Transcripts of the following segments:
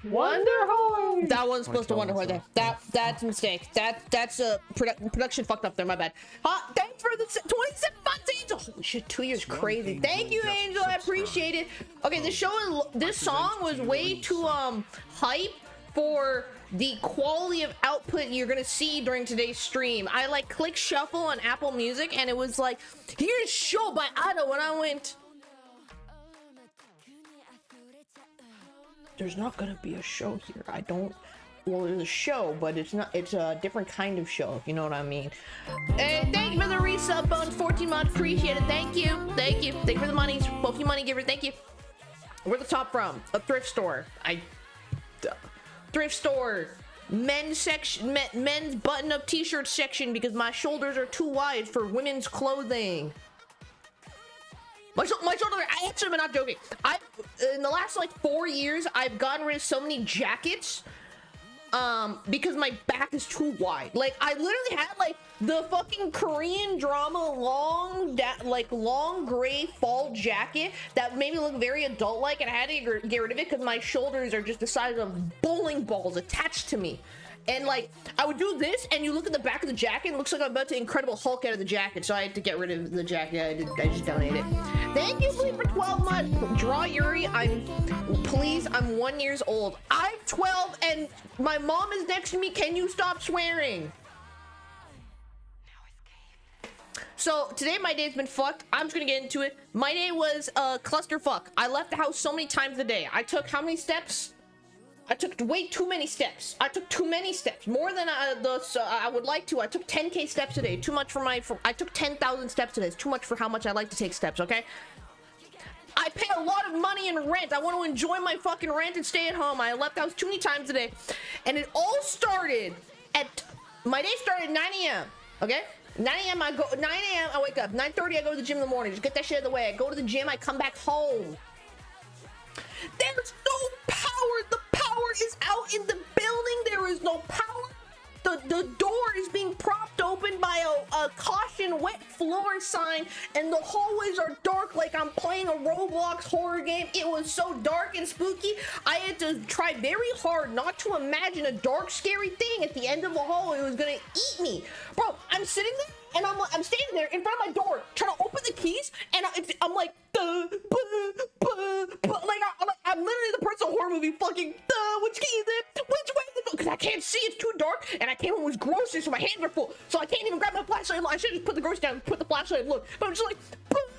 Wonderhorn. That wasn't supposed to Wonderhorn there. That's a mistake. That's a production fucked up there. My bad. Thanks for the 27 months, Angel. Holy shit, 2 years crazy. Thank you, Angel. I appreciate it. Okay, this song was way too hype for the quality of output you're gonna see during today's stream. I like click shuffle on Apple Music, and it was like, here's Show by Ado, and I went, there's not gonna be a show here. Well, there's a show, but it's a different kind of show, if you know what I mean. And thank you for the resub, Bones, 14 months, appreciate it. Thank you for the monies, both you money giver, thank you. Where's the top from? A thrift store. Thrift store. Men's section, men's button-up t-shirt section, because my shoulders are too wide for women's clothing. My shoulder, I actually am not joking. In the last like 4 years, I've gotten rid of so many jackets because my back is too wide. Like, I literally had like the fucking Korean drama long gray fall jacket that made me look very adult-like, and I had to get rid of it because my shoulders are just the size of bowling balls attached to me. And like, I would do this, and you look at the back of the jacket, it looks like I'm about to Incredible Hulk out of the jacket, so I had to get rid of the jacket. I just donated it. Thank you, please, for 12 months. Draw Yuri, I'm 1 year old. I'm 12, and my mom is next to me. Can you stop swearing? So, today my day's been fucked. I'm just gonna get into it. My day was a clusterfuck. I left the house so many times a day. I took how many steps? I took way too many steps. I took too many steps, more than I would like to. I took 10K steps today. Too much for I took 10,000 steps today. It's too much for how much I like to take steps, okay? I pay a lot of money in rent. I want to enjoy my fucking rent and stay at home. I left the house too many times today. And it all started my day started at 9 a.m., okay? 9 a.m. I wake up. 9:30 I go to the gym in the morning. Just get that shit out of the way. I go to the gym, I come back home. There's no power. The power is out in the building. There is no power. The door is being propped open by a caution wet floor sign, and the hallways are dark like I'm playing a Roblox horror game. It was so dark and spooky. I had to try very hard not to imagine a dark, scary thing at the end of the hallway was gonna eat me. Bro, I'm sitting there, and I'm standing there in front of my door trying to open the keys, and I'm like, I'm literally the person in a horror movie fucking, which key is it? Which way to go? Because I can't see, it's too dark, and I came home with groceries, so my hands are full, so I can't even grab my flashlight. I should just put the groceries down, put the flashlight and look, but I'm just like,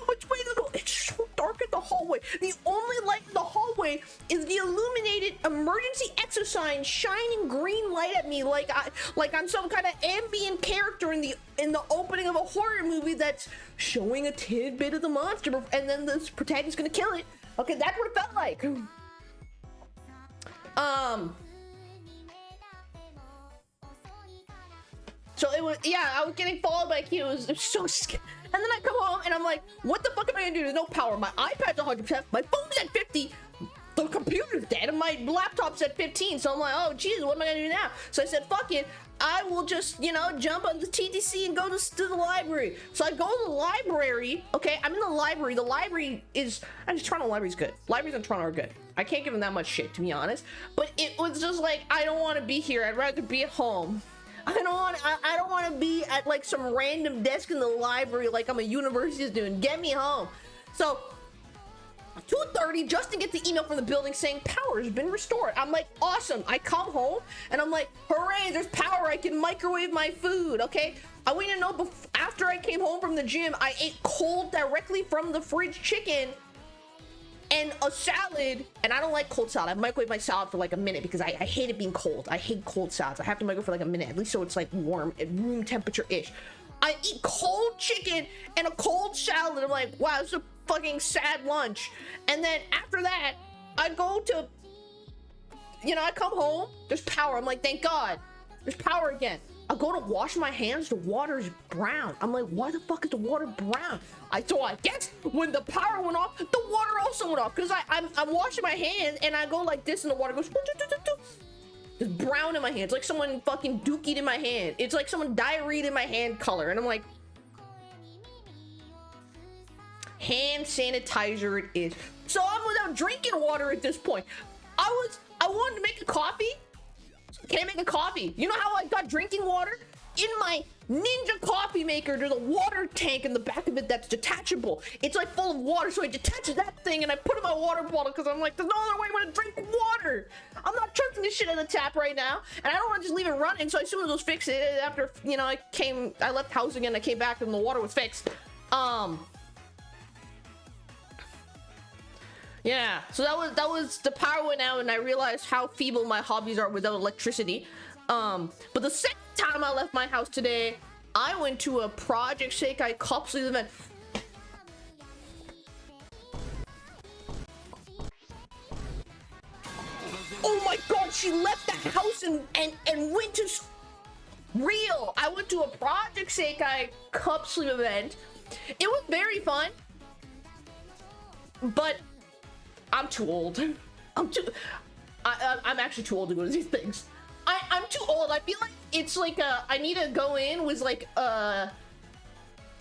which way to go? It's so dark in the hallway. The only light in the hallway is the illuminated emergency exit sign shining green light at me like I'm some kind of ambient character in the opening of a horror movie that's showing a tidbit of the monster, and then the protagonist's gonna kill it. Okay, that's what it felt like. So it was, yeah, I was getting followed by a kid. It was so scary. And then I come home and I'm like, what the fuck am I gonna do? There's no power. My iPad's 100%, my phone's at 50, the computer's dead, and my laptop's at 15. So I'm like, oh Jesus, what am I gonna do now? So I said, fuck it, I will just, you know, jump on the TTC and go to the library. So I go to the library. Okay, I'm in the library. The library is, Toronto library's good. Libraries in Toronto are good. I can't give them that much shit, to be honest. But it was just like, I don't want to be here. I'd rather be at home. I don't want to be at like some random desk in the library like I'm a university student. Get me home. So 2:30, Justin gets the email from the building saying power has been restored. I'm like, awesome. I come home and I'm like, hooray, there's power. I can microwave my food. Okay, I want you to know, after I came home from the gym, I ate cold directly from the fridge chicken and a salad, and I don't like cold salad. I microwave my salad for like a minute because I hate it being cold. I hate cold salads. I have to microwave for like a minute, at least so it's like warm at room temperature-ish. I eat cold chicken and a cold salad. I'm like, wow, this is a fucking sad lunch. And then after that, I go to, you know, I come home, there's power. I'm like, thank God, there's power again. I go to wash my hands, the water's brown. I'm like, why the fuck is the water brown? So I guess when the power went off, the water also went off, because I'm washing my hands and I go like this and the water goes It's brown in my hand. It's like someone fucking dookied in my hand. It's like someone diarrheaed in my hand color. And I'm like, hand sanitizer it is. So I'm without drinking water at this point. I wanted to make a coffee. Can I make a coffee? You know how I got drinking water? In my Ninja coffee maker, there's a water tank in the back of it that's detachable. It's like full of water, so I detach that thing and I put it in my water bottle because I'm like, there's no other way I'm gonna drink water. I'm not chucking this shit in the tap right now, and I don't want to just leave it running. So as soon as it was fixed, after you know, I left house again, I came back and the water was fixed. Yeah, so that was the power went out, and I realized how feeble my hobbies are without electricity. But the second time I left my house today, I went to a Project Sekai cup sleeve event. Oh my god, she left the house and went to real. I went to a Project Sekai cup sleeve event. It was very fun, but I'm too old. I'm actually too old to go to these things. I'm too old. I feel like it's like I need to go in with like I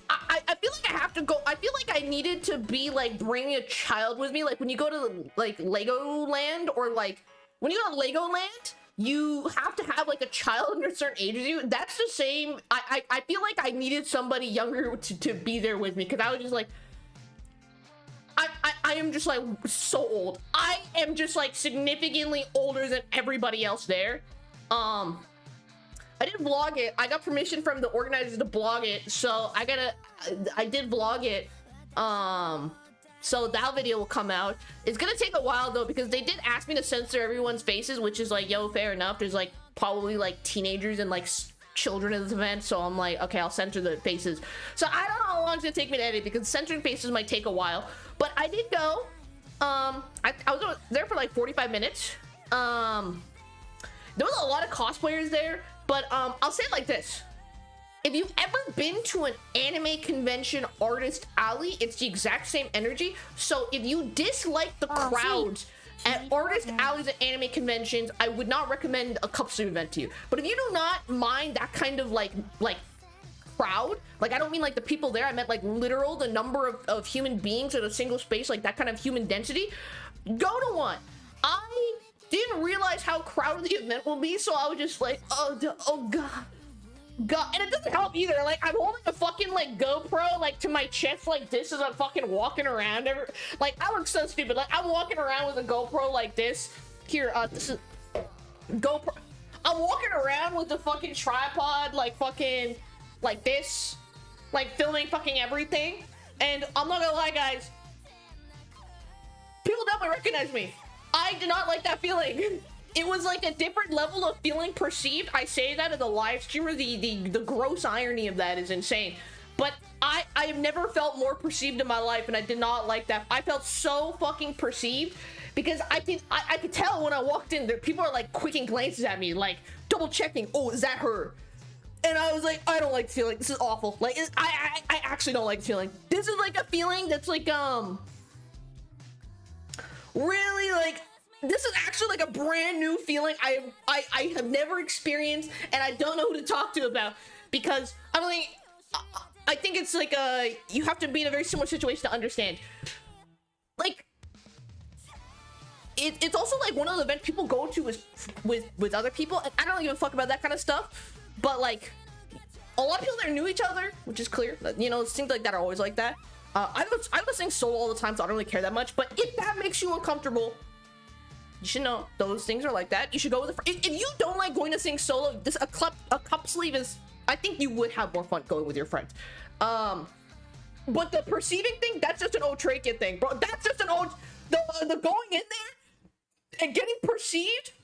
feel like I have to go. I feel like I needed to be like bringing a child with me. Like when you go to like Legoland, or like when you go to Legoland, you have to have like a child under a certain age as you. That's the same. I feel like I needed somebody younger to be there with me, because I was just like, I am just like so old. I am just like significantly older than everybody else there. I didn't vlog it. I got permission from the organizers to blog it, so I did vlog it. So that video will come out. It's gonna take a while though, because they did ask me to censor everyone's faces, which is like, yo, fair enough. There's like probably like teenagers and like children at this event, so I'm like, okay, I'll censor the faces. So I don't know how long it's gonna take me to edit, because censoring faces might take a while. But I did go. I was there for like 45 minutes. There was a lot of cosplayers there, but I'll say it like this. If you've ever been to an anime convention artist alley, it's the exact same energy. So if you dislike the crowds at artist alleys at anime conventions, I would not recommend a cup sleeve event to you. But if you do not mind that kind of like crowd, like I don't mean like the people there, I meant like literal the number of human beings in a single space, like that kind of human density, go to one. I didn't realize how crowded the event will be, so I was just like, oh god, and it doesn't help either. Like I'm holding a fucking like GoPro like to my chest like this as I'm fucking walking around. Like I look so stupid. Like I'm walking around with a GoPro like this. Here, this is GoPro. I'm walking around with the fucking tripod like fucking like this, like filming fucking everything. And I'm not gonna lie, guys, people definitely recognize me. I did not like that feeling. It was like a different level of feeling perceived. I say that as a live streamer. The gross irony of that is insane. But I have never felt more perceived in my life, and I did not like that. I felt so fucking perceived, because I could tell when I walked in there, people are like quicking glances at me, like double checking. Oh, is that her? And I was like, I don't like the feeling. This is awful. Like I actually don't like the feeling. This is like a feeling that's like really like, this is actually like a brand new feeling I have never experienced, and I don't know who to talk to about, because I think it's like you have to be in a very similar situation to understand. Like it's also like one of the events people go to is with other people, and I don't even fuck about that kind of stuff, but like a lot of people there knew each other, which is clear. You know, things like that are always like that. I was sing solo all the time, so I don't really care that much. But if that makes you uncomfortable, you should know those things are like that. You should go with if you don't like going to sing solo, a cup sleeve is, I think you would have more fun going with your friends. But the perceiving thing, that's just an outage thing, bro. That's just an the going in there and getting perceived.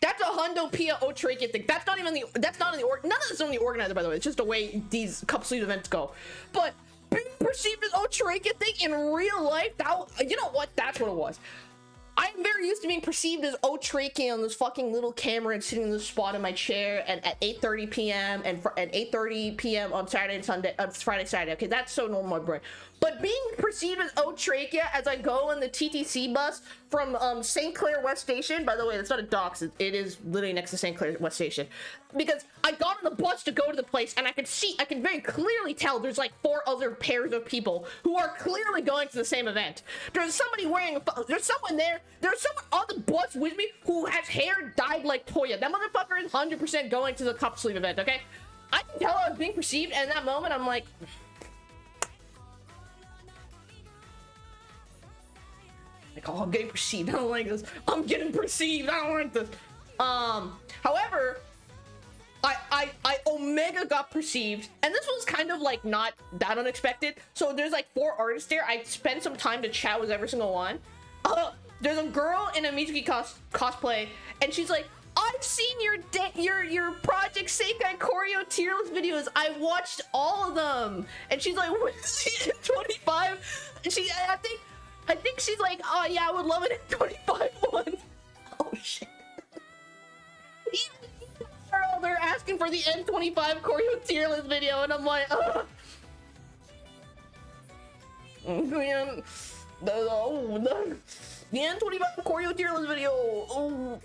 That's a Hundo Pia outage thing. That's not even the. That's not in the none of this is on the organizer, by the way. It's just the way these cup sleeve events go. But being perceived as outage thing in real life, that, you know what? That's what it was. I'm very used to being perceived as outage on this fucking little camera and sitting in this spot in my chair and at 8:30 p.m. and at 8:30 p.m. on Saturday and Sunday, Friday, Saturday. Okay, that's so normal, my brain. But being perceived as outage as I go on the TTC bus from St. Clair West Station, by the way, that's not a dox, it is literally next to St. Clair West Station, because I got on the bus to go to the place and I can very clearly tell there's like 4 other pairs of people who are clearly going to the same event. There's somebody wearing there's someone there, there's someone on the bus with me who has hair dyed like Toya. That motherfucker is 100% going to the cup sleeve event, okay? I can tell I was being perceived, and in that moment I'm like, oh, I'm getting perceived. I don't like this. I'm getting perceived. I don't like this. However, I Omega got perceived, and this was kind of like not that unexpected. So there's like 4 artists there. I spent some time to chat with every single one. There's a girl in a Mizuki cosplay, and she's like, I've seen your Project Sekai choreo tier list videos. I watched all of them. And she's like, what, season 25? And I think she's like, oh yeah, I would love it in 25 one. Oh shit. Girl, they're asking for the N25 choreo tier list video, and I'm like, man, the N25 choreo tier list video. Oh.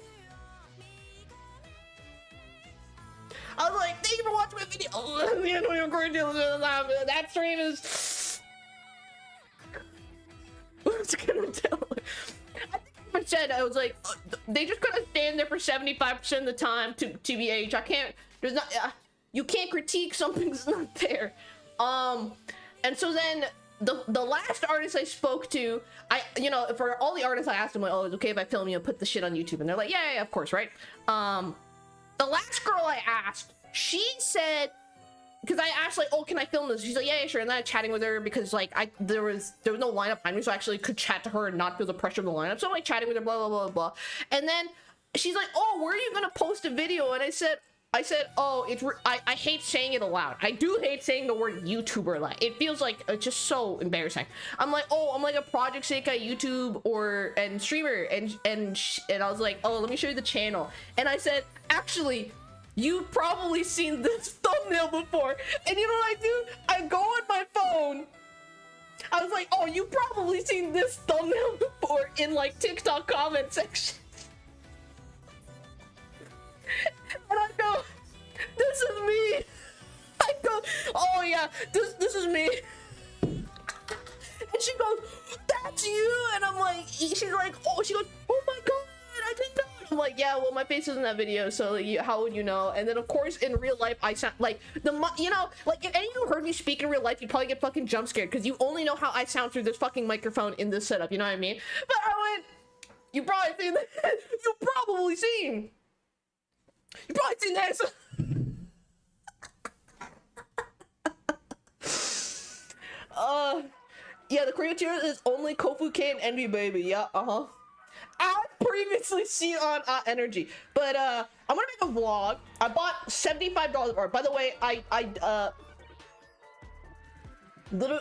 I was like, thank you for watching my video. Oh, the N25 choreo tier list video. That stream is. What's gonna tell? I think I said, I was like, they just gotta stand there for 75% of the time to TBH. I can't, there's not, you can't critique something's not there. And so then the last artist I spoke to, you know, for all the artists I asked them, like, oh, it's okay if I film you and put the shit on YouTube? And they're like, yeah, of course, right? The last girl I asked, she said, because I asked, like, oh, can I film this? She's like, yeah, sure. And then I chatting with her because, like, there was no lineup behind me, so I actually could chat to her and not feel the pressure of the lineup. So I'm like chatting with her, blah, blah, blah, blah. And then she's like, oh, where are you gonna post a video? And I said, oh, I hate saying it aloud. I do hate saying the word YouTuber aloud. It feels like it's just so embarrassing. I'm like, oh, I'm like a Project Sekai YouTube and streamer, and I was like, oh, let me show you the channel. And I said, actually, you've probably seen this thumbnail before. And you know what I do? I go on my phone. I was like, oh, you've probably seen this thumbnail before in like TikTok comment section. And I go, this is me. I go, oh yeah, this is me. And she goes, that's you. And I'm like, she's like, oh, she goes, oh my god, I didn't know. I'm like, yeah, well, my face is in that video, so like, how would you know? And then of course in real life I sound like you know, like if any of you heard me speak in real life, you'd probably get fucking jump scared because you only know how I sound through this fucking microphone in this setup, you know what I mean? But I went, you probably seen this. You probably seen this. Yeah, the Korean tier is only Kofu K and Envy Baby. Yeah, I've previously seen on Energy, but I'm gonna make a vlog. I bought $75 art. By the way, by the way,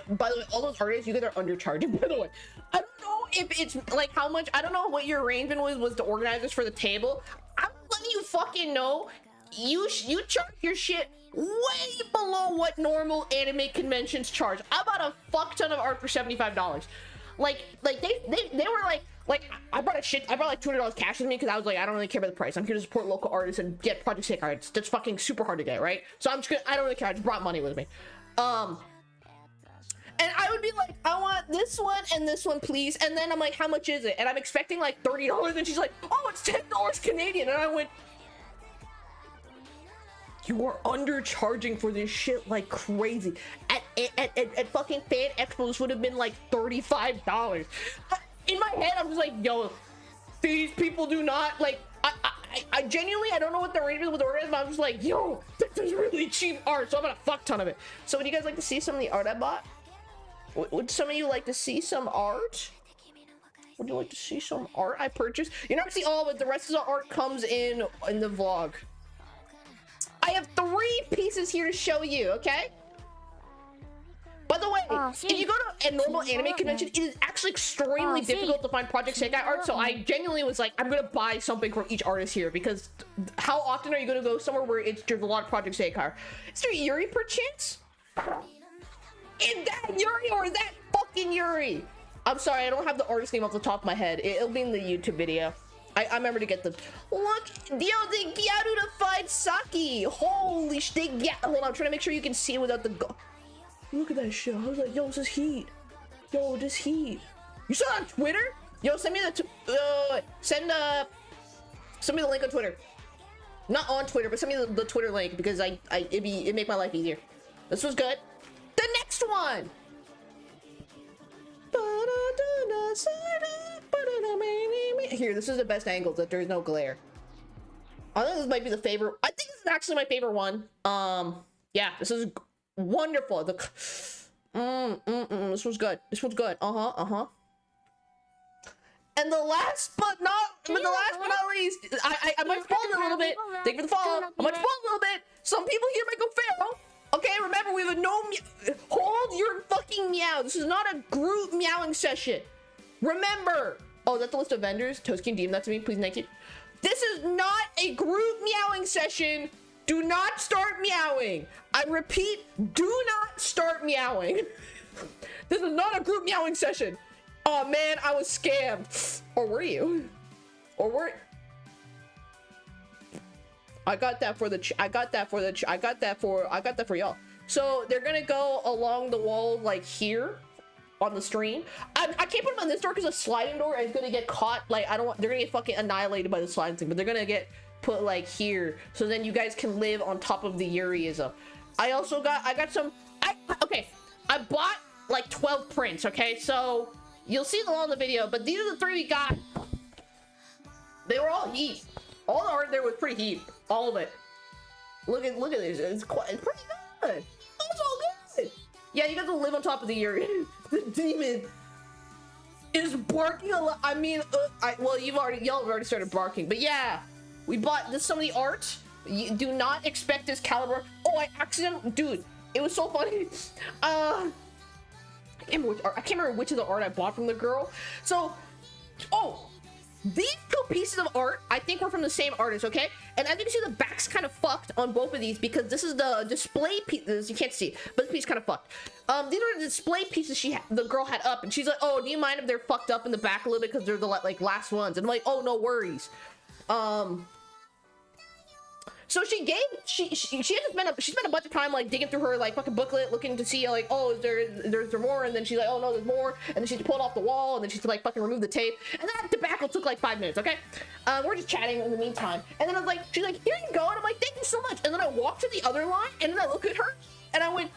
all those artists, you guys are undercharging. By the way, I don't know if it's like how much. I don't know what your arrangement was to organize this for the table. I'm letting you fucking know. You charge your shit way below what normal anime conventions charge. I bought a fuck ton of art for $75. Like they were like I brought like $200 cash with me because I was like, I don't really care about the price. I'm here to support local artists and get Project Sekai artists. That's fucking super hard to get, right? So I'm just gonna, I don't really care. I just brought money with me. And I would be like, I want this one and this one, please. And then I'm like, how much is it? And I'm expecting like $30. And she's like, oh, it's $10 Canadian. And I went, you are undercharging for this shit like crazy. At fucking Fan Expo, this would have been like $35. In my head, I'm just like, yo, these people do not like. I genuinely, I don't know what the arrangement with the order is, but I'm just like, yo, this is really cheap art, so I'm gonna fuck ton of it. So would you guys like to see some of the art I bought? Would some of you like to see some art? Would you like to see some art I purchased? You're not gonna see all of it. The rest of the art comes in the vlog. I have 3 pieces here to show you, okay? By the way, if you go to a normal anime convention, it is actually extremely difficult to find Project Sekai art. So I genuinely was like, I'm gonna buy something from each artist here, because how often are you gonna go somewhere where there's a lot of Project Sekai? Is there Yuri perchance? Is that Yuri or is that fucking Yuri? I'm sorry, I don't have the artist name off the top of my head. It'll be in the YouTube video. I remember to get the look. Yo, they Gyaru to fight Saki. Holy shit! Yeah, hold on. I'm trying to make sure you can see without the go. Look at that shit. I was like, yo, this heat. Yo, this heat. You saw it on Twitter? Yo, send me the send me the link on Twitter. Not on Twitter, but send me the Twitter link, because it'd make my life easier. This was good. The next one. Here, this is the best angle that there's no glare. I think this might be the favorite. I think this is actually my favorite one. Yeah, this is wonderful. This was good. This was good. And the last but not least, I might fall a little bit. Thank you for the follow. I might fall a little bit. Some people here might go feral. Okay, remember, we have a no hold your fucking meow. This is not a group meowing session. Remember. Oh, that's the list of vendors. Toast, can you DM that to me, please? Thank you. This is not a group meowing session. Do not start meowing. I repeat, do not start meowing. This is not a group meowing session. Oh man, I was scammed. Or were you? Or were? I got that for y'all. So they're gonna go along the wall like here on the stream. I can't put them on this door because a sliding door is gonna get caught. Like they're gonna get fucking annihilated by the sliding thing, but they're gonna get put like here, so then you guys can live on top of the Yuriism. I got some. Okay, I bought like 12 prints. Okay, so you'll see them all in the video, but these are the 3 we got. They were all heat. All the art there was pretty heat. All of it. Look at this. It's pretty good. It's all good. Yeah, you got to live on top of the Yuri. The demon is barking a lot. I mean, well, y'all have already started barking, but yeah, we bought this. Some of the art. You do not expect this caliber. Oh, I accidentally, dude. It was so funny. I can't remember which of the art I bought from the girl. So, these 2 pieces of art, I think, were from the same artist, okay? And I think you see the back's kind of fucked on both of these, because this is the display pieces. You can't see, but this piece kind of fucked. These are the display pieces the girl had up, and she's like, oh, do you mind if they're fucked up in the back a little bit, because they're the like last ones? And I'm like, oh, no worries. So she spent a bunch of time like digging through her like fucking booklet, looking to see like, oh, is there more? And then she's like, oh no, there's more. And then she's pulled off the wall, and then she's like fucking remove the tape. And that debacle took like 5 minutes. Okay, we're just chatting in the meantime. And then I was like, she's like, here you go. And I'm like, thank you so much. And then I walked to the other line, and then I look at her, and I went,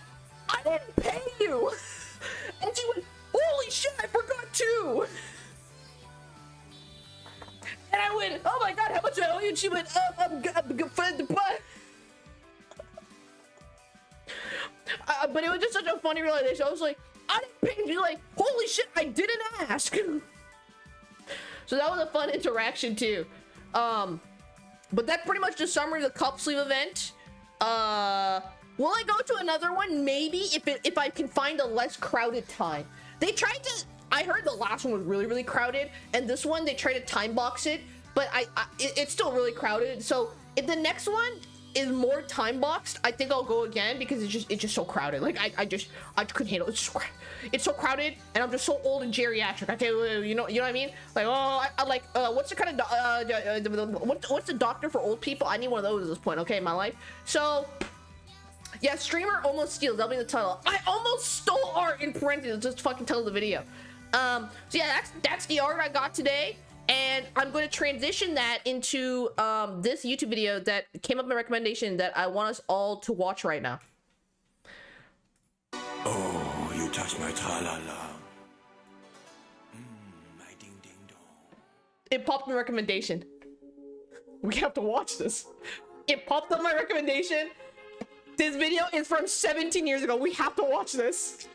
I didn't pay you. And she went, holy shit, I forgot too. And I went, oh my god, how much I owe you? And she went, I'm good for the butt. But it was just such a funny realization. I was like, I didn't pay you. Like, holy shit, I didn't ask. So that was a fun interaction too. But that pretty much just summary of the cup sleeve event. Will I go to another one? Maybe if I can find a less crowded time. They tried to. I heard the last one was really, really crowded, and this one they tried to time box it, but it's still really crowded. So if the next one is more time boxed, I think I'll go again, because it's just so crowded. Like I couldn't handle it. It's so crowded, and I'm just so old and geriatric. Okay, you know what I mean? Like, oh, I like what's the kind of what's the doctor for old people? I need one of those at this point. Okay, in my life. So. Yeah, streamer almost steals. That'll be the title. I almost stole art in parentheses. Just fucking tell the video. So yeah, that's the art I got today, and I'm going to transition that into this YouTube video that came up in my recommendation that I want us all to watch right now. Oh, you touch my tra-la-la. My ding-ding-dong. It popped in my recommendation. We have to watch this. It popped up my recommendation. This video is from 17 years ago. We have to watch this.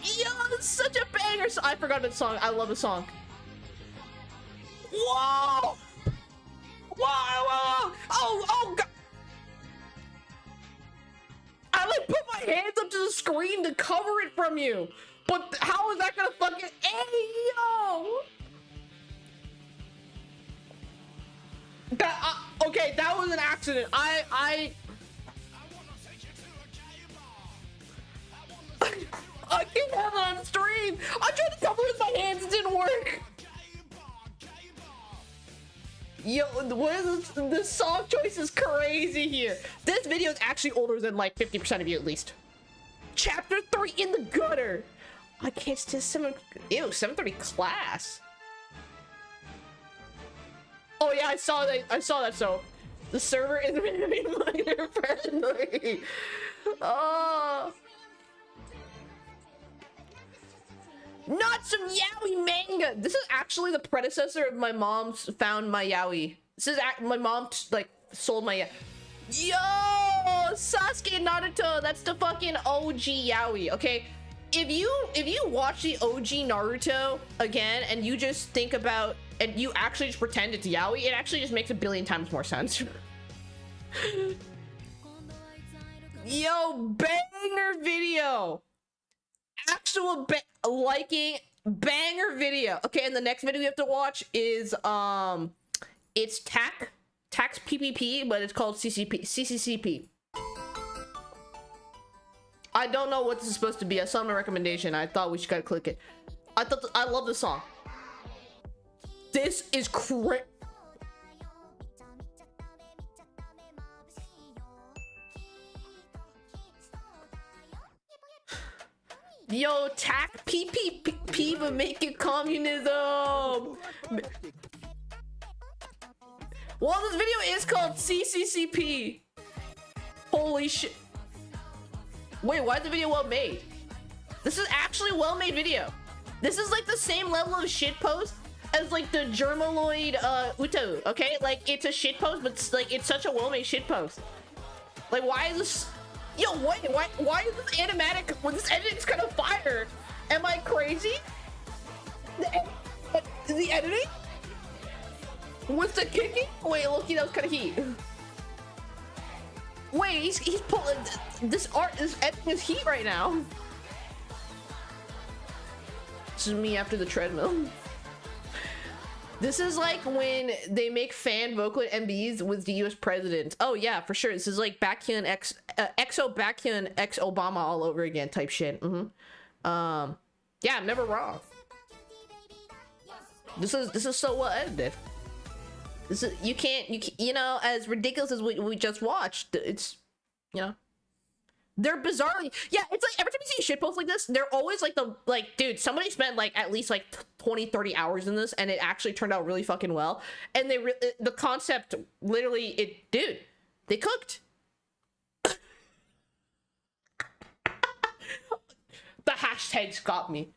Yo, it's such a banger. I forgot the song. I love the song. Wow. hands up to the screen to cover it from you. But how is that gonna fucking... Hey, yo! That, okay, that was an accident. I can't have it on stream. I tried to cover it with my hands, it didn't work. Yo, what is this? This song choice is crazy here. This video is actually older than like 50% of you at least. Chapter 3 in the gutter. I can't still 730 class. Oh yeah, I saw that. So the server is very minor friendly. Oh. Not some yaoi manga. This is actually the predecessor of my mom's found my yaoi. This is my mom like sold my yo Sasuke and Naruto. That's the fucking OG yaoi. Okay, if you watch the OG Naruto again and you just think about and you actually just pretend it's yaoi, it actually just makes a billion times more sense. Yo, banger video. Actual liking banger video. Okay, and the next video we have to watch is it's tax PPP, but it's called CCCP. I don't know what this is supposed to be. I saw my recommendation. I thought we should gotta click it. I love this song. This is crazy. Yo, tack PPP, but make it communism. Well, this video is called CCCP. Holy shit. Wait, why is the video well made? This is actually a well made video. This is like the same level of shitpost as like the Germaloid Uto, okay? Like it's a shitpost, but it's like it's such a well made shitpost. Like why is this? Yo, wait, why is this animatic when this editing's kind of fire? Am I crazy? The editing? What's the kicking? Wait, Loki, that was kind of heat. Wait, he's pulling this art, this editing is heat right now. This is me after the treadmill. This is like when they make fan vocal MBs with the US president. Oh yeah, for sure. This is like Baekhyun EXO Baekhyun X Obama all over again type shit. Yeah, I'm never wrong. This is so well edited. This is you know, as ridiculous as we just watched, it's, you know, they're bizarrely, yeah, it's like every time you see shitposts like this, they're always like dude, somebody spent like at least like 20-30 hours in this and it actually turned out really fucking well. And the concept literally, dude, they cooked. The hashtags got me.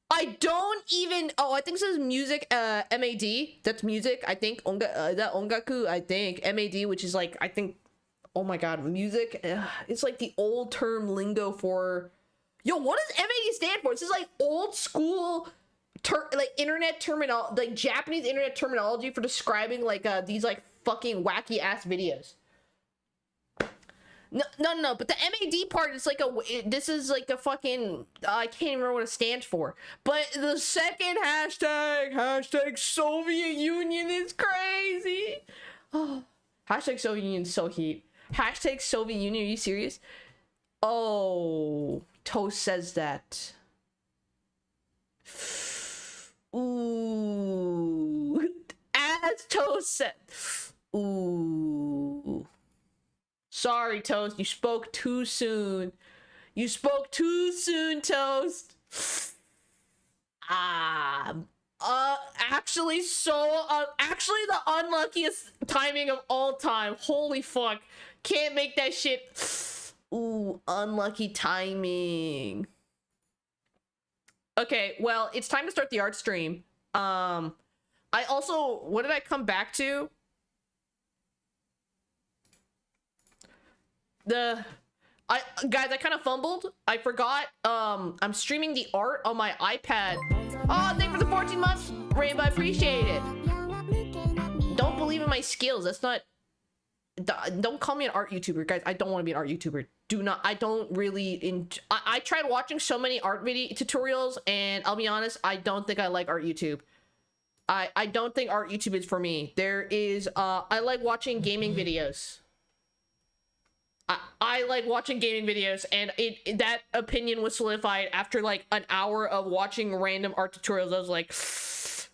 I don't even, I think this is music, MAD, that's music, I think, that ongaku, I think, MAD, which is like, I think, oh my god, music, it's like the old term lingo for, yo, what does MAD stand for? This is like old school, like internet terminology, like Japanese internet terminology for describing like these like fucking wacky ass videos. No, but the MAD part is like this is like a fucking, I can't even remember what it stands for. But the second hashtag Soviet Union is crazy. Oh, hashtag Soviet Union is so heat. Hashtag Soviet Union, are you serious? Oh, Toast says that. Ooh, as Toast said. Ooh. Sorry, Toast. You spoke too soon. You spoke too soon, Toast. Actually, actually the unluckiest timing of all time. Holy fuck. Can't make that shit. Ooh, unlucky timing. Okay, well, it's time to start the art stream. I also, what did I come back to? Guys, I kind of fumbled. I forgot. I'm streaming the art on my iPad. Oh, thank you for the 14 months, Rainbow. I appreciate it. Don't believe in my skills. That's not. Don't call me an art YouTuber, guys. I don't want to be an art YouTuber. I don't really I tried watching so many art video tutorials, and I'll be honest, I don't think I like art YouTube. I don't think art YouTube is for me. There is I like watching gaming videos. I like watching gaming videos, and that opinion was solidified after like an hour of watching random art tutorials. I was like,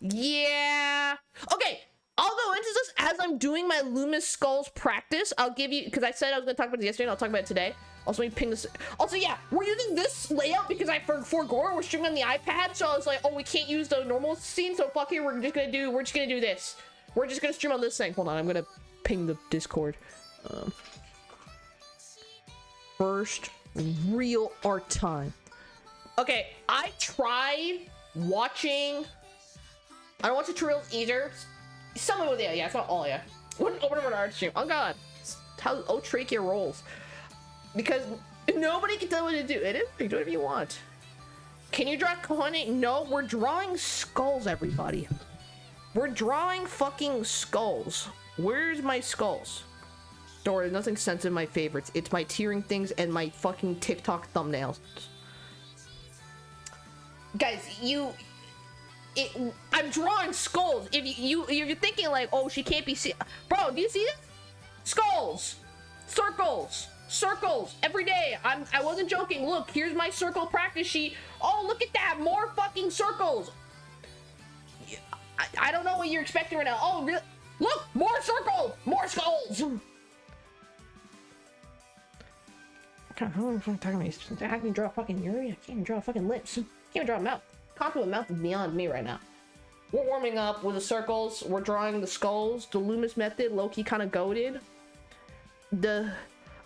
yeah. Okay, I'll go into this as I'm doing my Loomis Skulls practice. I'll give you, because I said I was going to talk about it yesterday, and I'll talk about it today. Also, let me ping this. Also, yeah, we're using this layout because for Gore, we're streaming on the iPad, so I was like, oh, we can't use the normal scene, so fuck it, we're just gonna do this. We're just gonna stream on this thing. Hold on, I'm gonna ping the Discord. First real art time. Okay, I tried watching. I don't watch tutorials either. Some of it, yeah, it's not all, yeah. Wouldn't open up an art stream. Oh god, it's how outage rolls. Because nobody can tell what to do. It is, do whatever you want. Can you draw Kohane? No, we're drawing skulls, everybody. We're drawing fucking skulls. Where's my skulls? Don't worry, nothing sensitive in my favorites. It's my tiering things and my fucking TikTok thumbnails. Guys, I'm drawing skulls. If you're thinking like, oh, she can't be seen. Bro, do you see this? Skulls, circles, circles every day. I wasn't joking. Look, here's my circle practice sheet. Oh, look at that, more fucking circles. I don't know what you're expecting right now. Oh, really? Look, more circles, more skulls. I can draw fucking Yuri. I can't even draw fucking lips. Can't even draw a mouth. Compliment mouth is beyond me right now. We're warming up with the circles. We're drawing the skulls. The Loomis method, low-key kind of goated.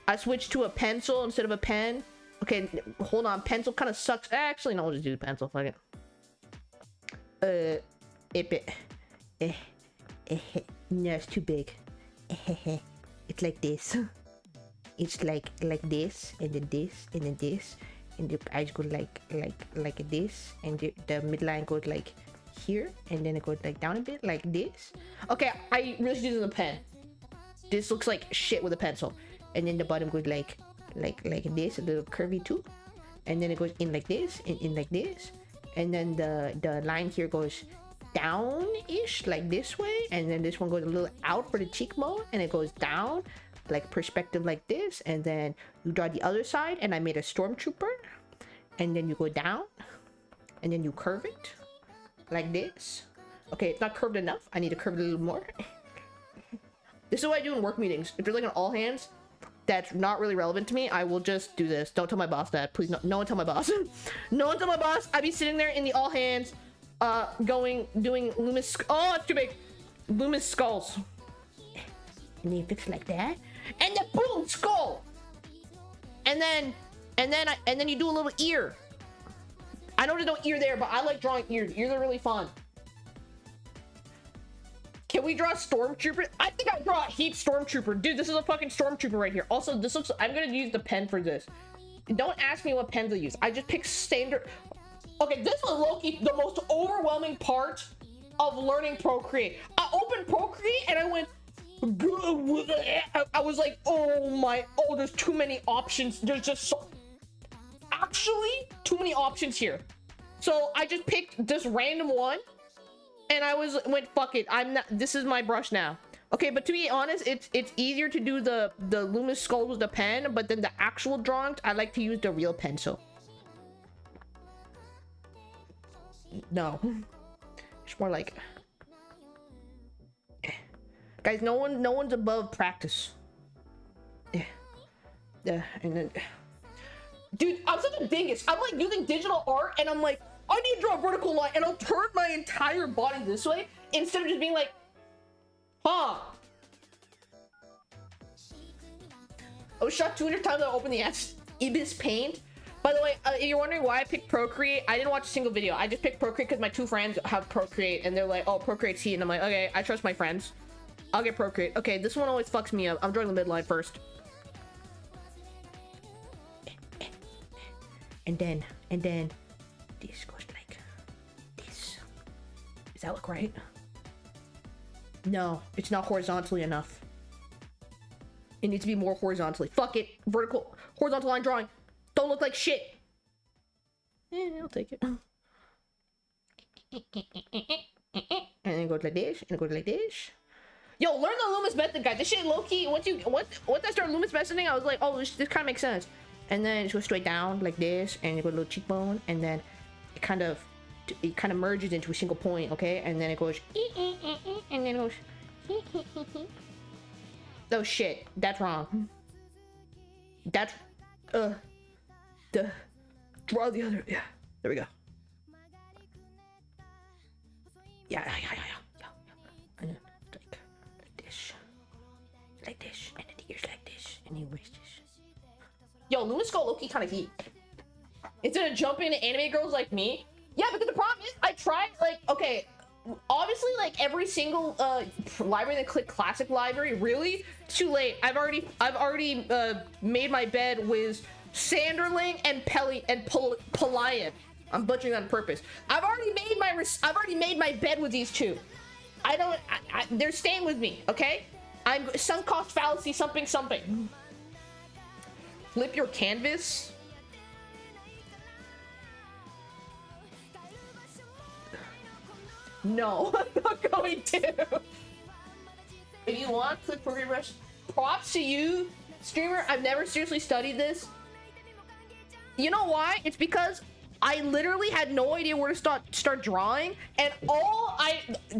I switched to a pencil instead of a pen. Okay, hold on. Pencil kind of sucks. Actually, no, we'll just do the pencil. Fuck it. No, it's too big. It's like this. It's like this, and then this, and then this, and the eyes go like this, and the midline goes like here, and then it goes like down a bit, like this. Okay, I really should do this with a pen. This looks like shit with a pencil, and then the bottom goes like this, a little curvy too, and then it goes in like this, and in like this, and then the line here goes down-ish, like this way, and then this one goes a little out for the cheek bone, and it goes down. Like perspective like this, and then you draw the other side, and I made a stormtrooper, and then you go down, and then you curve it like this. Okay, it's not curved enough. I need to curve it a little more. This is what I do in work meetings. If there's like an all hands that's not really relevant to me, I will just do this. Don't tell my boss that, please. No one tell my boss. No one tell my boss. I'd be sitting there in the all hands doing Loomis. Oh, it's too big. Loomis skulls, and then you fix it like that. And then boom, skull. And then you do a little ear. I know there's no ear there, but I like drawing ears. Ears are really fun. Can we draw a stormtrooper? I think I draw a heat stormtrooper. Dude, this is a fucking stormtrooper right here. Also, this looks, I'm gonna use the pen for this. Don't ask me what pens I use. I just pick standard. Okay, this was low-key the most overwhelming part of learning Procreate. I opened Procreate and I went, I was like, oh, there's too many options. There's just actually too many options here. So I just picked this random one, and I went, fuck it. This is my brush now. Okay, but to be honest, it's easier to do the Loomis skulls with the pen, but then the actual drawings, I like to use the real pencil. No, it's more like. Guys, no one's above practice. Yeah, and then, dude, I'm such a dingus. I'm like using digital art, and I'm like, I need to draw a vertical line, and I'll turn my entire body this way instead of just being like, huh. I was shot 200 times. I opened the Ibis Paint. By the way, if you're wondering why I picked Procreate, I didn't watch a single video. I just picked Procreate because my two friends have Procreate, and they're like, oh, Procreate's heat, and I'm like, okay, I trust my friends. I'll get Procreate. Okay, this one always fucks me up. I'm drawing the midline first. And then this goes like this. Does that look right? No, it's not horizontally enough. It needs to be more horizontally. Fuck it. Vertical, horizontal line drawing. Don't look like shit. I'll take it. And then it goes like this, and it goes like this. Yo, learn the Loomis method, guys. This shit low-key, once I started Loomis methoding, I was like, oh, this kind of makes sense. And then it goes straight down like this, and you go a little cheekbone, and then it kind of merges into a single point, okay? And then it goes, and then it goes, oh shit, that's wrong. That's, draw the other, yeah, there we go. Yeah. And then like this, and then the ears like this, and then this. Yo, Loomis Skull low-key kind of heat. Instead of jumping to anime girls like me. Yeah, because the problem is, I tried, like, okay, obviously, like, every single library that click classic library, really, too late. I've already made my bed with Sanderling and Pelion. I'm butchering that on purpose. I've already made my bed with these two. They're staying with me, okay? I'm sunk cost fallacy something. Flip your canvas. No, I'm not going to. If you want, click program brush. Props to you, streamer. I've never seriously studied this. You know why? It's because I literally had no idea where to start drawing, and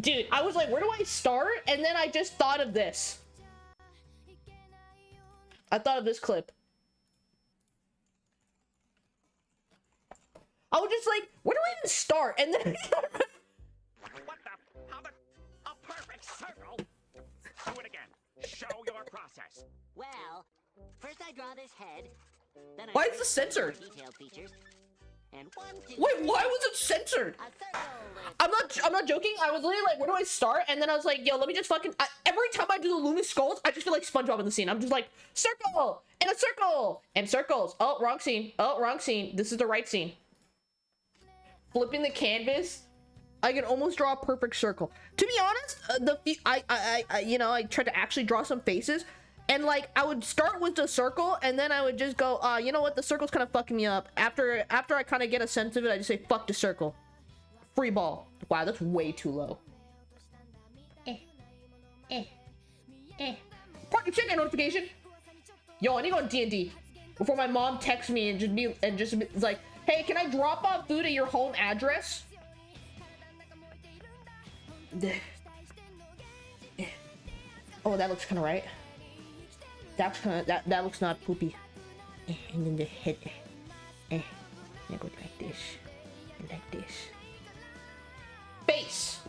dude, I was like, where do I start? And then I just thought of this. I thought of this clip. I was just like, where do I even start? And then What the? How the? A perfect circle? Do it again. Show your process. Well, first I draw this head. Then Why is this censored? Detailed features. And Wait, why was it censored? I'm not joking. I was literally like, where do I start? And then I was like, yo, let me just fucking. Every time I do the Loomis skulls, I just feel like SpongeBob in the scene. I'm just like, circle and a circle and circles. Oh, wrong scene. Oh, wrong scene. This is the right scene. Flipping the canvas, I can almost draw a perfect circle. To be honest, I tried to actually draw some faces, and like I would start with the circle, and then I would just go, you know what, the circle's kind of fucking me up. After I kind of get a sense of it, I just say fuck the circle. Free ball. Wow, that's way too low. Party check notification. Yo, I need to go on D&D before my mom texts me and just be like, hey, can I drop off food at your home address? Oh, that looks kind of right. That's kind of that looks not poopy. And then the head. And it goes like this and like this. Face.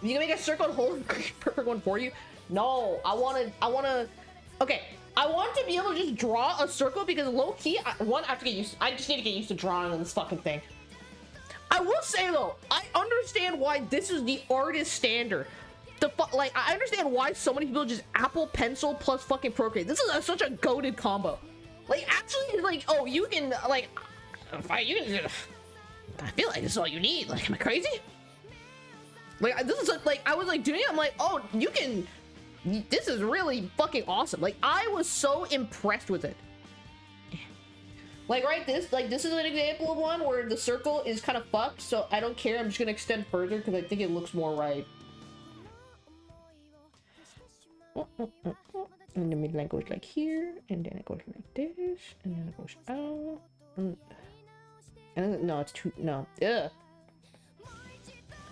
You can make a circle and hold perfect one for you. No, I wanna. Okay. I want to be able to just draw a circle because low-key, I just need to get used to drawing on this fucking thing. I will say though, I understand why this is the artist standard. Like, I understand why so many people just Apple Pencil plus fucking Procreate. This is such a goated combo. Like, actually, like, oh, you can, like, I feel like this is all you need. Like, am I crazy? Like, this is like, I was like doing it, I'm like, oh, you can. This is really fucking awesome. Like, I was so impressed with it. Like, right, this is an example of one where the circle is kind of fucked, so I don't care. I'm just gonna extend further because I think it looks more right. And the midline goes like here, and then it goes like this, and then it goes out. And then, no, it's too, no. Ugh.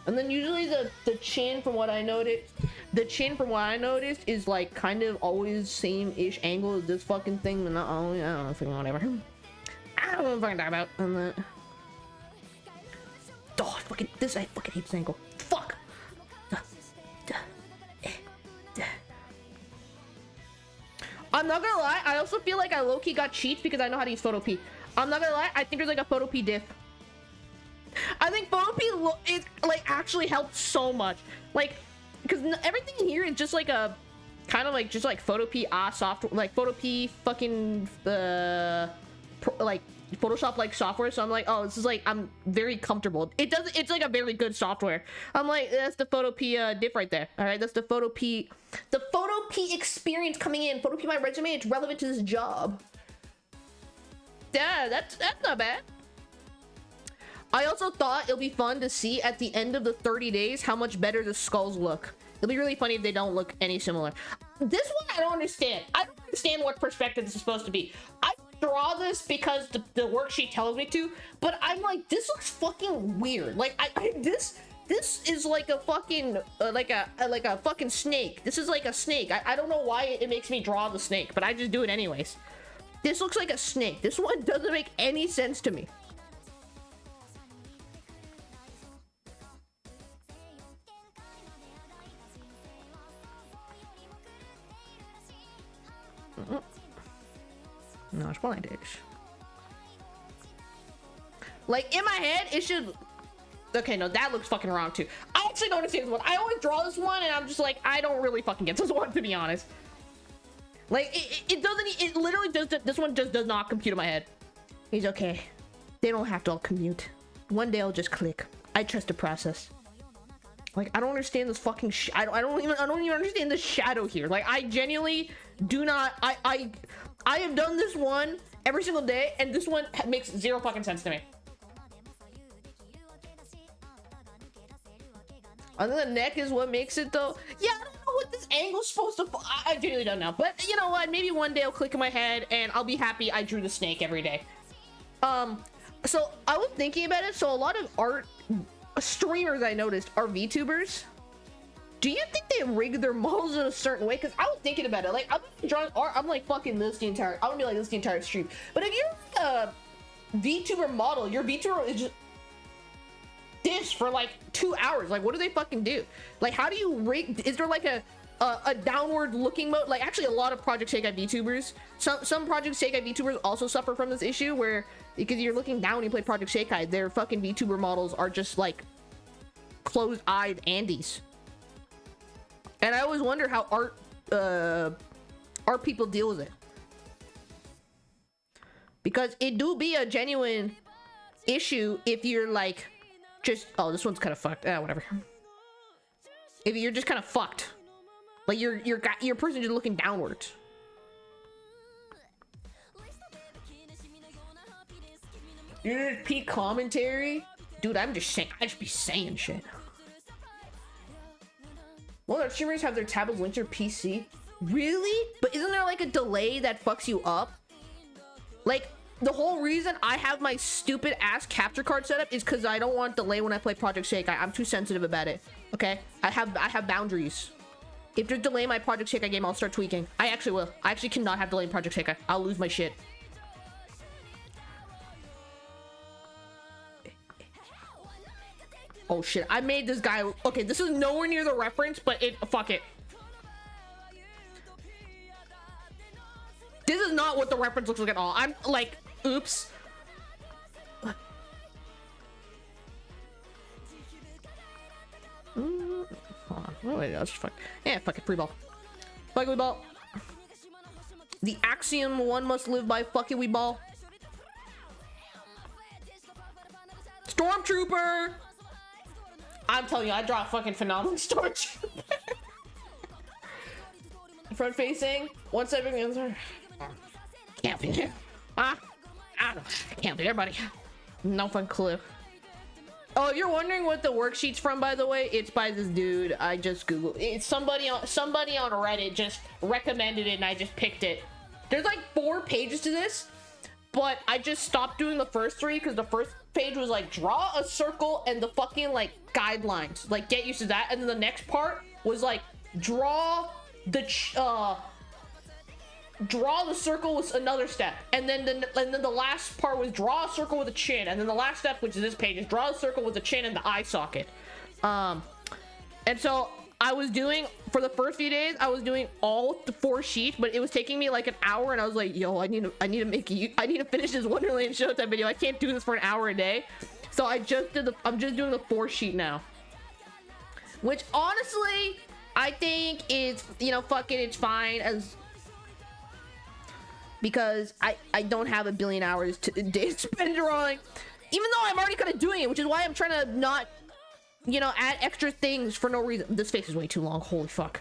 And then usually the chin, from what I noticed, is like kind of always same-ish angle as this fucking thing, but not always. I don't know, fucking whatever. I don't know what I'm talking about. And then, oh, I fucking hate this angle. Fuck. I'm not gonna lie, I also feel like I low-key got cheats because I know how to use Photo P. I'm not gonna lie, I think there's like a Photo P diff. I think Photo P it like actually helped so much, like, because everything in here is just like a kind of like just like Photo P software, like Photo P fucking like Photoshop like software, so I'm like, oh, this is like, I'm very comfortable. It's like a very good software. I'm like, that's the Photo P diff right there. All right, that's the Photo P experience coming in. Photo P my resume, it's relevant to this job. Yeah, that's not bad. I also thought it'll be fun to see at the end of the 30 days how much better the skulls look. It'll be really funny if they don't look any similar. This one I don't understand. I don't understand what perspective this is supposed to be. I draw this because the worksheet tells me to, but I'm like, this looks fucking weird. Like this is like a fucking like a fucking snake. This is like a snake. I don't know why it makes me draw the snake, but I just do it anyways. This looks like a snake. This one doesn't make any sense to me. No, it's one dish. Like in my head, it should. Okay, no, that looks fucking wrong too. I actually don't understand this one. I always draw this one, and I'm just like, I don't really fucking get this one, to be honest. Like it doesn't. It literally does. This one just does not compute in my head. He's okay. They don't have to all commute. One day I'll just click. I trust the process. Like I don't understand this fucking. I don't even understand the shadow here. Like I genuinely do not. I have done this one every single day, and this one makes zero fucking sense to me. Other than the neck is what makes it though. Yeah, I don't know what this angle's supposed to. I genuinely don't know. But you know what? Maybe one day I'll click in my head, and I'll be happy I drew the snake every day. So I was thinking about it. So a lot of art streamers I noticed are VTubers. Do you think they rig their models in a certain way? Because I was thinking about it. Like, I'm drawing art. I'm like fucking this the entire. I'm gonna be like this the entire stream. But if you're like a VTuber model, your VTuber is just this for like 2 hours. Like, what do they fucking do? Like, how do you rig? Is there like a downward looking mode? Like, actually, a lot of Project Sekai VTubers. Some Project Sekai VTubers also suffer from this issue where because you're looking down when you play Project Sekai, their fucking VTuber models are just like closed-eyed Andes. And I always wonder how art people deal with it. Because it do be a genuine issue if you're like just, oh, this one's kind of fucked. Whatever. If you're just kind of fucked. Like your person just looking downwards. You're peak commentary? Dude, I'm just saying, I should be saying shit. Well, our streamers have their tablets linked to their PC. Really? But isn't there like a delay that fucks you up? Like, the whole reason I have my stupid ass capture card set up is because I don't want delay when I play Project Sekai. I'm too sensitive about it. Okay? I have boundaries. If there's delay in my Project Sekai game, I'll start tweaking. I actually will. I actually cannot have delay in Project Sekai. I'll lose my shit. Oh shit, I made this guy. Okay, this is nowhere near the reference, but fuck it. This is not what the reference looks like at all. I'm like, oops. Hold on. Wait, that's fuck. Yeah, fuck it, free ball. Fuck it, ball. The axiom one must live by. Fuck it, we ball. Stormtrooper. I'm telling you, I draw a fucking phenomenal Stormtrooper. Front facing. One step against. Can't be there. Can't be there, buddy. No fun clue. Oh, if you're wondering what the worksheet's from, by the way, it's by this dude. I just googled. It's somebody on Reddit just recommended it, and I just picked it. There's like 4 pages to this, but I just stopped doing the first 3 because the first page was like draw a circle and the fucking like guidelines. Like get used to that, and then the next part was like draw the circle with another step, and then the last part was draw a circle with a chin, and then the last step, which is this page, is draw a circle with a chin and the eye socket. And so I was doing, for the first few days, I was doing all the 4 sheets, but it was taking me like an hour, and I was like, yo, I need to finish this Wonderland Showtime video. I can't do this for an hour a day. So I'm just doing the 4 sheet now, which honestly I think it's, you know, fuck it, it's fine. As because I don't have a billion hours to spend drawing, even though I'm already kind of doing it, which is why I'm trying to not, you know, add extra things for no reason. This face is way too long. Holy fuck.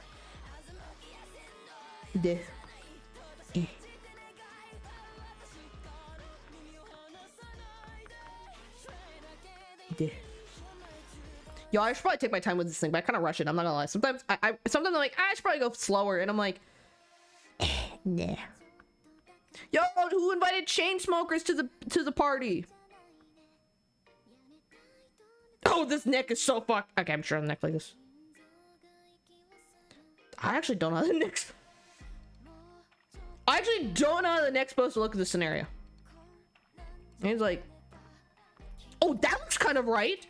Yo, I should probably take my time with this thing, but I kind of rush it. I'm not gonna lie. Sometimes sometimes I'm like, I should probably go slower, and I'm like, nah. Yo, who invited chain smokers to the party? Oh, this neck is so fucked. Okay, I'm sure the neck like this. I actually don't know how the neck's. I actually don't know how the neck's supposed to look in this scenario. And he's like, oh, that looks kind of right.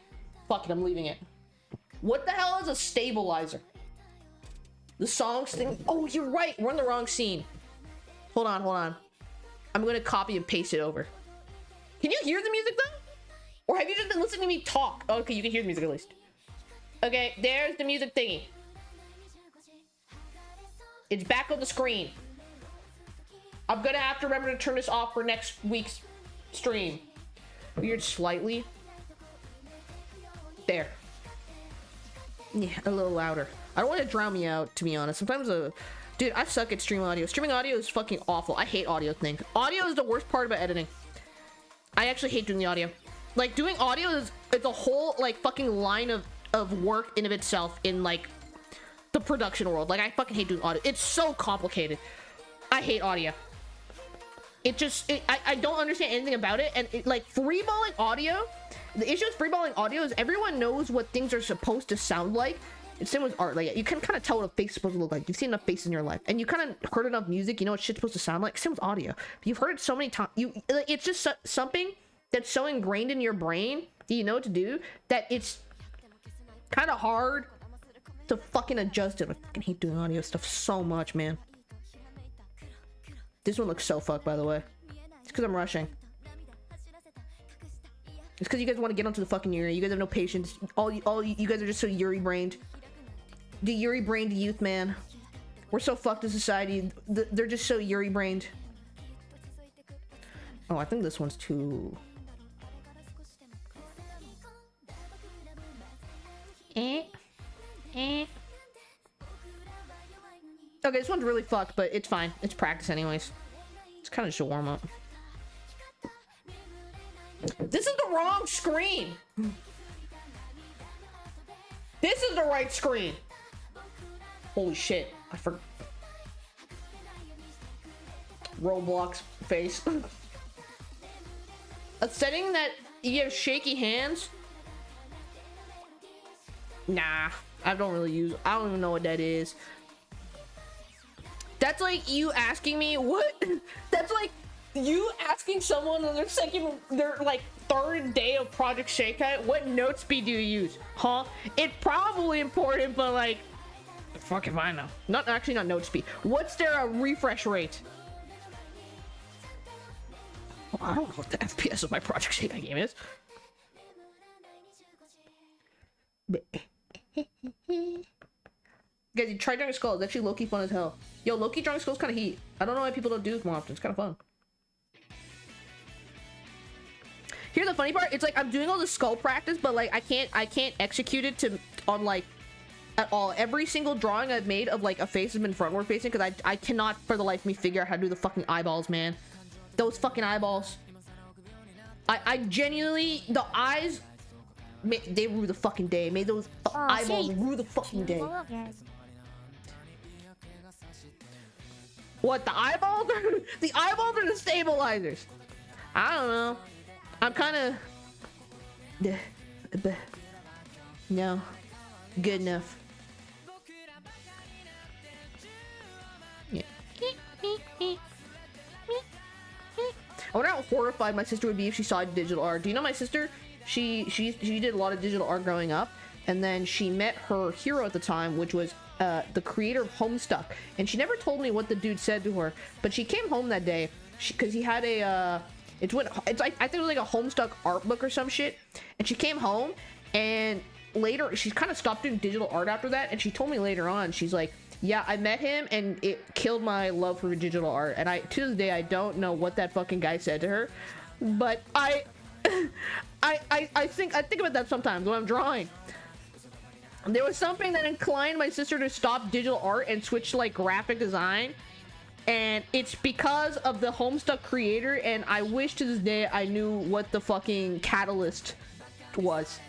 Fuck it, I'm leaving it. What the hell is a stabilizer? The songs thing. Oh, you're right. We're in the wrong scene. Hold on. I'm gonna copy and paste it over. Can you hear the music though? Or have you just been listening to me talk? Oh, okay, you can hear the music at least. Okay, there's the music thingy. It's back on the screen. I'm gonna have to remember to turn this off for next week's stream. Weird slightly. There. Yeah, a little louder. I don't want to drown me out, to be honest. Sometimes, dude, I suck at stream audio. Streaming audio is fucking awful. I hate audio things. Audio is the worst part about editing. I actually hate doing the audio. Like, doing audio is a whole, like, fucking line of work in of itself in, like, the production world. Like, I fucking hate doing audio. It's so complicated. I hate audio. It just, I don't understand anything about it. And, like, freeballing audio, the issue with freeballing audio is everyone knows what things are supposed to sound like. It's same with art. Like, you can kind of tell what a face is supposed to look like. You've seen enough faces in your life. And you kind of heard enough music, you know what shit's supposed to sound like. Same with audio. You've heard it so many times. It's just something that's so ingrained in your brain that you know what to do, that it's kind of hard to fucking adjust it. I fucking hate doing audio stuff so much, man. This one looks so fucked, by the way. It's because I'm rushing. It's because you guys want to get onto the fucking Yuri. You guys have no patience. All you guys are just so Yuri-brained. The Yuri-brained youth, man. We're so fucked as society. They're just so Yuri-brained. Oh, I think this one's too... Okay, this one's really fucked, but it's fine. It's practice anyways. It's kind of just a warm-up. This is the wrong screen. This is the right screen. Holy shit. I forgot. Roblox face. A setting that you have shaky hands? Nah, I don't really use. I don't even know what that is. That's like you asking me what? That's like you asking someone on their like third day of Project Sekai, what note speed do you use? Huh? It's probably important, but like, the fuck if I know? Not actually, not note speed. What's their refresh rate? Well, I don't know what the FPS of my Project Sekai game is. Guys, you try Dragon Skull. It's actually low-key fun as hell. Yo, low-key Dragon Skull's kind of heat. I don't know why people don't do this more often. It's kind of fun. Here's the funny part. It's like I'm doing all the skull practice, but like I can't execute it on like at all. Every single drawing I've made of like a face has been frontward facing because I cannot for the life of me figure out how to do the fucking eyeballs, man. Those fucking eyeballs. I genuinely, the eyes, they rue the fucking day. Made those eyeballs rue the fucking day. What, the eyeballs? The eyeballs are the stabilizers. I don't know. I'm kind of... No. Good enough. Yeah. I wonder how horrified my sister would be if she saw digital art. Do you know my sister? She did a lot of digital art growing up, and then she met her hero at the time, which was the creator of Homestuck, and she never told me what the dude said to her, but she came home that day because he had a it's like I think it was like a Homestuck art book or some shit, and she came home, and later, she kind of stopped doing digital art after that, and she told me later on, she's like, yeah, I met him and it killed my love for digital art. And to this day, I don't know what that fucking guy said to her, but I think about that sometimes when I'm drawing. There was something that inclined my sister to stop digital art and switch to like graphic design, and it's because of the Homestuck creator, and I wish to this day I knew what the fucking catalyst was.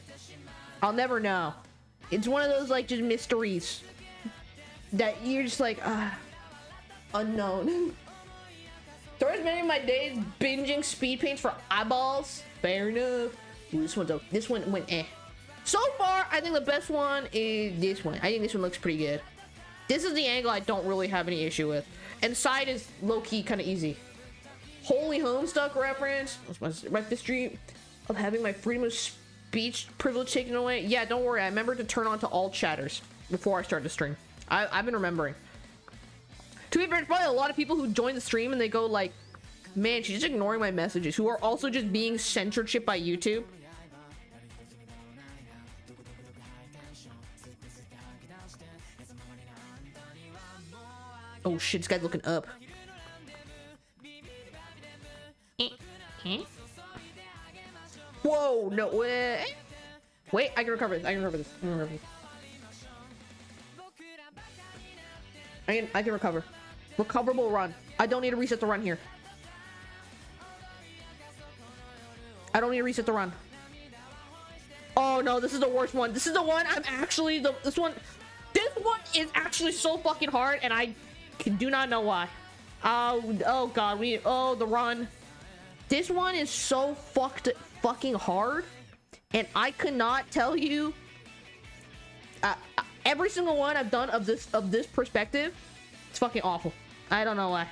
I'll never know. It's one of those like just mysteries that you're just like unknown. So I spending my days binging speed paints for eyeballs. Fair enough. Ooh, this one went eh. So far, I think the best one is this one. I think this one looks pretty good. This is the angle I don't really have any issue with. And side is low-key kind of easy. Holy Homestuck reference. Right, the stream of having my freedom of speech privilege taken away. Yeah, don't worry. I remember to turn on to all chatters before I start the stream. I've been remembering. To be fair, there's probably a lot of people who join the stream and they go like, man, she's just ignoring my messages, who are also just being censorship by YouTube. Oh shit, this guy's looking up. Whoa, no way. Wait, I can recover this. I can recover this. I can recover. Recoverable run. I don't need to reset the run here. I don't need to reset the run. Oh no, this is the worst one. This is the one I'm actually this one is actually so fucking hard, and I do not know why. Oh god, the run. This one is so fucking hard, and I could not tell you every single one I've done of this perspective. It's fucking awful. I don't know why.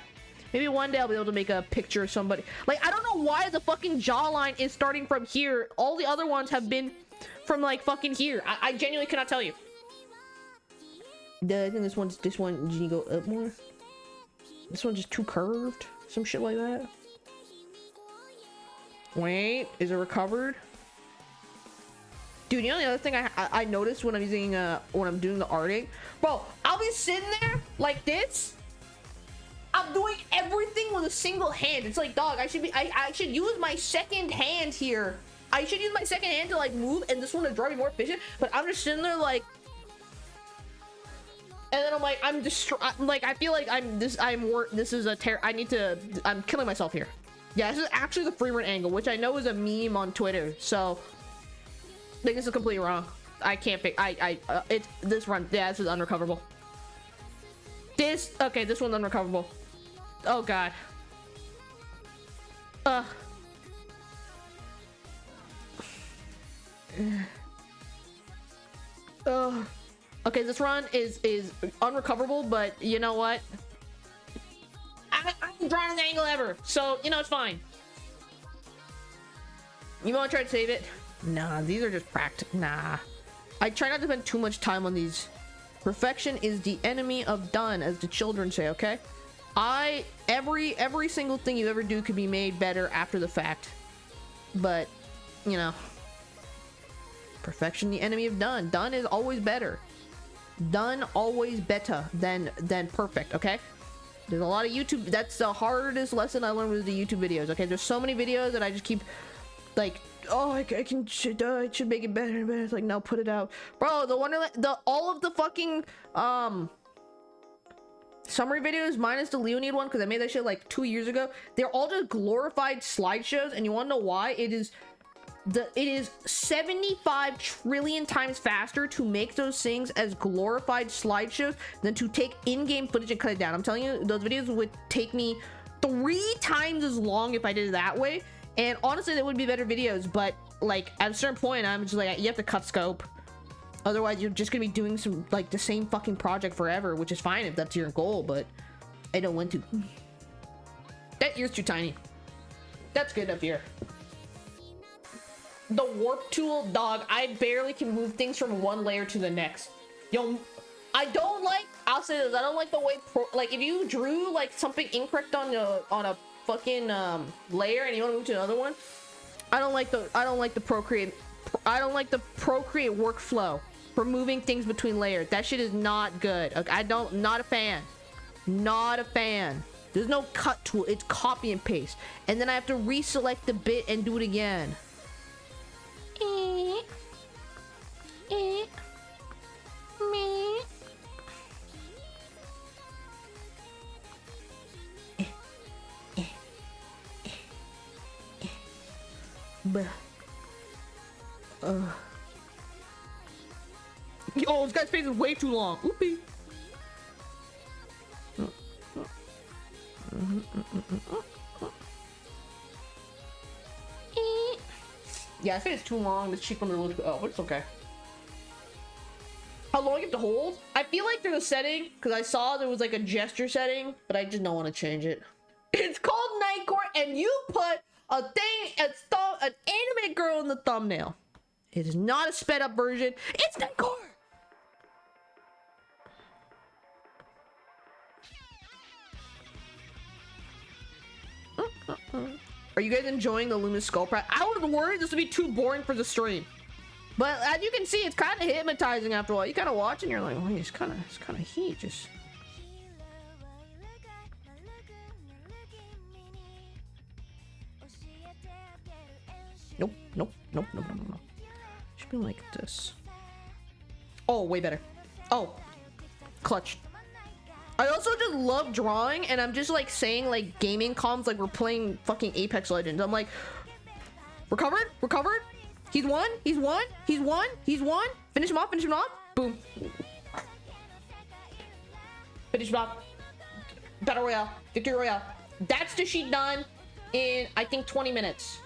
Maybe one day I'll be able to make a picture of somebody. Like, I don't know why the fucking jawline is starting from here. All the other ones have been from like fucking here. I genuinely cannot tell you. I think this one, you need to go up more. This one's just too curved. Some shit like that. Wait, is it recovered? Dude, you know the other thing I noticed when I'm using when I'm doing the arting? Bro, I'll be sitting there like this. I'm doing everything with a single hand. It's like, dog, I should use my second hand here. I should use my second hand to like move, and this one to drive me more efficient. But I'm just sitting there like, and then I'm like, I feel like I'm killing myself here. Yeah, this is actually the free run angle, which I know is a meme on Twitter. So, I think this is completely wrong. I can't pick. It's this run. Yeah, this is unrecoverable. This one's unrecoverable. Oh god. Okay, this run is unrecoverable, but you know what? I'm drawing the angle ever, so you know it's fine. You want to try to save it? Nah, these are just practical. Nah, I try not to spend too much time on these. Perfection is the enemy of done, as the children say. Okay, every single thing you ever do could be made better after the fact, but you know, perfection the enemy of done. Done is always better. Done always better than perfect. Okay, there's a lot of YouTube. That's the hardest lesson I learned with the YouTube videos. Okay, there's so many videos that I just keep like, oh, I should make it better and better. It's like, no, put it out, bro. All of the fucking summary videos minus the Leonid one, because I made that shit like 2 years ago. They're all just glorified slideshows, and you want to know why? It is 75 trillion times faster to make those things as glorified slideshows than to take in-game footage and cut it down. I'm telling you, those videos would take me 3 times as long if I did it that way. And honestly, they would be better videos, but like at a certain point, I'm just like, you have to cut scope. Otherwise, you're just gonna be doing some like the same fucking project forever, which is fine if that's your goal, but I don't want to. That ear's too tiny. That's good up here. The warp tool, dog, I barely can move things from one layer to the next. Yo, I'll say this, I don't like the way like if you drew like something incorrect on a fucking layer and you want to move to another one, I don't like the the Procreate workflow for moving things between layers. That shit is not good. Okay, not a fan. Not a fan. There's no cut tool. It's copy and paste. And then I have to reselect the bit and do it again. Oh, this guy's face is way too long. Oopie. Yeah, I think it's too long. The cheekbones are a little. Oh, but it's okay. How long you have to hold? I feel like there's a setting because I saw there was like a gesture setting, but I just don't want to change it. It's called Night Court, and you put a thing, an anime girl in the thumbnail. It is not a sped up version. It's Night Court. Are you guys enjoying the Luna Skull Press? I was worried this would be too boring for the stream. But as you can see, it's kind of hypnotizing after a while. You kind of watch and you're like, oh, it's kind of heat. Just. Nope. Should be like this. Oh, way better. Oh, clutch. I also just love drawing, and I'm just like saying like gaming comms like we're playing fucking Apex Legends. I'm like, recovered. He's won. Finish him off. Boom. Finish him off. Battle Royale. Victory Royale. That's the sheet done in, I think, 20 minutes.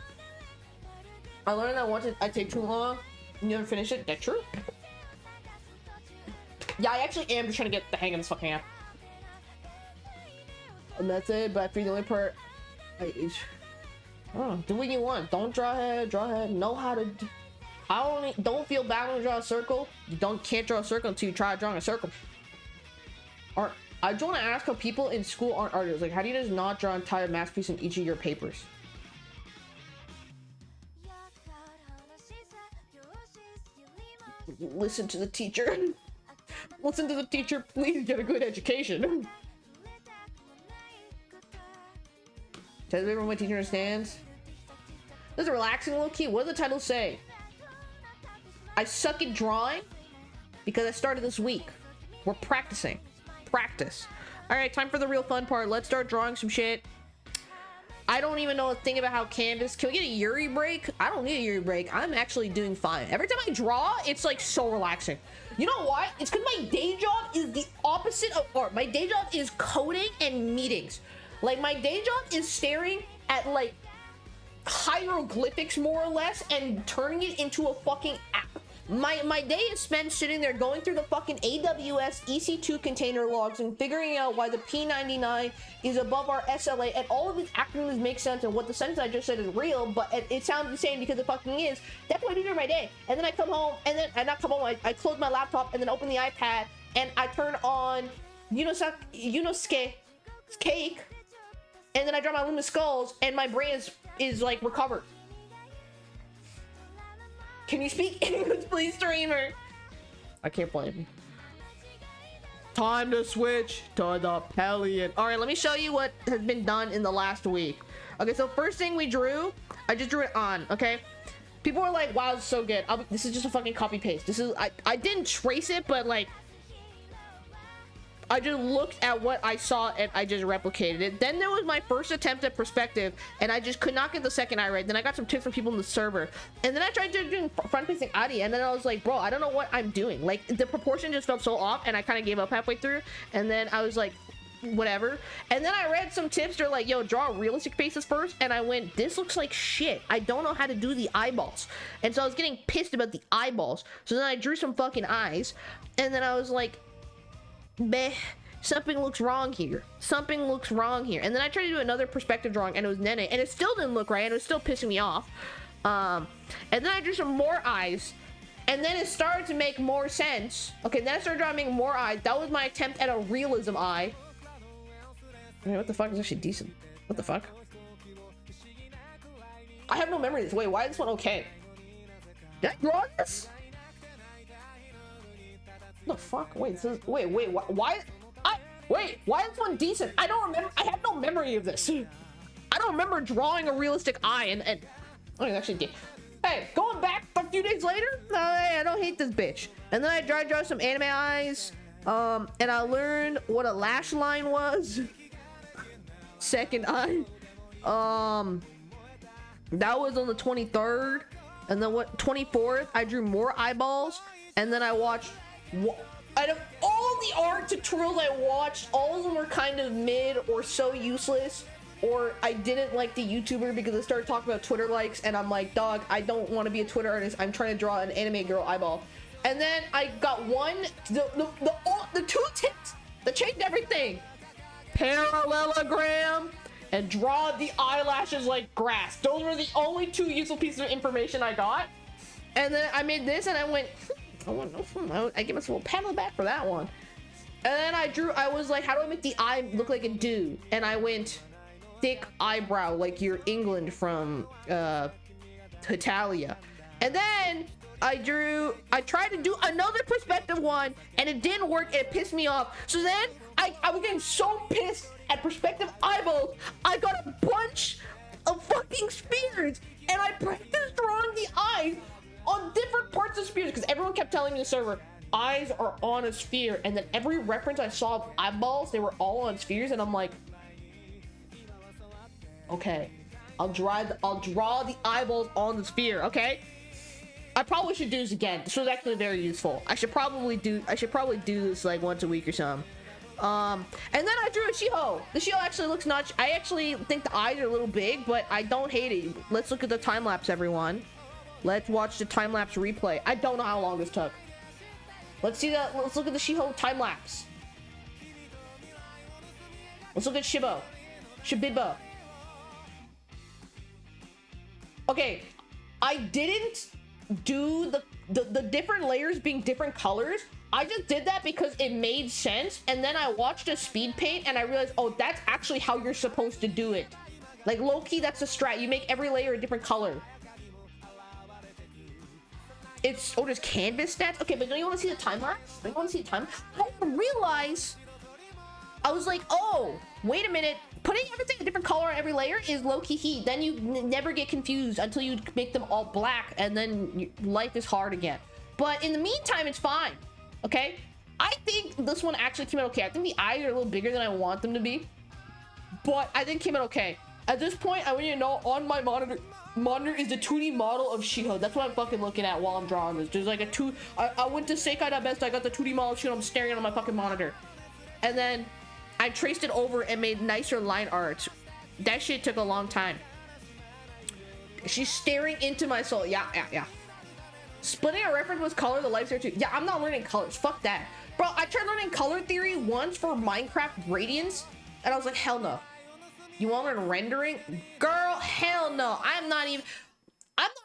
I learned that once I take too long, you never finish it. That's true. Yeah, I actually am just trying to get the hang of this fucking app. And that's it, but I think the only part... do what you want. Don't draw head. Know how to... Don't feel bad when you draw a circle. You can't draw a circle until you try drawing a circle. Or I just want to ask how people in school aren't artists. Like, how do you just not draw an entire masterpiece in each of your papers? Listen to the teacher. Listen to the teacher. Please get a good education. Tell everyone my teacher understands. This is relaxing, low key. What does the title say? I suck at drawing because I started this week. We're practicing. Practice. All right, time for the real fun part. Let's start drawing some shit. I don't even know a thing about how canvas. Can we get a Yuri break? I don't need a Yuri break. I'm actually doing fine. Every time I draw, it's like so relaxing. You know why? It's because my day job is the opposite of art. My day job is coding and meetings. Like, my day job is staring at like hieroglyphics more or less and turning it into a fucking app. My day is spent sitting there going through the fucking AWS EC2 container logs and figuring out why the P99 is above our SLA, and all of these acronyms make sense, and what the sentence I just said is real, but it sounds insane because it fucking is. That's what I do during my day. And then I come home, and then I close my laptop and then open the iPad and I turn on Yunosuke Cake, and then I draw my Luna Skulls, and my brain is like recovered. Can you speak English, please, streamer? I can't blame you. Time to switch to the Pelion. All right, let me show you what has been done in the last week. Okay, so first thing we drew, I just drew it on, okay? People were like, wow, it's so good. This is just a fucking copy paste. I didn't trace it, but like, I just looked at what I saw and I just replicated it. Then there was my first attempt at perspective, and I just could not get the second eye right. Then I got some tips from people in the server, and then I tried doing front-facing Adi, and then I was like, bro, I don't know what I'm doing. Like, the proportion just felt so off, and I kind of gave up halfway through. And then I was like, whatever. And then I read some tips. They're like, yo, draw realistic faces first. And I went, this looks like shit. I don't know how to do the eyeballs. And so I was getting pissed about the eyeballs. So then I drew some fucking eyes, and then I was like, meh, something looks wrong here. Something looks wrong here. And then I tried to do another perspective drawing, and it was Nene, and it still didn't look right, and it was still pissing me off. And then I drew some more eyes, and then it started to make more sense. Okay, then I started drawing more eyes. That was my attempt at a realism eye. I mean, what the fuck is actually decent? What the fuck? I have no memory of this. Wait, why is this one okay? Did I draw this? What the fuck? Wait, this is, wait, why? Why is this one decent? I don't remember. I have no memory of this. I don't remember drawing a realistic eye, and oh, it actually did. Hey, going back a few days later, hey, I don't hate this bitch. And then I tried to draw some anime eyes, and I learned what a lash line was. Second eye. That was on the 23rd, and then what? 24th, I drew more eyeballs, and then I watched. Out of all the art tutorials I watched, all of them were kind of mid or so useless, or I didn't like the YouTuber because I started talking about Twitter likes, and I'm like, dog, I don't want to be a Twitter artist. I'm trying to draw an anime girl eyeball. And then I got the two tips that changed everything. Parallelogram and draw the eyelashes like grass. Those were the only two useful pieces of information I got. And then I made this and I went, I give myself a little pat on the back for that one. And then I was like, how do I make the eye look like a dude? And I went thick eyebrow, like you're England from Italia. And then I tried to do another perspective one and it didn't work and it pissed me off. So then I was getting so pissed at perspective eyeballs, I got a bunch of fucking spheres and I practiced drawing the eyes on different parts of spheres because everyone kept telling me in the server, eyes are on a sphere, and then every reference I saw of eyeballs, they were all on spheres, and I'm like, okay, I'll draw the eyeballs on the sphere, okay? I probably should do this again. This was actually very useful. I should probably do this like once a week or something. And then I drew a Shiho. The Shiho actually looks nuts. I actually think the eyes are a little big, but I don't hate it. Let's look at the time lapse, everyone. Let's watch the time lapse replay. I don't know how long this took. Let's look at the Shiho time lapse. Let's look at Shibiba. Okay, I didn't do the different layers being different colors. I just did that because it made sense, and then I watched a speed paint and I realized, oh, that's actually how you're supposed to do it. Like low-key, that's a strat. You make every layer a different color. There's canvas stats. Okay, but don't you want to see the time lapse? Don't you want to see the time? I didn't realize. I was like, oh, wait a minute. Putting everything a different color on every layer is low-key heat. Then you never get confused until you make them all black, and then life is hard again. But in the meantime, it's fine. Okay? I think this one actually came out okay. I think the eyes are a little bigger than I want them to be, but I think it came out okay. At this point, I want you to know on my monitor is the 2D model of Shiho. That's what I'm fucking looking at while I'm drawing this. There's like I went to Sekai.best. I got the 2D model of Shiho. I'm staring at it on my fucking monitor. And then I traced it over and made nicer line art. That shit took a long time. She's staring into my soul. Yeah. Splitting a reference with color, the life's there too. Yeah, I'm not learning colors. Fuck that. Bro, I tried learning color theory once for Minecraft Radiance, and I was like, hell no. You want to learn rendering? Girl, hell no. I'm not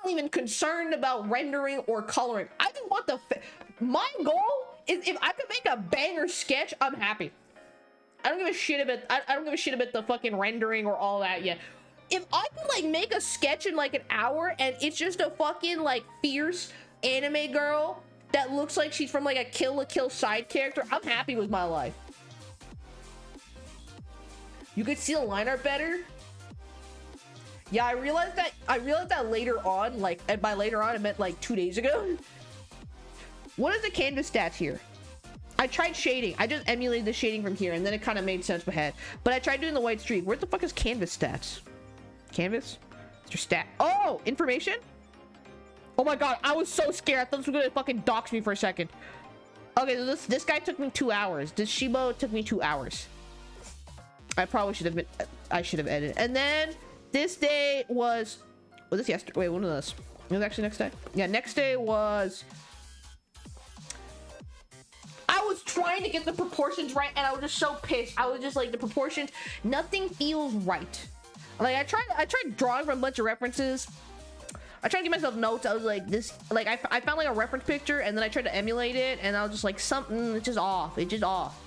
even concerned about rendering or coloring. I just want my goal is if I could make a banger sketch, I'm happy. I don't give a shit about I don't give a shit about the fucking rendering or all that yet. If I could like make a sketch in like an hour and it's just a fucking like fierce anime girl that looks like she's from like a Kill la Kill side character, I'm happy with my life. You could see the line art better. Yeah, I realized that later on, like, and by later on I meant like 2 days ago. What is the canvas stats here? I tried shading. I just emulated the shading from here and then it kind of made sense in my head. But I tried doing the white streak. Where the fuck is canvas stats? Canvas? It's your stat. Oh, information? Oh my god, I was so scared. I thought this was gonna fucking dox me for a second. Okay, so this guy took me 2 hours. This Shibo took me 2 hours. I should have edited. And then this day was this yesterday? Wait, when was this? It was actually next day. Yeah, next day was. I was trying to get the proportions right, and I was just so pissed. I was just like, the proportions, nothing feels right. Like I tried drawing from a bunch of references. I tried to give myself notes. I was like, this, like I found like a reference picture, and then I tried to emulate it, and I was just like, something, it's just off. It's just off.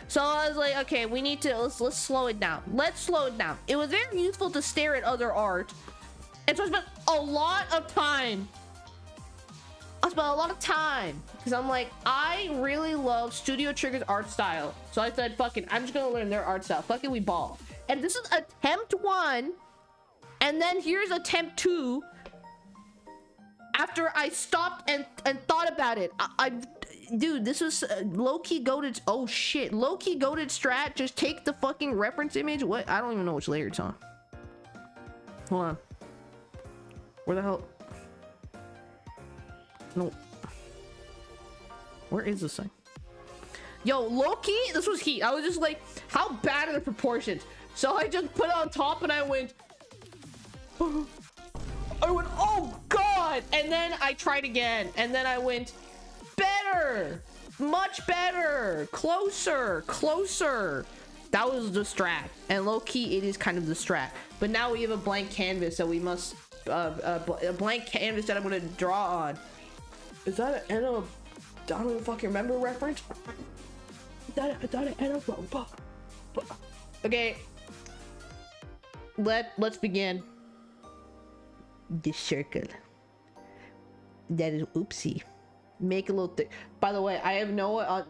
So I was like, okay, we need to let's slow it down. Let's slow it down. It was very useful to stare at other art, and so I spent a lot of time I spent a lot of time because I'm like, I really love Studio Trigger's art style. So I said, fuck it, I'm just gonna learn their art style. Fuck it, we ball. And this is attempt 1, and then here's attempt 2. After I stopped and thought about it, dude, this was low-key goated. Oh shit, low-key goated strat. Just take the fucking reference image. What? I don't even know which layer it's on. Hold on. Where the hell? No. Where is this thing? Yo, low-key, this was heat. I was just like, how bad are the proportions? So I just put it on top and I went, oh god! And then I tried again. And then I went, better! Much better! Closer! Closer! That was the strat. And low-key, it is kind of the strat. But now we have a blank canvas that we must, a blank canvas that I'm gonna draw on. Is that an I don't even fucking remember reference? Is that an okay. Let's begin. The circle. That is oopsie. Make a little thick. By the way, I have no I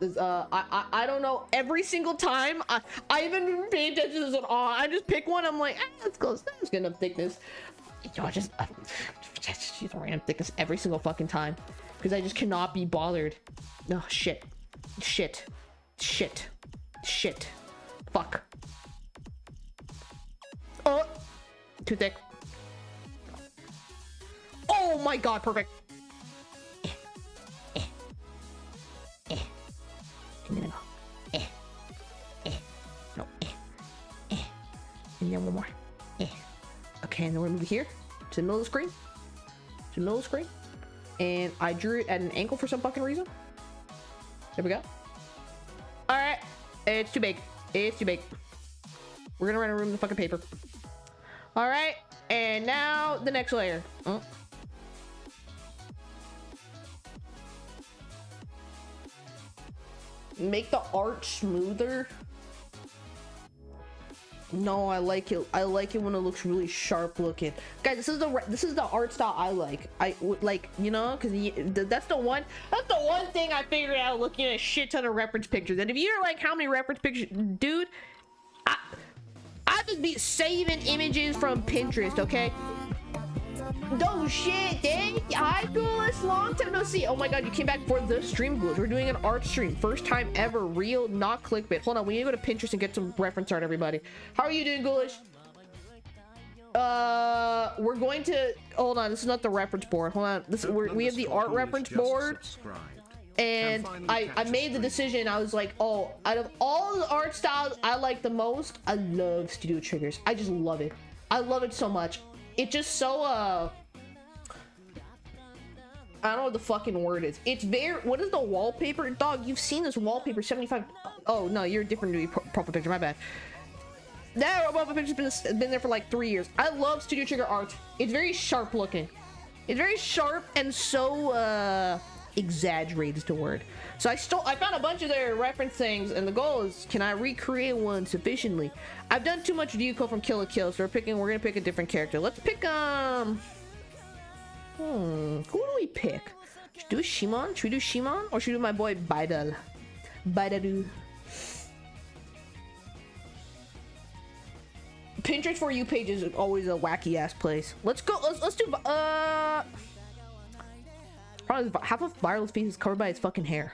don't know, every single time I haven't been paying attention to this at all. I just pick one, I'm like, let's go. That's good enough thickness. You know, just random thickness every single fucking time. Because I just cannot be bothered. Oh shit. Shit. Shit. Shit. Fuck. Oh, too thick. Oh my god, perfect. And then I go. No. And then one more. Okay, and then we're gonna move here to the middle of the screen. To the middle of the screen. And I drew it at an angle for some fucking reason. There we go. Alright. It's too big. It's too big. We're gonna run a room in the fucking paper. Alright. And now the next layer. Oh. Make the art smoother. No, I like it. I like it when it looks really sharp looking. Guys, this is the art style I like. I like, you know, because that's the one thing I figured out looking at a shit ton of reference pictures. And if you're like, how many reference pictures, dude, I just be saving images from Pinterest, okay? No shit, dang. Hi, Ghoulish. Long time no see. Oh my god, you came back for the stream, Ghoulish. We're doing an art stream. First time ever. Real, not clickbait. Hold on, we need to go to Pinterest and get some reference art, everybody. How are you doing, Ghoulish? We're going to... Hold on, this is not the reference board. Hold on. We have the art reference board. And I made the decision. I was like, oh, out of all the art styles I like the most, I love Studio Triggers. I just love it. I love it so much. It's just so, I don't know what the fucking word is. It's very, what is the wallpaper? Dog, you've seen this wallpaper 75. Oh, no, you're a different profile picture. My bad. That profile picture's been there for like 3 years. I love Studio Trigger art. It's very sharp looking. It's very sharp and so, exaggerated is the word. So I found a bunch of their reference things, and the goal is, can I recreate one sufficiently? I've done too much Ryuko from Kill la Kill, so we're gonna pick a different character. Let's pick who do we pick? Should we do Shimon? Should we do Shimon? Or should we do my boy Baidal? Baidaru. Pinterest For You page is always a wacky ass place. Let's go. Let's do probably half of Viral's face is covered by his fucking hair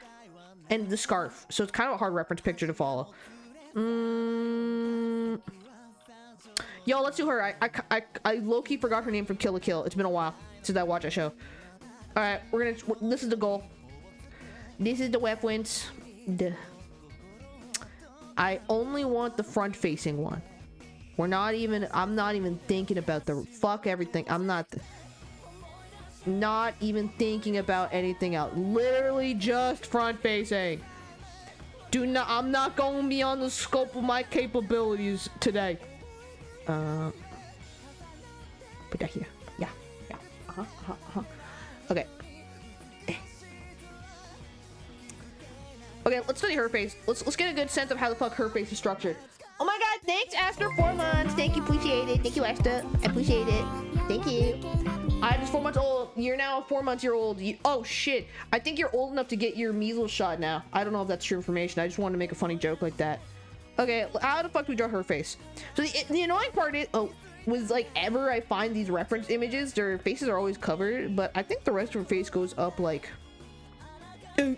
and the scarf, so it's kind of a hard reference picture to follow. Yo, let's do her. I low-key forgot her name from Kill la Kill. It's been a while since I watched that show. All right, this is the goal. This is the reference. I only want the front-facing one. I'm not even thinking about the fuck everything. I'm not even thinking about anything else. Literally just front-facing. I'm not going beyond the scope of my capabilities today. Put that here. Yeah. Okay. Okay, let's study her face. Let's get a good sense of how the fuck her face is structured. Oh my god, thanks Aster, 4 months. Thank you, appreciate it. Thank you, Aster. I appreciate it. Thank you. I'm just 4 months old. You're now 4 months old. Oh shit. I think you're old enough to get your measles shot now. I don't know if that's true information. I just wanted to make a funny joke like that. Okay, how the fuck do we draw her face? So the annoying part is, was like ever I find these reference images, their faces are always covered, but I think the rest of her face goes up like, kind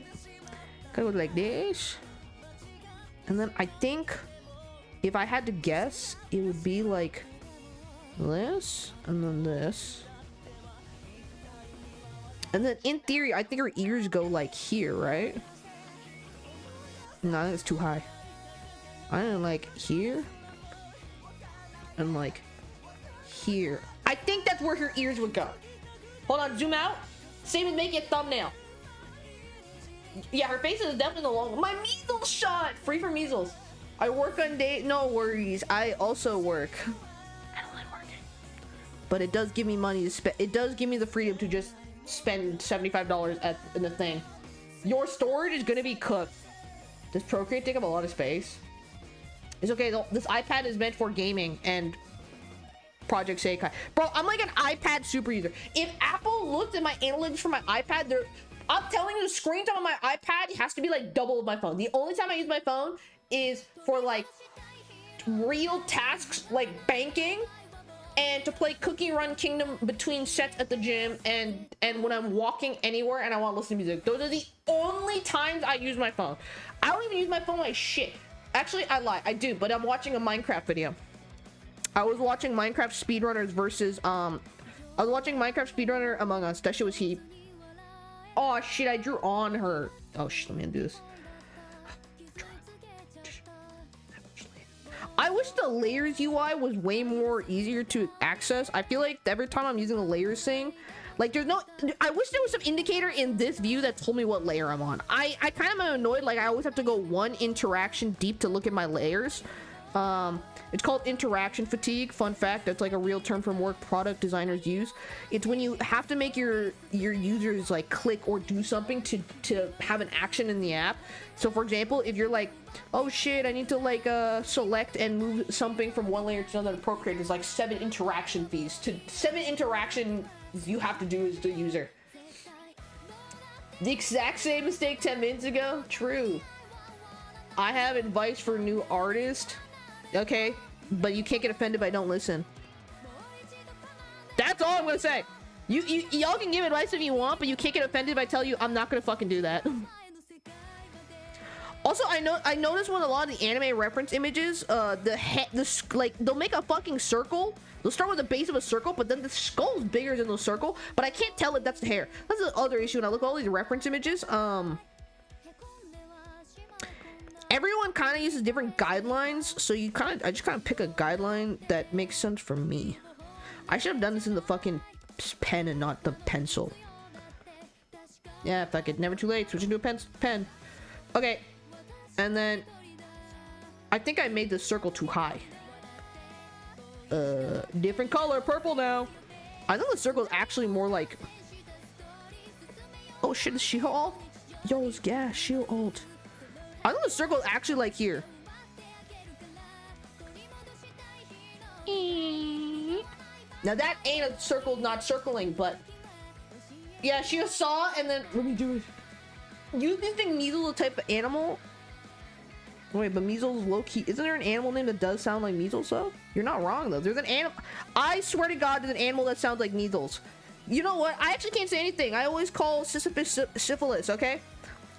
of like this. And then I think if I had to guess, it would be like this and then this. And then in theory, I think her ears go like here, right? No, I think it's too high. I think like here and like here. I think that's where her ears would go. Hold on, zoom out. Same as making a thumbnail. Yeah, her face is definitely the long one. My measles shot! Free for measles. I work on day. No worries. I also work. I don't like working. But it does give me money to spend. It does give me the freedom to just spend $75 in the thing. Your storage is gonna be cooked. Does Procreate take up a lot of space? It's okay though. This iPad is meant for gaming and Project Sekai. Bro, I'm like an iPad super user. If Apple looked at my analytics for my iPad, I'm telling you, the screen time on my iPad has to be like double of my phone. The only time I use my phone is for like real tasks like banking and to play Cookie Run Kingdom between sets at the gym and when I'm walking anywhere and I want to listen to music. Those are the only times I use my phone. I don't even use my phone like shit. Actually, I lie. I do, but I'm watching a Minecraft video. I was watching Minecraft speedrunners versus I was watching Minecraft speedrunner Among Us. That shit was heat. Oh shit, I drew on her. Oh shit, let me undo this. I wish the layers UI was way more easier to access. I feel like every time I'm using the layers thing, like there's no, I wish there was some indicator in this view that told me what layer I'm on. I kind of am annoyed, like I always have to go one interaction deep to look at my layers. It's called interaction fatigue. Fun fact, that's like a real term from work product designers use. It's when you have to make your users like click or do something to have an action in the app. So for example, if you're like, oh shit, I need to like select and move something from one layer to another in Procreate, there's like 7 interaction fees. To 7 interactions you have to do as the user. The exact same mistake 10 minutes ago? True. I have advice for a new artist. Okay, but you can't get offended by don't listen. That's all I'm gonna say. Y'all can give advice if you want, but you can't get offended if I tell you I'm not gonna fucking do that. Also, I noticed with a lot of the anime reference images, like they'll make a fucking circle. They'll start with the base of a circle, but then the skull's bigger than the circle. But I can't tell if that's the hair. That's the other issue when I look at all these reference images. Everyone kind of uses different guidelines, so I just kind of pick a guideline that makes sense for me. I should have done this in the fucking pen and not the pencil. Yeah, fuck it, never too late. Switch into a pen. Okay, and then I think I made the circle too high. Different color, purple now. I think the circle is actually more like. Oh shit, is she alt? Yo, it's gas, shield alt. I think the circle is actually like here. Now that ain't a circle, not circling, but yeah, she saw and then let me do it. You think measles a type of animal? Wait, but measles low key. Isn't there an animal name that does sound like measles though? You're not wrong though. There's an animal. I swear to God, there's an animal that sounds like measles. You know what? I actually can't say anything. I always call Sisyphus syphilis, okay?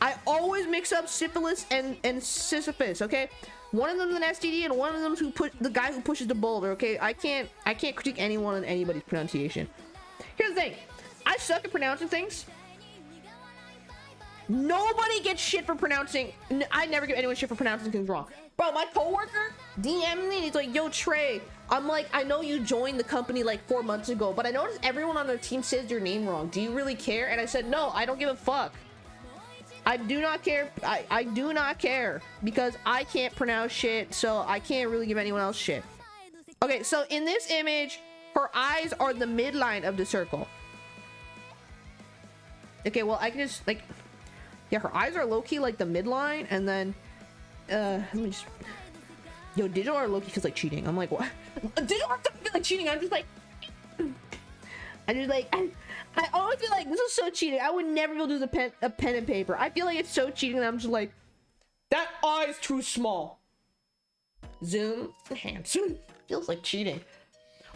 I always mix up syphilis and Sisyphus, okay? One of them's an STD and one of them's the guy who pushes the boulder, okay? I can't critique anyone and anybody's pronunciation. Here's the thing. I suck at pronouncing things. Nobody gets shit for pronouncing. I never give anyone shit for pronouncing things wrong. Bro, my coworker DM'd me. He's like, yo, Trey. I'm like, I know you joined the company like 4 months ago, but I noticed everyone on their team says your name wrong. Do you really care? And I said, no, I don't give a fuck. I do not care. I do not care because I can't pronounce shit, so I can't really give anyone else shit. Okay, so in this image, her eyes are the midline of the circle. Okay, well, I can just like, yeah, her eyes are low-key like the midline, and then let me just, yo, digital or low-key feels like cheating. I'm like, what? Digital art doesn't feel like cheating. I'm just like, I just like I always feel like this is so cheating. I would never be able to do a pen and paper. I feel like it's so cheating that I'm just like, that eye is too small. Zoom, enhance. Feels like cheating.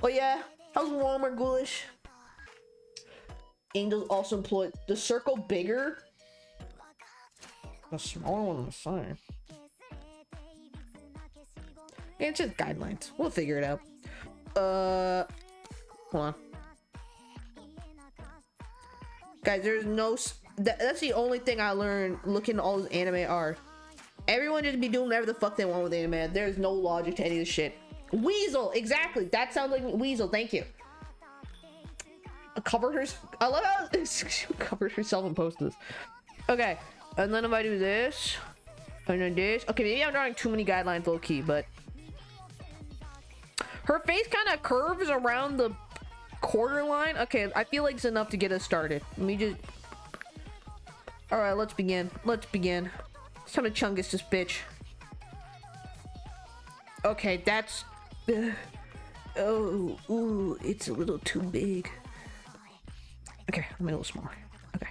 Oh yeah, how's Walmart ghoulish? Angels also employed the circle bigger. The smaller one on the side. Yeah, it's just guidelines. We'll figure it out. Hold on. Guys, there's no... That's the only thing I learned looking at all this anime art. Everyone just be doing whatever the fuck they want with anime. There's no logic to any of this shit. Weasel! Exactly! That sounds like Weasel. Thank you. Covered her... I love how she covered herself and posted this. Okay. And then if I do this... And then this... Okay, maybe I'm drawing too many guidelines low-key, but... Her face kind of curves around the quarter line. Okay, I feel like it's enough to get us started. Let me just... Alright, let's begin. Let's begin. It's time to chungus this bitch. Okay, that's... Oh, ooh, it's a little too big. Okay, I'm a little smaller. Okay.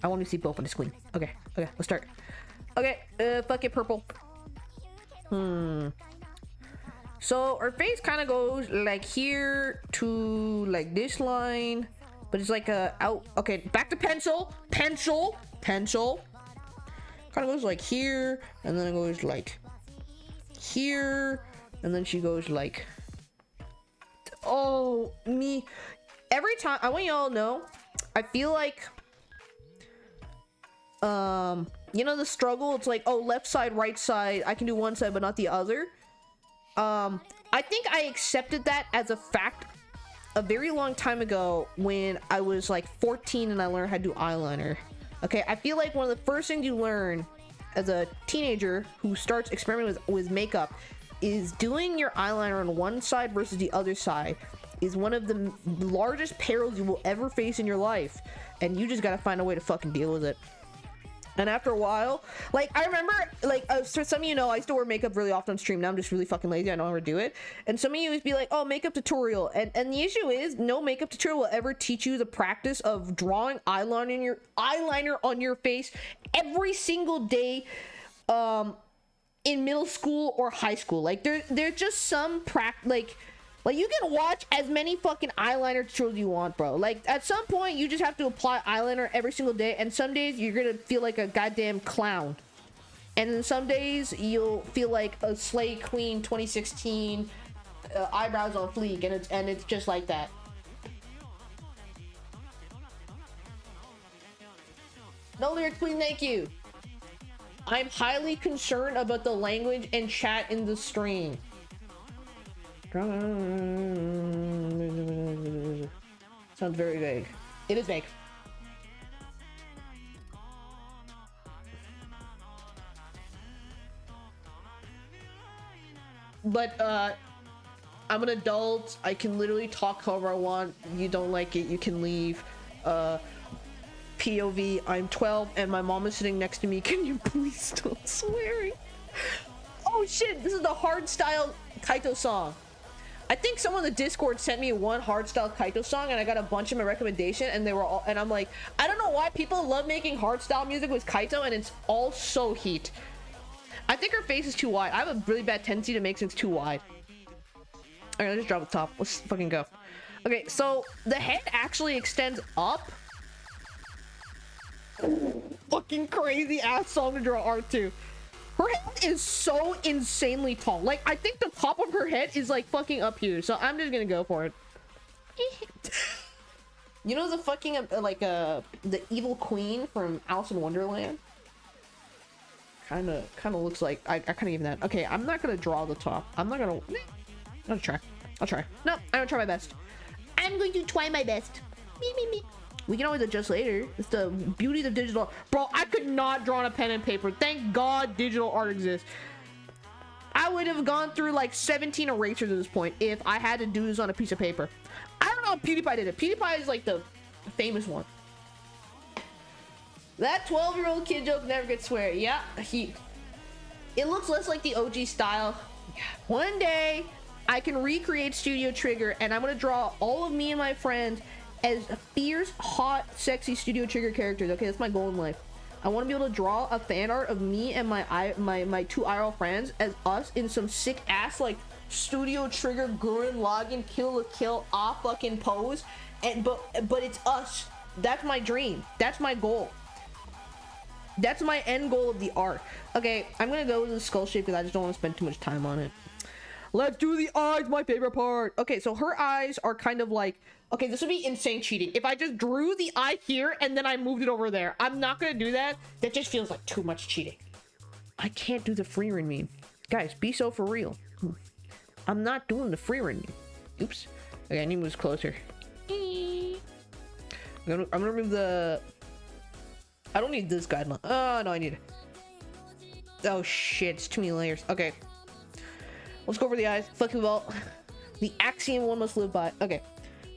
I want to see both on the screen. Okay, okay, let's start. Okay, fuck it, purple. So our face kind of goes like here to like this line, but it's like a out. Okay, back to pencil, pencil, pencil. Kind of goes like here, and then it goes like here, and then she goes like. Oh me! Every time I want y'all to know, I feel like, you know the struggle. It's like, oh, left side, right side. I can do one side, but not the other. I think I accepted that as a fact a very long time ago when I was like 14 and I learned how to do eyeliner. Okay, I feel like one of the first things you learn as a teenager who starts experimenting with makeup is doing your eyeliner on one side versus the other side is one of the largest perils you will ever face in your life, and you just gotta find a way to fucking deal with it. And after a while, like, I remember, like, so some of you know, I used to wear makeup really often on stream. Now I'm just really fucking lazy. I don't ever do it. And some of you would be like, oh, makeup tutorial. And the issue is, no makeup tutorial will ever teach you the practice of drawing eyeliner on your face every single day in middle school or high school. Like, there's just some like you can watch as many fucking eyeliner tutorials you want, bro. Like, at some point, you just have to apply eyeliner every single day, and some days you're gonna feel like a goddamn clown. And then some days you'll feel like a Slay Queen 2016 eyebrows on fleek, and it's just like that. No lyrics, please, thank you. I'm highly concerned about the language and chat in the stream. Sounds very vague. It is vague. But I'm an adult. I can literally talk however I want. You don't like it, you can leave. POV, I'm 12 and my mom is sitting next to me. Can you please stop swearing? Oh shit, this is the hardstyle Kaito song. I think someone in the Discord sent me one hardstyle Kaito song and I got a bunch of my recommendation, and they were all, and I'm like, I don't know why people love making hardstyle music with Kaito, and it's all so heat. I think her face is too wide. I have a really bad tendency to make things too wide. Alright, let's just drop the top. Let's fucking go. Okay, so the head actually extends up. Fucking crazy ass song to draw art to. Her head is so insanely tall. Like, I think the top of her head is like fucking up here. So I'm just gonna go for it. You know the fucking the evil queen from Alice in Wonderland? Kind of looks like I kind of give that. Okay, I'm not gonna draw the top. I'm not gonna. I'll try. No, I'm gonna try my best. I'm going to try my best. Me. We can always adjust later. It's the beauty of digital. Bro, I could not draw on a pen and paper. Thank God digital art exists. I would have gone through like 17 erasers at this point if I had to do this on a piece of paper. I don't know if PewDiePie did it. PewDiePie is like the famous one. That 12-year-old kid joke never gets swear. Yeah, it looks less like the OG style. One day I can recreate Studio Trigger and I'm gonna draw all of me and my friends as fierce, hot, sexy Studio Trigger characters. Okay, that's my goal in life. I want to be able to draw a fan art of me and my two IRL friends as us in some sick ass like Studio Trigger Gurren Lagann Kill la Kill fucking pose, and but it's us. That's my dream. That's my goal. That's my end goal of the art. Okay, I'm gonna go with the skull shape because I just don't want to spend too much time on it. Let's do the eyes, my favorite part. Okay, so her eyes are kind of like, okay, this would be insane cheating. If I just drew the eye here and then I moved it over there. I'm not gonna do that. That just feels like too much cheating. I can't do the free run meme. Guys, be so for real. I'm not doing the free run meme. Oops. Okay, I need to move closer. I'm gonna remove the... I don't need this guideline. Oh, no, I need it. Oh, shit. It's too many layers. Okay. Let's go over the eyes. Fucking vault. The axiom one must live by. Okay.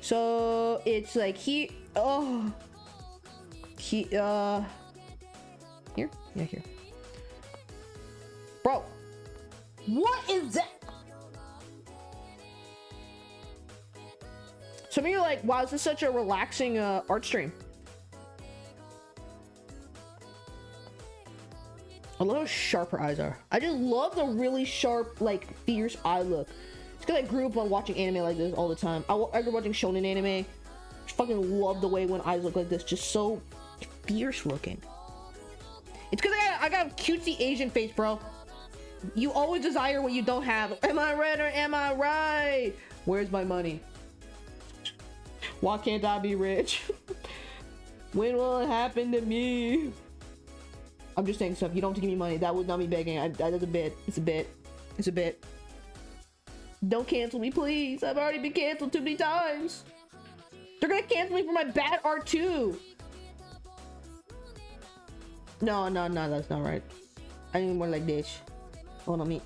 So, it's like he... Oh. He, Here? Yeah, here. Bro. What is that? Some of you are like, wow, this is such a relaxing art stream. I love how sharp her eyes are. I just love the really sharp, like, fierce eye look. It's because I grew up on watching anime like this all the time. I grew up watching shonen anime. I fucking love the way when eyes look like this. Just so fierce looking. It's because I got a cutesy Asian face, bro. You always desire what you don't have. Am I right or am I right? Where's my money? Why can't I be rich? When will it happen to me? I'm just saying stuff. You don't have to give me money. That would not be begging. That's a bit. It's a bit. It's a bit. Don't cancel me, please. I've already been canceled too many times. They're gonna cancel me for my bad art too. No, that's not right. I need more like this. Hold on me.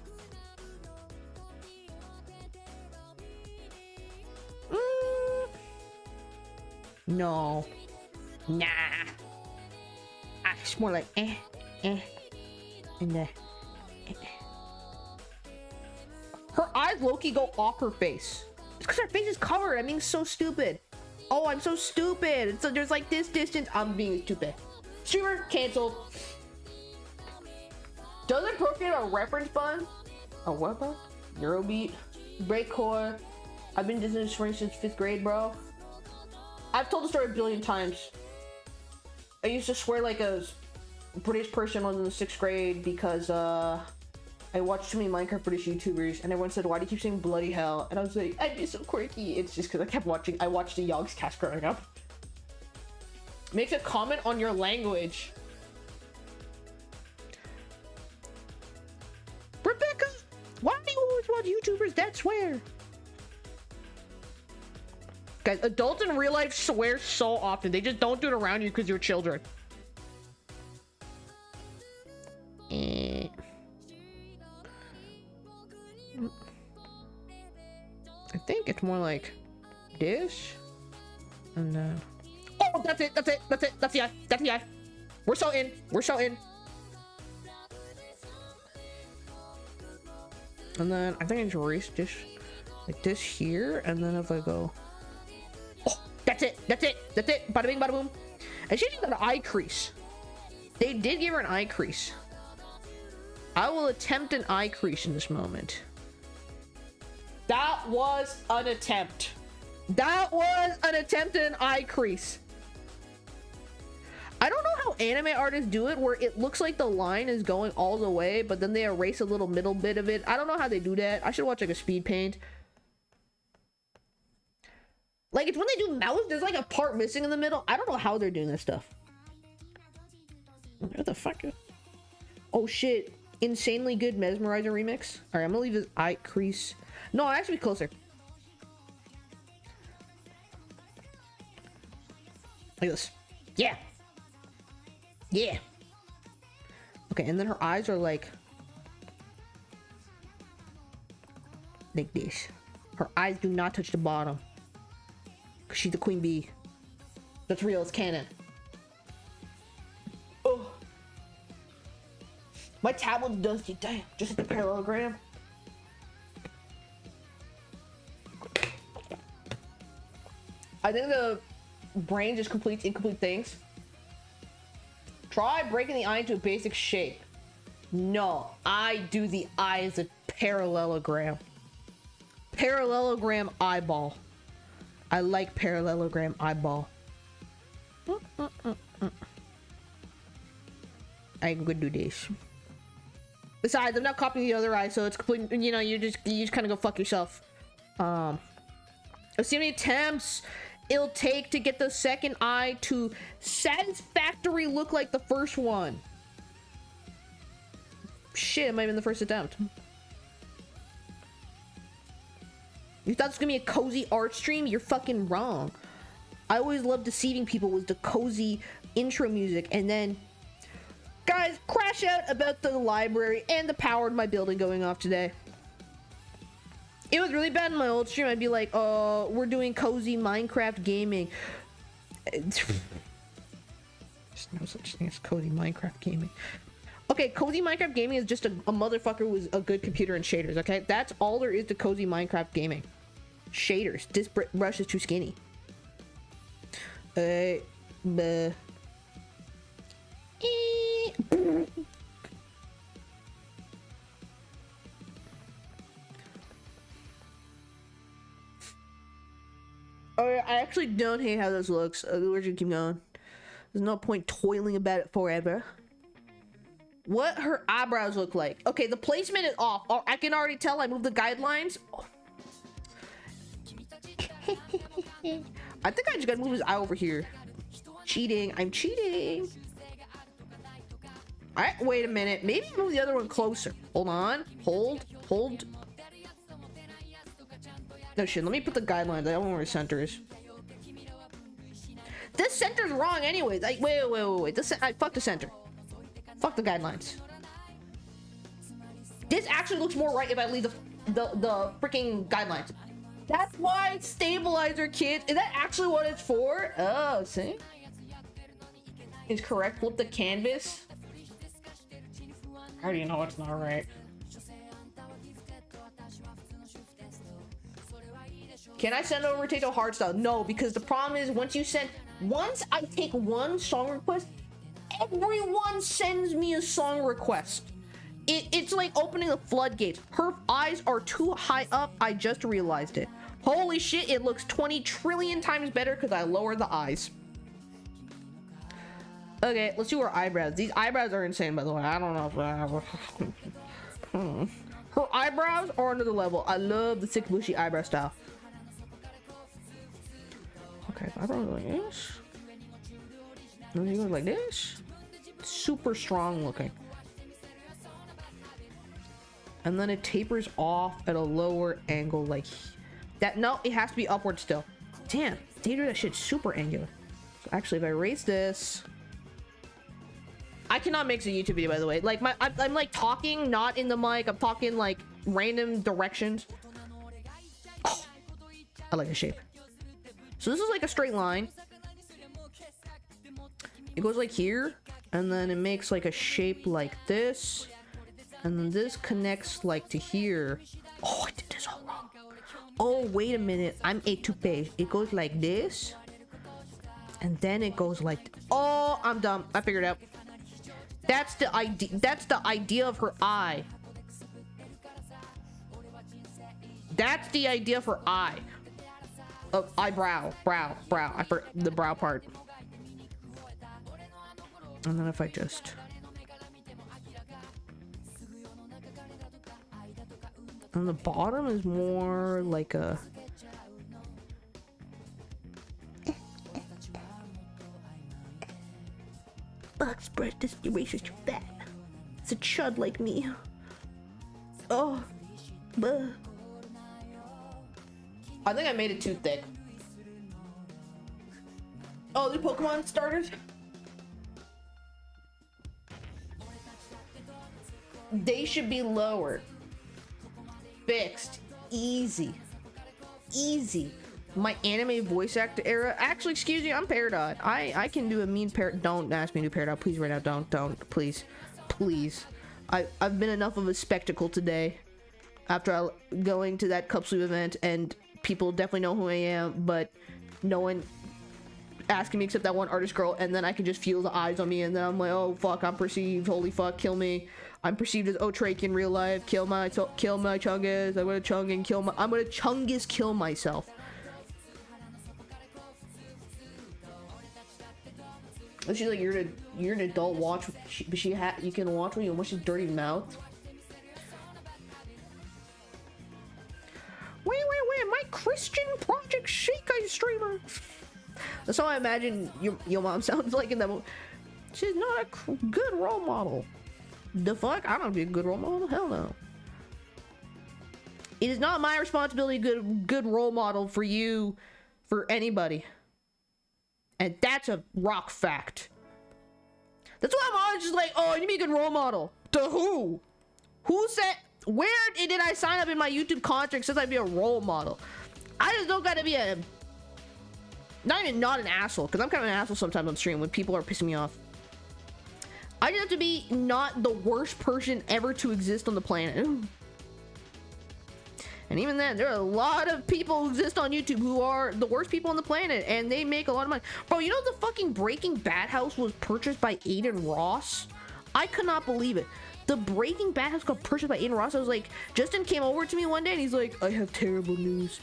No. Nah. It's more like and her eyes low-key go off her face. It's because her face is covered. I'm being so stupid. Oh, I'm so stupid. So there's like this distance. I'm being stupid. Streamer canceled. Doesn't Procreate a reference button? A what button? Eurobeat. Breakcore. I've been Disney since 5th grade, bro. I've told the story a billion times. I used to swear like a British person was in the 6th grade because I watched too many Minecraft British YouTubers and everyone said, why do you keep saying bloody hell? And I was like, I'd be so quirky. It's just because I watched the Yogg's cast growing up. Makes a comment on your language. Rebecca, why do you always watch YouTubers that swear? Guys, adults in real life swear so often. They just don't do it around you because you're children. I think it's more like this. And then... Oh, that's it. That's the eye. That's the eye. We're so in. And then I think I just erase this like this here. And then if I go... Oh, that's it. Bada bing, bada boom. And she just got an eye crease. They did give her an eye crease. I will attempt an eye crease in this moment. That was an attempt. That was an attempt at an eye crease. I don't know how anime artists do it where it looks like the line is going all the way, but then they erase a little middle bit of it. I don't know how they do that. I should watch like a speed paint. Like it's when they do mouth, there's like a part missing in the middle. I don't know how they're doing this stuff. What the fuck? Oh shit. Insanely good Mesmerizer remix. Alright, I'm gonna leave this eye crease. No, actually closer. Like this. Yeah. Yeah. Okay, and then her eyes are like this. Her eyes do not touch the bottom. Cause she's the queen bee. That's real, it's canon. Oh. My tablet's dusty. Damn, just hit the parallelogram. I think brain just completes incomplete things. Try breaking the eye into a basic shape. No, I do the eye as a parallelogram. Parallelogram eyeball. I like parallelogram eyeball. I could do this. Besides, I'm not copying the other eye, so it's complete. You know, you just kind of go fuck yourself. See how many attempts it'll take to get the second eye to satisfactorily look like the first one. Shit, it might have been the first attempt. You thought this was gonna be a cozy art stream? You're fucking wrong. I always loved deceiving people with the cozy intro music, and then guys crash out about the library and the power in my building going off today. It was really bad in my old stream. I'd be like, oh, we're doing cozy Minecraft gaming. There's no such thing as cozy Minecraft gaming. Okay, cozy Minecraft gaming is just a motherfucker with a good computer and shaders, okay? That's all there is to cozy Minecraft gaming. Shaders. This brush is too skinny. Bleh. Oh, I actually don't hate how this looks. We're gonna keep going. There's no point toiling about it forever. What her eyebrows look like? Okay, the placement is off. Oh, I can already tell I moved the guidelines. Oh. I think I just gotta move his eye over here. Cheating. I'm cheating. All right, wait a minute. Maybe move the other one closer. Hold on. Hold. No shit, let me put the guidelines. I don't know where the center is. This center's wrong anyways. Like, wait. Fuck the center. Fuck the guidelines. This actually looks more right if I leave the freaking guidelines. That's why it's stabilizer, kids. Is that actually what it's for? Oh, see? Is correct. Flip the canvas. How do you know it's not right? Can I send over Tato Hardstyle? No, because the problem is once I take one song request, everyone sends me a song request. It's like opening the floodgates. Her eyes are too high up. I just realized it. Holy shit, it looks 20 trillion times better because I lowered the eyes. Okay, let's do her eyebrows. These eyebrows are insane, by the way. I don't know if her eyebrows are another level. I love the thick bushy eyebrow style. Okay, if eyebrows like this, then you go like this. Super strong looking. And then it tapers off at a lower angle like that. No, it has to be upward still. Damn, they do that shit super angular. So actually, if I raise this, I cannot make a YouTube video, by the way. Like I'm like talking not in the mic. I'm talking like random directions. Oh, I like the shape. So this is like a straight line. It goes like here, and then it makes like a shape like this, and then this connects like to here. Oh, I did this all wrong. Oh, wait a minute. I'm a toupee. It goes like this, and then it goes like. Oh, I'm dumb. I figured it out. That's the idea. That's the idea of her eye. That's the idea of her eye. Eyebrow, brow. I for the brow part. And then if I just, and the bottom is more like a. Spread this erasers too fat. It's a chud like me. Oh, buh. I think I made it too thick. Oh, the Pokemon starters? They should be lowered. Fixed. Easy. My anime voice actor era. Actually, excuse me, I'm Peridot. I can do a mean Don't ask me to do Peridot, please. Right now, don't, please. I've been enough of a spectacle today after going to that Cup Sleeve event, and people definitely know who I am, but no one asking me except that one artist girl, and then I can just feel the eyes on me, and then I'm like, oh fuck, I'm perceived, holy fuck, kill me. I'm perceived as outage in real life, kill my chungus, I'm gonna chungus kill myself. And she's like, you're an adult, watch, but you can watch when you watch his dirty mouth. Wait, my Christian Project Sekai streamer. That's how I imagine your mom sounds like in that movie. She's not a good role model. The fuck? I don't be a good role model. Hell no. It is not my responsibility to be a good role model for you, for anybody. And that's a rock fact. That's why I'm always just like, oh, you need to be a good role model. To who? Who said? Where did I sign up in my YouTube contract says I'd be a role model? I just don't gotta be a... not an asshole, because I'm kind of an asshole sometimes on stream when people are pissing me off. I just have to be not the worst person ever to exist on the planet. And even then, there are a lot of people who exist on YouTube who are the worst people on the planet, and they make a lot of money. Bro, you know the fucking Breaking Bad house was purchased by Aiden Ross? I could not believe it. The Breaking Bad house got purchased by Aiden Ross. I was like, Justin came over to me one day and he's like, I have terrible news.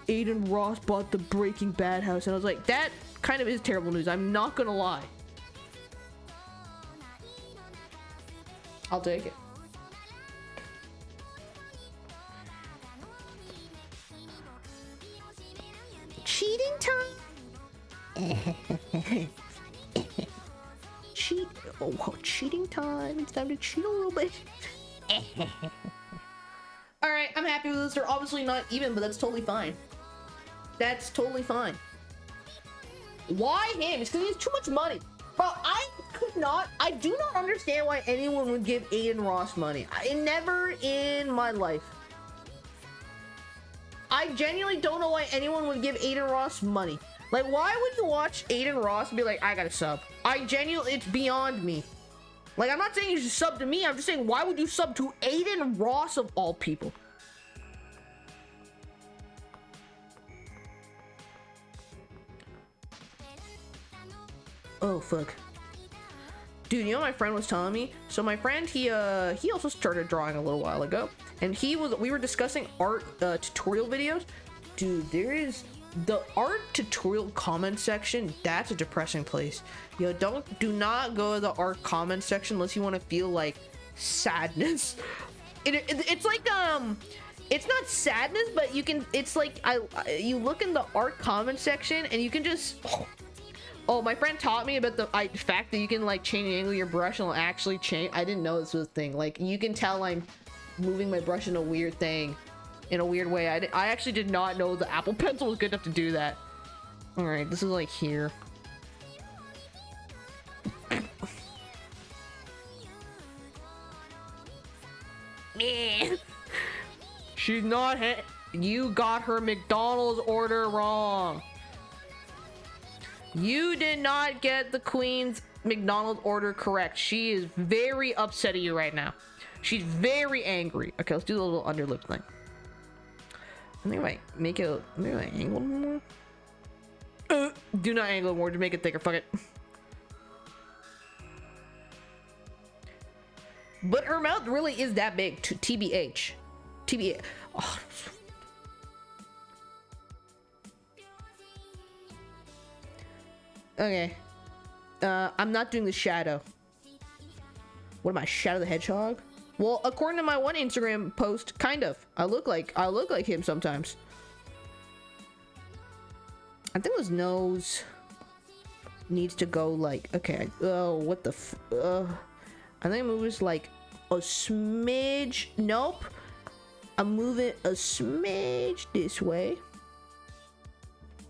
Aiden Ross bought the Breaking Bad house. And I was like, that kind of is terrible news. I'm not gonna lie. I'll take it. Cheating time? Cheating time. It's time to cheat a little bit. Alright, I'm happy with this. They're obviously not even, but that's totally fine. That's totally fine. Why him? It's because he has too much money. Bro, I do not understand why anyone would give Aiden Ross money. Never in my life. I genuinely don't know why anyone would give Aiden Ross money. Like, why would you watch Aiden Ross and be like, I gotta sub? It's beyond me. Like, I'm not saying you should sub to me, I'm just saying, why would you sub to Aiden Ross of all people? Oh, fuck. Dude, you know what my friend was telling me? So my friend, he also started drawing a little while ago. And we were discussing art tutorial videos. Dude, there is the art tutorial comment section. That's a depressing place. Yo, do not go to the art comment section unless you want to feel like sadness. It's like it's not sadness, but it's like you look in the art comment section and you can just oh, my friend taught me about the fact that you can like change the angle of your brush and it'll actually change. I didn't know this was a thing. Like, you can tell I'm moving my brush in a weird way. I actually did not know the Apple Pencil was good enough to do that. All right, this is like here. Man, she's not. You got her McDonald's order wrong. You did not get the Queen's McDonald's order correct. She is very upset at you right now. She's very angry. Okay, let's do the little underlip thing. I think I might make it. Maybe I angle more. Do not angle more to make it thicker. Fuck it. But her mouth really is that big. TBH. TBH. Oh. Okay. I'm not doing the shadow. What am I, Shadow the Hedgehog? Well, according to my one Instagram post, kind of. I look like him sometimes. I think his nose needs to go like, okay. Oh, what the I think it moves like a smidge. Nope. I'm moving a smidge this way.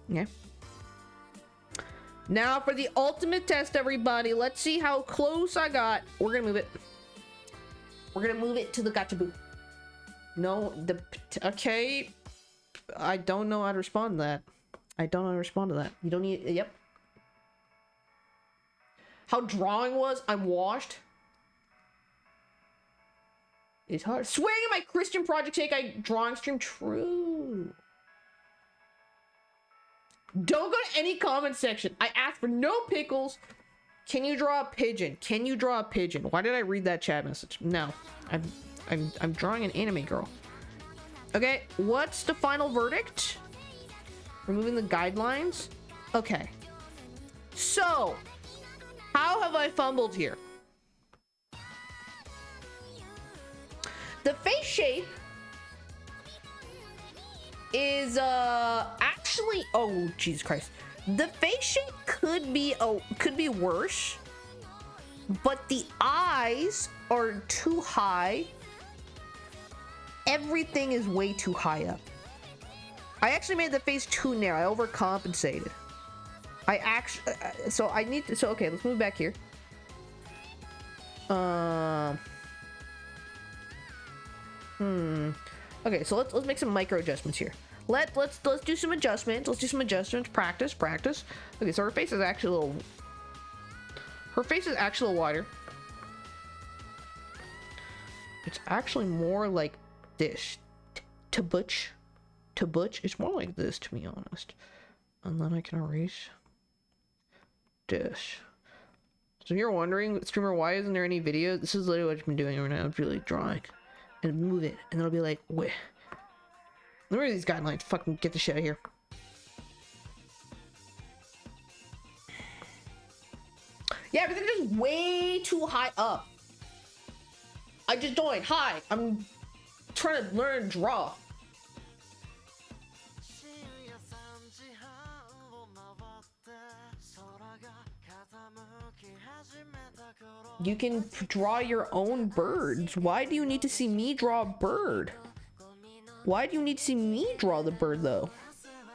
Yeah. Now for the ultimate test, everybody. Let's see how close I got. We're gonna move it. We're gonna move it to the gotcha boo. No, okay. I don't know how to respond to that. I don't know how to respond to that. You don't need, yep. How drawing was, I'm washed. It's hard. Swearing at my Christian Project Sekai drawing stream, true. Don't go to any comment section. I asked for no pickles. Can you draw a pigeon? Can you draw a pigeon? Why did I read that chat message? No, I'm drawing an anime girl. Okay, what's the final verdict? Removing the guidelines. Okay. So, how have I fumbled here? The face shape is actually, oh Jesus Christ, the face shape could be worse, but the eyes are too high. Everything is way too high up. I actually made the face too narrow. I overcompensated. I actually so I need to, so okay, let's move back here. Okay, so let's make some micro adjustments here. Let's do some adjustments. Let's do some adjustments. Practice. Okay, so her face is actually a little. Her face is actually a little wider. It's actually more like this. To butch. It's more like this, to be honest. And then I can erase this. So if you're wondering, streamer, why isn't there any video? This is literally what I've been doing right now. It's really drawing and move it, and it'll be like, wait. Let me read these guidelines. Fucking get the shit out of here. Yeah, everything's just way too high up. I just joined. Hi, I'm trying to learn to draw. You can draw your own birds. Why do you need to see me draw a bird? Why do you need to see me draw the bird though?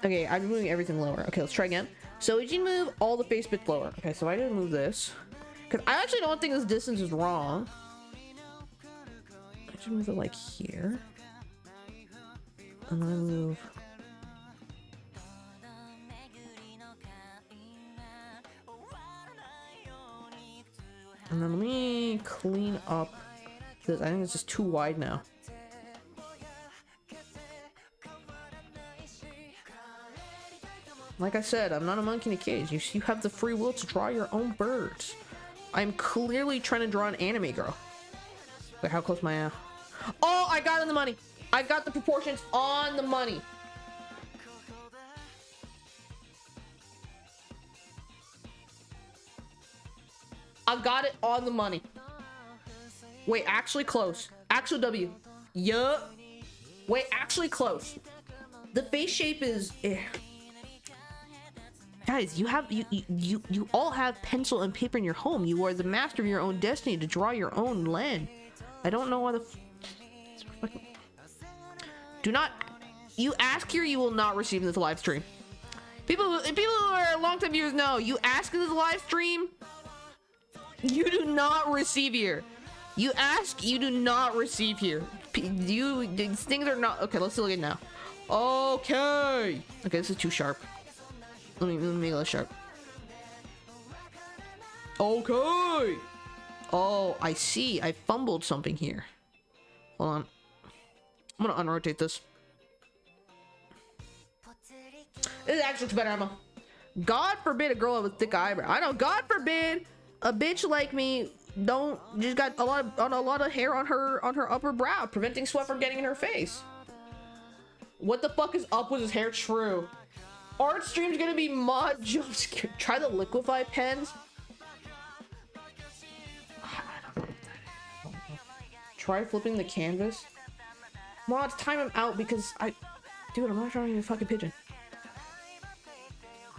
Okay, I'm moving everything lower. Okay, let's try again. So we can move all the face bits lower. Okay, so I didn't move this. Because I actually don't think this distance is wrong. I should move it like here. And then I move. And then let me clean up this. I think it's just too wide now. Like I said, I'm not a monkey in a cage. You have the free will to draw your own birds. I'm clearly trying to draw an anime girl. Wait, how close am I? Oh, I got it on the money. I got the proportions on the money. I got it on the money. Wait, actually close. Actual W. Yup. Wait, actually close. The face shape is. Guys, you all have pencil and paper in your home. You are the master of your own destiny to draw your own land. I don't know why the. Do not. You ask here, you will not receive in this live stream. People who are long-time viewers know. You ask in this live stream. You do not receive here. You ask, you do not receive here. These things are not okay. Let's look at it now. Okay, this is too sharp. Let me make it less sharp. Okay. Oh, I see. I fumbled something here. Hold on. I'm gonna unrotate this. This actually looks better, Emma. God forbid a girl with thick eyebrow. I know. God forbid a bitch like me just got a lot of hair on her upper brow, preventing sweat from getting in her face. What the fuck is up with his hair? True. Art stream's gonna be mod jumps. Try the liquefy pens. Try flipping the canvas. Mods, time him out because dude, I'm not drawing a fucking pigeon.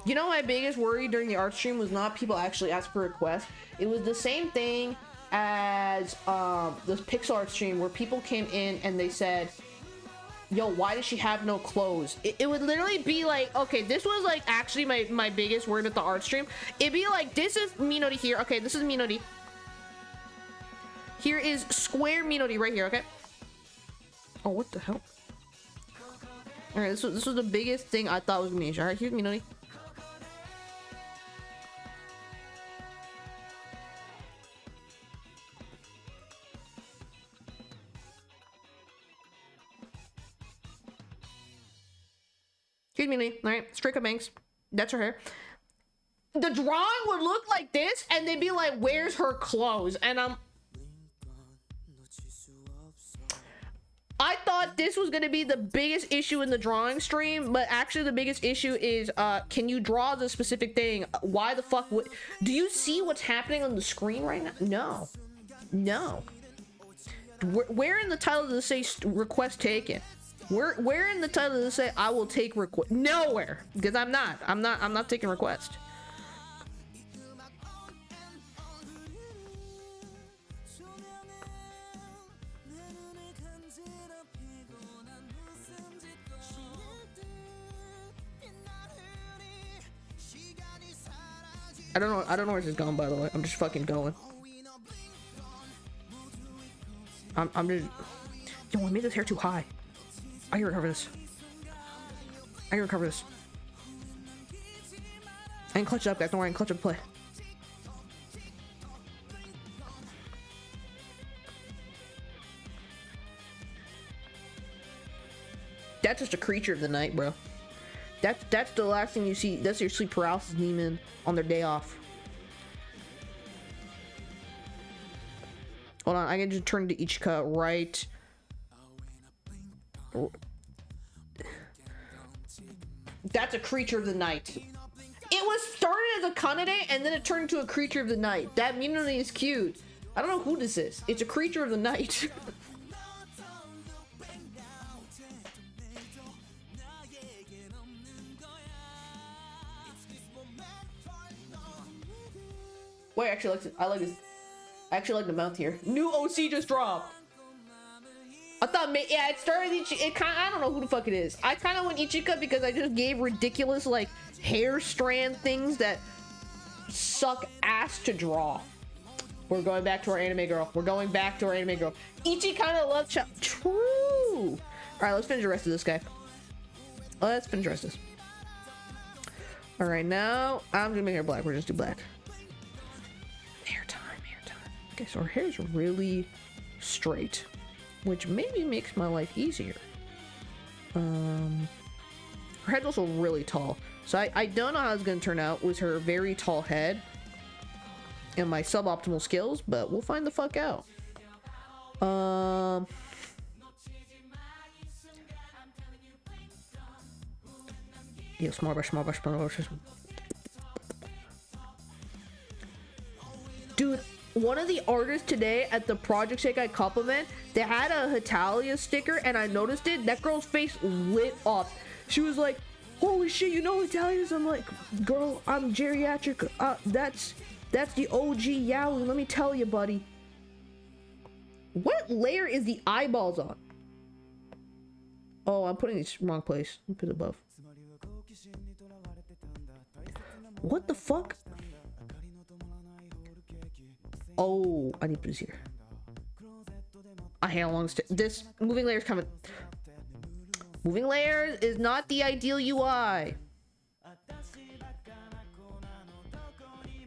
You know, my biggest worry during the art stream was not people actually ask for requests. It was the same thing as this pixel art stream where people came in and they said, yo, why does she have no clothes? It would literally be like, okay, this was like actually my biggest word at the art stream. It'd be like, this is Minori here. Okay, this is Minori. Here is square Minori right here, okay? Oh, what the hell? Alright, this was the biggest thing I thought was gonna be. Alright, here's Minori. Here's Minori. Alright, straight cut bangs. That's her hair. The drawing would look like this, and they'd be like, "Where's her clothes?" And I thought this was gonna be the biggest issue in the drawing stream, but actually the biggest issue is, can you draw the specific thing? Why the fuck would... Do you see what's happening on the screen right now? No. No. Where in the title does it say request taken? Where in the title does it say I will take request? Nowhere. Because I'm not taking request. I don't know where this is going, by the way. I'm just fucking going. I'm just... Yo, I made this hair too high. I can recover this. I can recover this. I can clutch it up, guys. Don't worry, I can clutch up play. That's just a creature of the night, bro. That's the last thing you see. That's your sleep paralysis demon on their day off. Hold on, I can just turn to Ichika right. That's a creature of the night. It was started as a Kanade and then it turned into a creature of the night. That immunity is cute. I don't know who this is. It's a creature of the night. Wait, actually, I like this. I actually like the mouth here. New OC just dropped. I thought, yeah, it started I don't know who the fuck it is. I kind of went Ichika because I just gave ridiculous, like, hair strand things that suck ass to draw. We're going back to our anime girl. We're going back to our anime girl. Ichi kind of loves True. All right, let's finish the rest of this guy. Let's finish the rest of this. All right, now I'm gonna make her black. We're just do black. Hair time. Okay, so her hair is really straight, which maybe makes my life easier. Her head's also really tall, so I don't know how it's gonna turn out with her very tall head and my suboptimal skills, but we'll find the fuck out. Yeah, small brush. Dude, one of the artists today at the Project Sekai compliment, they had a Hitalia sticker and I noticed it. That girl's face lit up. She was like, holy shit, you know Italians? I'm like, girl, I'm geriatric. That's the OG Yaoi. Let me tell you, buddy. What layer is the eyeballs on? Oh, I'm putting this wrong place. Let me put it above. What the fuck? Oh, I need to put this here. I hate how long this moving layer is coming. Moving layers is not the ideal UI.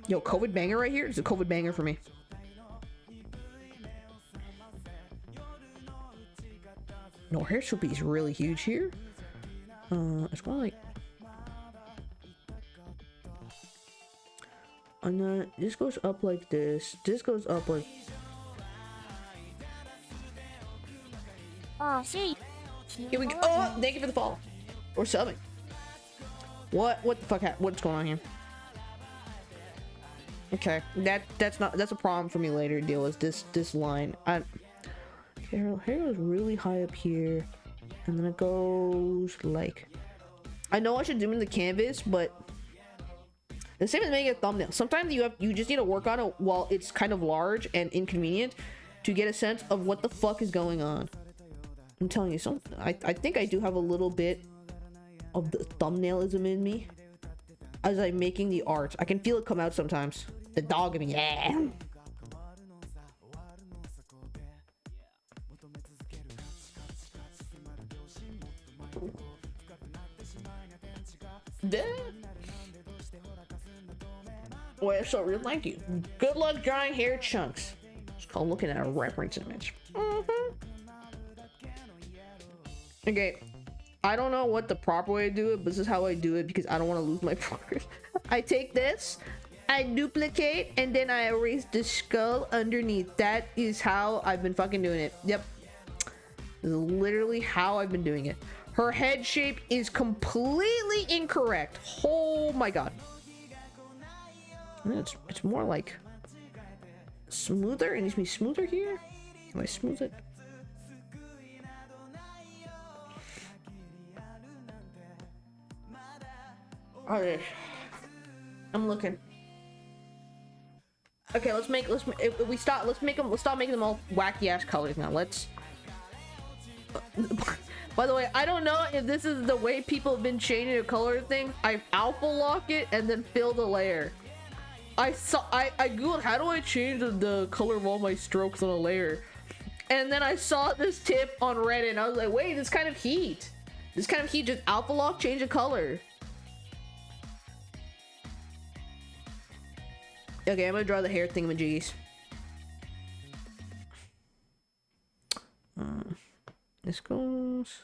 Yo, COVID banger right here. It's a COVID banger for me. No, hair should be really huge here. It's going like. And then this goes up like this. This goes up like. Oh, see. Here we go. Oh, thank you for the follow. Or subbing. What the fuck? What's going on here? Okay, that's a problem for me later to deal with this line. Okay, her hair goes really high up here, and then it goes like. I know I should zoom in the canvas, but the same as making a thumbnail. Sometimes you just need to work on it while it's kind of large and inconvenient to get a sense of what the fuck is going on. I'm telling you something. I think I do have a little bit of the thumbnailism in me as I'm making the art. I can feel it come out sometimes. The dog in me, yeah. Well, so real, thank you. Good luck drawing hair chunks. It's called looking at a reference image. Okay. I don't know what the proper way to do it, but this is how I do it because I don't want to lose my progress. I take this, I duplicate, and then I erase the skull underneath. That is how I've been fucking doing it. Yep. This is literally how I've been doing it. Her head shape is completely incorrect. Oh my god. It's more like smoother. It needs to be smoother here. Can I smooth it? Okay, I'm looking. Okay, let's make let's stop making them all wacky ass colors now. Let's. By the way, I don't know if this is the way people have been changing the color of things. I alpha lock it and then fill the layer. I googled how do I change the color of all my strokes on a layer, and then I saw this tip on Reddit and I was like, wait, this kind of heat just alpha lock, change the color. Okay, I'm gonna draw the hair thingamajiggies. This goes.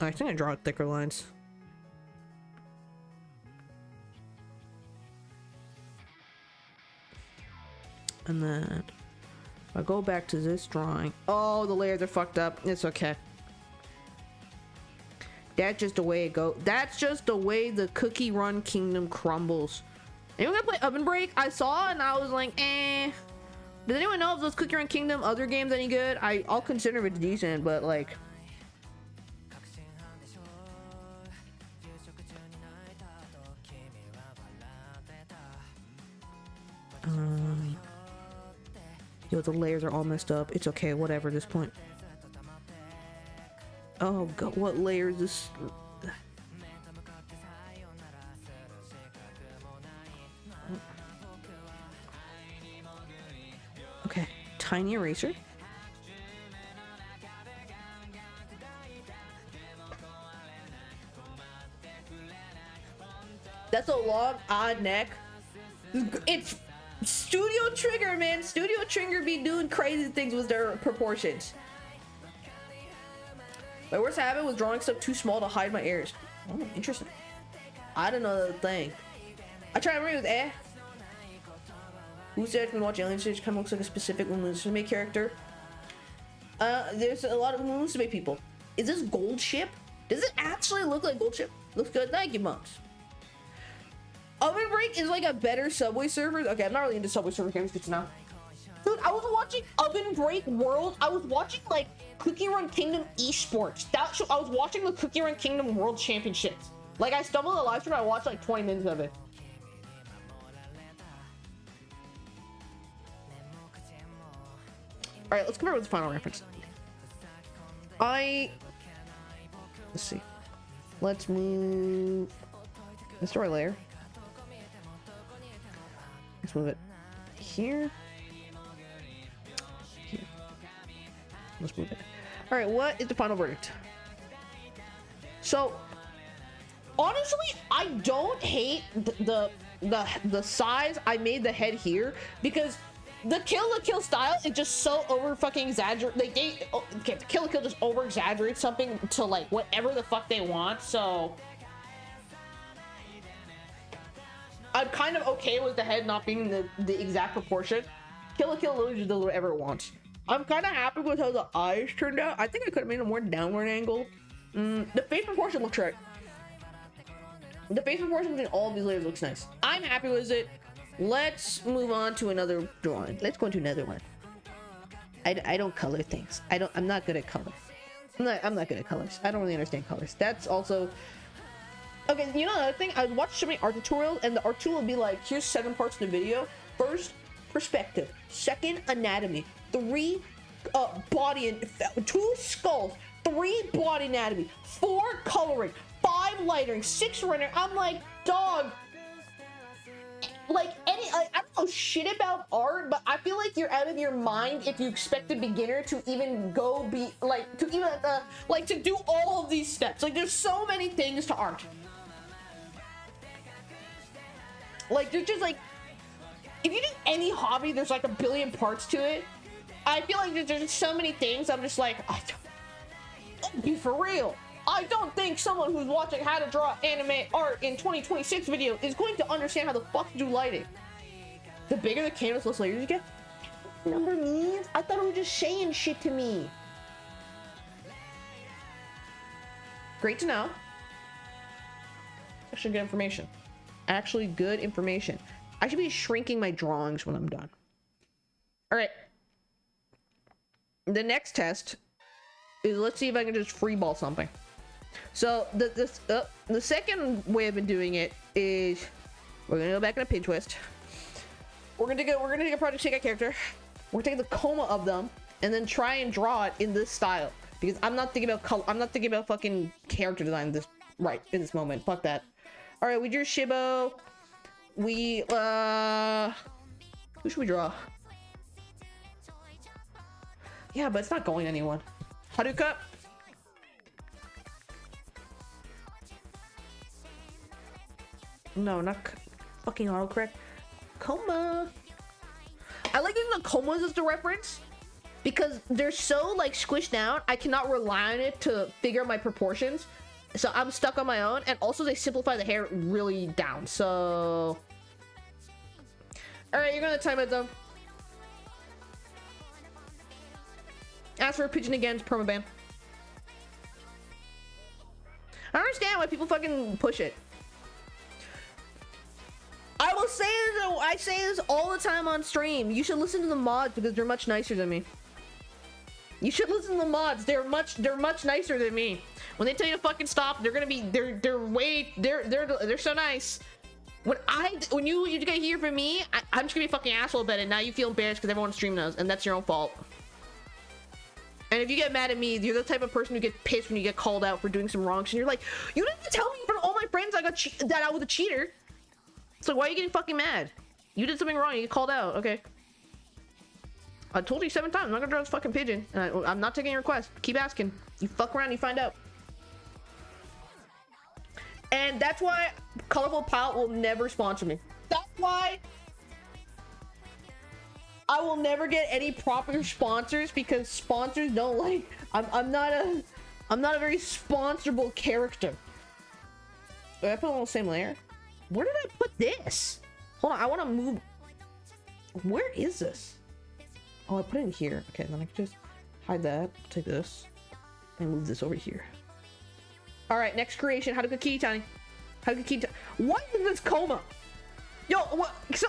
I think I draw thicker lines. And then I go back to this drawing. Oh, the layers are fucked up. It's okay. That's just the way it goes. That's just the way the Cookie Run Kingdom crumbles. Anyone gonna play Oven Break? I saw and I was like, eh. Does anyone know if those Cookie Run Kingdom other games any good? I'll consider it decent, but like. Yo, the layers are all messed up. It's okay, whatever at this point. Oh god, what layer is this? Okay, tiny eraser. That's a long odd neck. It's Studio Trigger, man. Studio Trigger be doing crazy things with their proportions. My worst habit was drawing stuff too small to hide my ears. Oh, interesting. I don't know the thing. I try to remember with Who said when watch Alien Stage kind of looks like a specific Musume character? There's a lot of Musume people. Is this Gold Ship? Does it actually look like Gold Ship? Looks good. Thank you, monks. Oven Break is like a better Subway Surfers. Okay, I'm not really into Subway Surfer games just now. Dude, I was watching Oven Break World. I was watching like Cookie Run Kingdom Esports. I was watching the Cookie Run Kingdom World Championships. Like I stumbled on a live stream. I watched like 20 minutes of it. All right, let's compare with the final reference. Let's see. Let's move the story layer. Let's move it here. Here. Let's move it. All right, what is the final verdict? So, honestly, I don't hate the size I made the head here because the Kill la Kill style is just so over fucking exaggerated. Like the Kill la Kill just over exaggerates something to like whatever the fuck they want. So I'm kind of okay with the head not being the exact proportion. Kill la Kill literally just does whatever it wants. I'm kind of happy with how the eyes turned out. I think I could have made a more downward angle. The face proportion looks right. The face proportion between all of these layers looks nice. I'm happy with it. Let's move on to another drawing. Let's go into another one. I don't color things. I'm not good at color. I'm not good at colors. I don't really understand colors. That's also okay. You know another thing? I watched so many art tutorials, and the art tool will be like, here's 7 parts of the video. First, perspective. Second, anatomy. 3, body and 2 skulls. 3, body anatomy. 4, coloring. 5, lightering. 6, rendering. I'm like, dog. Like I don't know shit about art, but I feel like you're out of your mind if you expect a beginner to even go be like to even like to do all of these steps. Like there's so many things to art. Like, there's just like, if you do any hobby, there's like a billion parts to it. I feel like there's just so many things. I'm just like, don't be for real. I don't think someone who's watching how to draw anime art in 2026 video is going to understand how the fuck to do lighting. The bigger the canvas, less layers you get. Number means? I thought it was just saying shit to me. Great to know. Actually good information. Actually good information. I should be shrinking my drawings when I'm done. All right. The next test is, let's see if I can just freeball something. So the second way I've been doing it is, we're gonna go back in a pin twist. We're gonna take a Project Sekai character. We're gonna take the coma of them and then try and draw it in this style, because I'm not thinking about color. I'm not thinking about fucking character design in this moment. Fuck that. All right, we drew Shibo. We who should we draw? Yeah, but it's not going anyone. Haruka. No, not fucking autocorrect. Coma. I like using the comas as the reference because they're so like squished down. I cannot rely on it to figure out my proportions. So I'm stuck on my own, and also they simplify the hair really down. So, all right, you're gonna time it though. Ask for a pigeon again, it's permaban. I don't understand why people fucking push it. I will say this, I say this all the time on stream. You should listen to the mods because they're much nicer than me. You should listen to the mods. They're much nicer than me. When they tell you to fucking stop, they're gonna be they're so nice. When you get here from me, I'm just gonna be a fucking asshole about it. Now you feel embarrassed because everyone on stream knows, and that's your own fault. And if you get mad at me, you're the type of person who gets pissed when you get called out for doing some wrong shit. And you're like, you didn't tell me in front of all my friends that I was a cheater. So why are you getting fucking mad? You did something wrong, you get called out. Okay. I told you 7 times, I'm not gonna draw this fucking pigeon. I'm not taking your request. Keep asking. You fuck around, you find out. And that's why Colorful Palette will never sponsor me. That's why I will never get any proper sponsors, because sponsors don't like. I'm not a very sponsorable character. Did I put it on the same layer? Where did I put this? Hold on, I want to move. Where is this? Oh, I put it in here. Okay, then I can just hide that. Take this and move this over here. All right, next creation. How to cook Kitani? How to cook Kitani? What is this coma? Yo, what? So,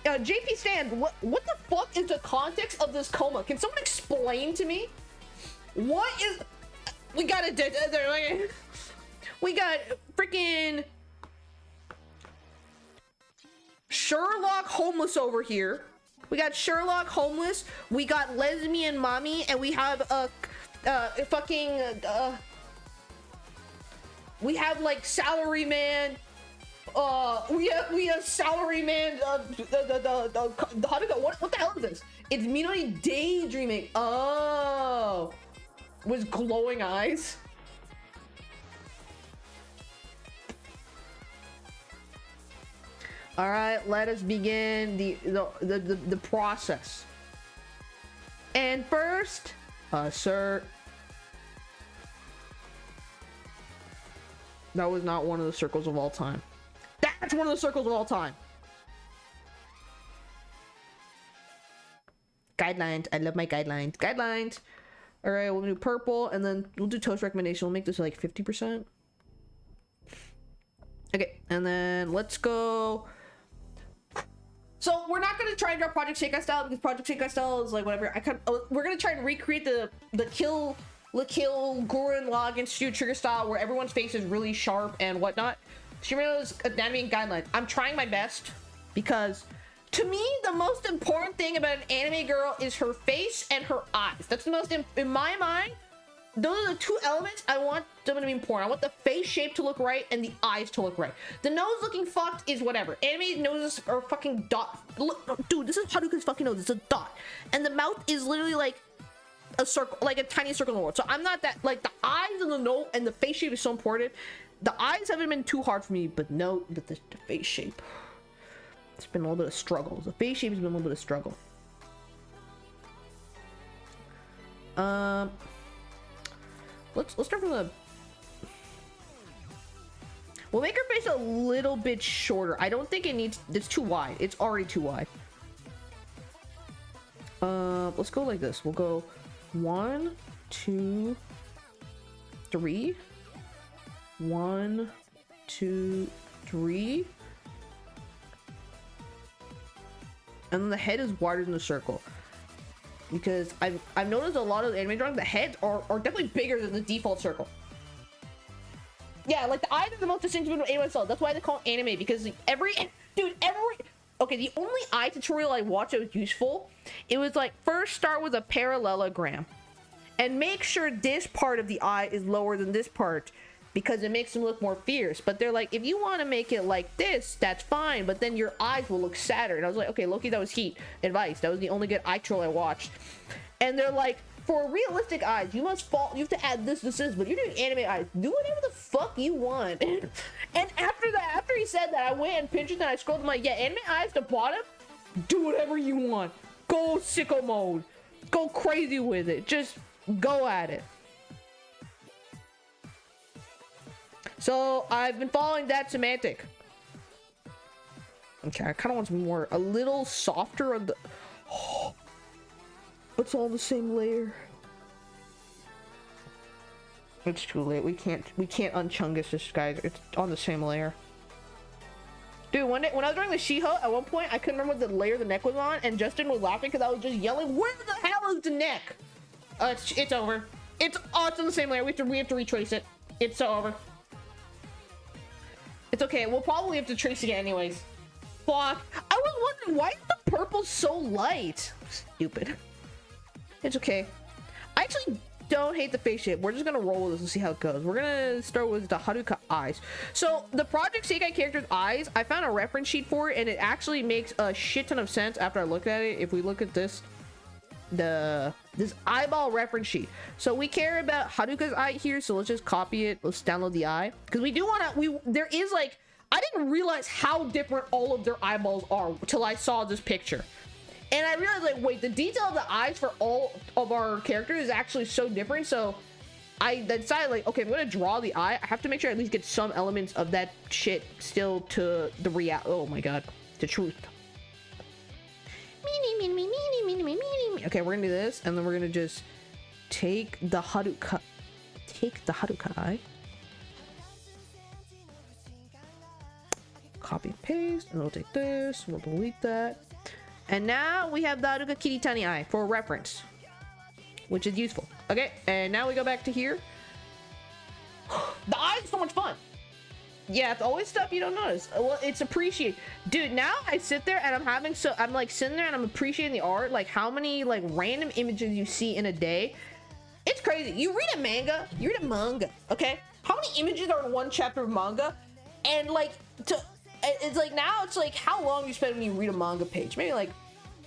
JP Stand, what the fuck is the context of this coma? Can someone explain to me? What is? We got a. We got freaking Sherlock homeless over here. We got Sherlock homeless. We got lesbian mommy, and we have a fucking we have like salaryman. We have salaryman. What the hell is this? It's Minori daydreaming. Oh, with glowing eyes. All right, let us begin the process. And first, assert. That was not one of the circles of all time. That's one of the circles of all time. Guidelines. I love my guidelines. Guidelines. All right, we'll do purple, and then we'll do toast recommendation. We'll make this like 50%. Okay, and then let's go. So we're not gonna try and draw Project Sekai style, because Project Sekai style is like whatever. We're gonna try and recreate the kill Gurren Lagann Studio Trigger style, where everyone's face is really sharp and whatnot. Shimano's anatomy and guidelines. I'm trying my best, because to me the most important thing about an anime girl is her face and her eyes. That's the most in my mind. Those are the two elements I want them to be important. I want the face shape to look right and the eyes to look right. The nose looking fucked is whatever. Anime noses are fucking dot. Look, dude, this is Haruka's fucking nose. It's a dot. And the mouth is literally like a circle, like a tiny circle in the world. So I'm not that, like, the eyes and the nose and the face shape is so important. the eyes haven't been too hard for me, but no, but the face shape. It's been a little bit of struggle. The face shape has been a little bit of struggle. Let's start from the. We'll make her face a little bit shorter. I don't think it needs. It's too wide. It's already too wide. Let's go like this. We'll go 1, 2, 3. 1, 2, 3. And then the head is wider than the circle. Because I've noticed a lot of anime drawings, the heads are definitely bigger than the default circle. Yeah, like the eyes are the most distinctive between anime style. That's why they call it anime, because okay, the only eye tutorial I watched that was useful, it was like, first start with a parallelogram and make sure this part of the eye is lower than this part, because it makes them look more fierce. But they're like, if you want to make it like this, that's fine, but then your eyes will look sadder. And I was like, okay, Loki, that was heat advice. That was the only good eye tutorial I watched. And they're like, for realistic eyes, you have to add this, but you're doing anime eyes, do whatever the fuck you want. And after he said that, I went and pinched it and I scrolled. I'm like, yeah, anime eyes to bottom, do whatever you want. Go sicko mode. Go crazy with it. Just go at it. So I've been following that semantic. Okay, I kind of want some more, a little softer on the. Oh, it's all the same layer. It's too late. We can't unchungus this, guys. It's on the same layer. Dude, when I was drawing the She-Hulk, at one point I couldn't remember what the layer the neck was on, and Justin was laughing because I was just yelling, "Where the hell is the neck?" It's over. It's on the same layer. We have to retrace it. It's so over. It's okay. We'll probably have to trace it again anyways. Fuck. I was wondering, why is the purple so light? Stupid. It's okay. I actually don't hate the face shape. We're just gonna roll with this and see how it goes. We're gonna start with the Haruka eyes. So the Project Sekai character's eyes, I found a reference sheet for it, and it actually makes a shit ton of sense after I looked at it. If we look at this, this eyeball reference sheet. So we care about Haruka's eye here, so let's just copy it. Let's download the eye, because we do want to. There is like, I didn't realize how different all of their eyeballs are till I saw this picture. And I realized, like, wait, the detail of the eyes for all of our characters is actually so different. So I decided, like, okay, I'm going to draw the eye. I have to make sure I at least get some elements of that shit still to the oh my god, to truth. Okay, we're going to do this, and then we're going to just take the Haruka eye. Copy and paste, and we'll take this, we'll delete that. And now we have the Haruka Kiritani eye for reference, which is useful. Okay, and now we go back to here. The eye is so much fun. Yeah, it's always stuff you don't notice. Well, it's appreciated. Dude, now I sit there and I'm like sitting there and I'm appreciating the art, like how many like random images you see in a day. It's crazy. You read a manga, okay? How many images are in one chapter of manga? And like, it's like, now it's like how long you spend when you read a manga page. Maybe like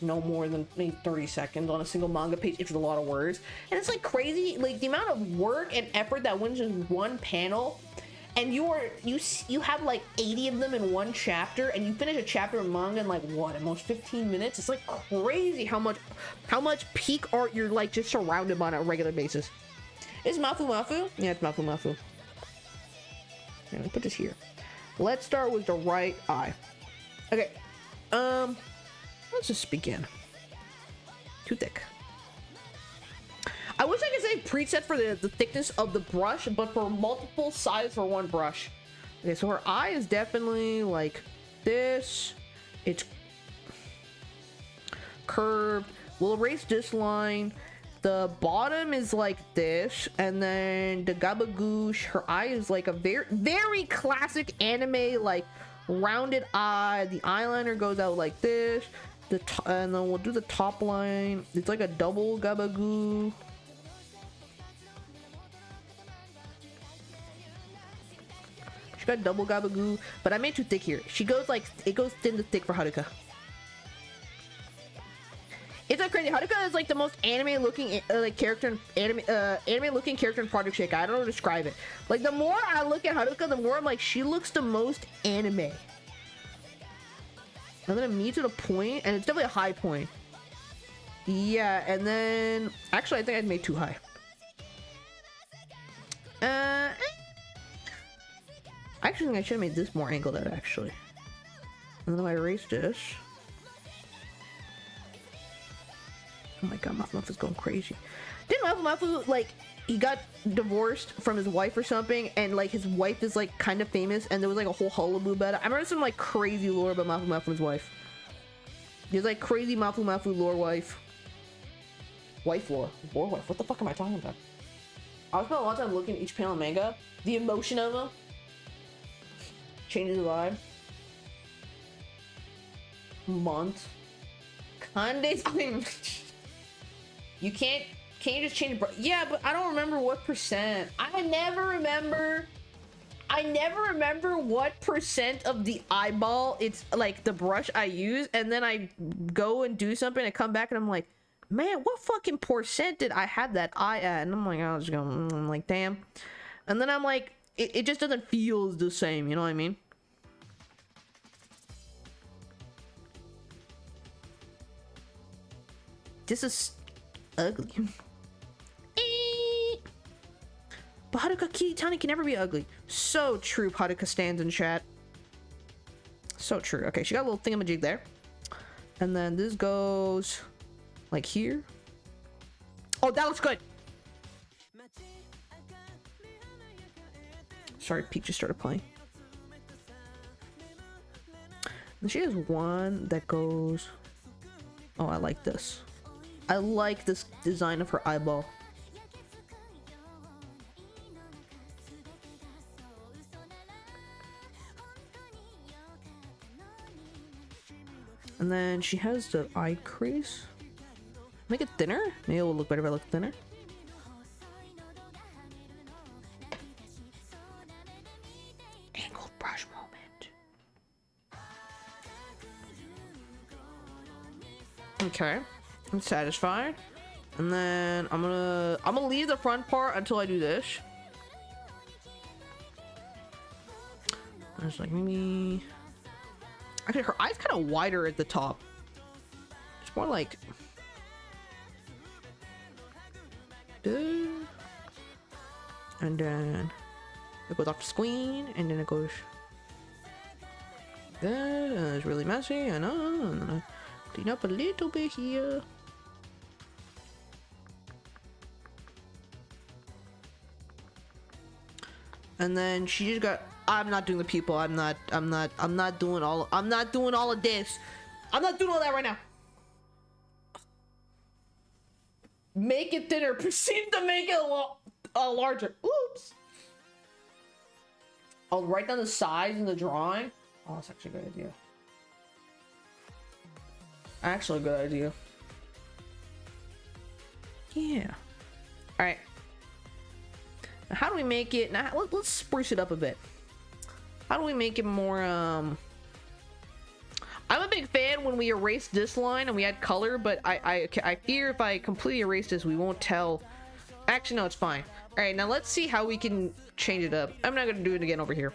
no more than maybe 30 seconds on a single manga page if it's a lot of words. And it's like crazy, like the amount of work and effort that went into one panel, and you have like 80 of them in one chapter, and you finish a chapter of manga in like what, at most 15 minutes. It's like crazy how much peak art you're like just surrounded by on a regular basis. Is Mafu Mafu? Yeah, it's Mafu Mafu. Let me put this here. Let's start with the right eye. Okay, let's just begin. Too thick. I wish I could say preset for the thickness of the brush, but for multiple sizes for one brush. Okay, so her eye is definitely like this. It's curved. We'll erase this line. The bottom is like this, and then the gabagoosh, her eye is like a very classic anime, like rounded eye. The eyeliner goes out like this. And then we'll do the top line. It's like a double gabagoo. She got double gabagoo, but I made too thick here. She goes like, it goes thin to thick for Haruka. It's like crazy. Haruka is like the most anime looking like character in anime looking character in Project Sekai. I don't know how to describe it. Like the more I look at Haruka, the more I'm like, she looks the most anime. And then me to the point, and it's definitely a high point. Yeah, and then actually I think I'd made too high. I actually think I should have made this more angled out actually. And then if I erase this. Oh my god, Mafu Mafu's going crazy. Didn't Mafu Mafu, like, he got divorced from his wife or something, and like his wife is like kind of famous, and there was like a whole hullabaloo about it. I remember some like crazy lore about Mafu Mafu's wife. There's like crazy Mafu Mafu lore wife. Wife lore. Lore wife. What the fuck am I talking about? I spent a lot of time looking at each panel of manga. The emotion of them changes the vibe. Month. Kande's. I mean, you can't you just change? Yeah, but I don't remember what percent. I never remember what percent of the eyeball it's like the brush I use, and then I go and do something and come back and I'm like, man, what fucking percent did I have that eye at? And I'm like, I was just going, I'm like, damn. And then I'm like, it just doesn't feel the same, you know what I mean? This is ugly. But Haruka Kiritani can never be ugly. So true, Haruka stands in chat. So true. Okay, she got a little thingamajig there. And then this goes like here. Oh, that looks good. Sorry, Peak just started playing. And she has one that goes... Oh, I like this. I like this design of her eyeball. And then she has the eye crease. Make it thinner? Maybe it will look better if I look thinner. Angled brush moment. Okay. I'm satisfied. And then I'm gonna leave the front part until I do this. There's like maybe... Actually, her eye's kind of wider at the top. It's more like... And then it goes off the screen, and then it goes... Good, and it's really messy, I know. And then I clean up a little bit here. And then she just got... I'm not doing the people. I'm not doing all of this. I'm not doing all that right now. Make it thinner. Proceed to make it larger. Oops. I'll write down the size in the drawing. Oh, that's actually a good idea. Actually a good idea. Yeah. All right. Now, how do we make it? Now, let's spruce it up a bit. How do we make it more, I'm a big fan when we erase this line and we add color, but I fear if I completely erase this, we won't tell. Actually, no, it's fine. All right, now let's see how we can change it up. I'm not gonna do it again over here.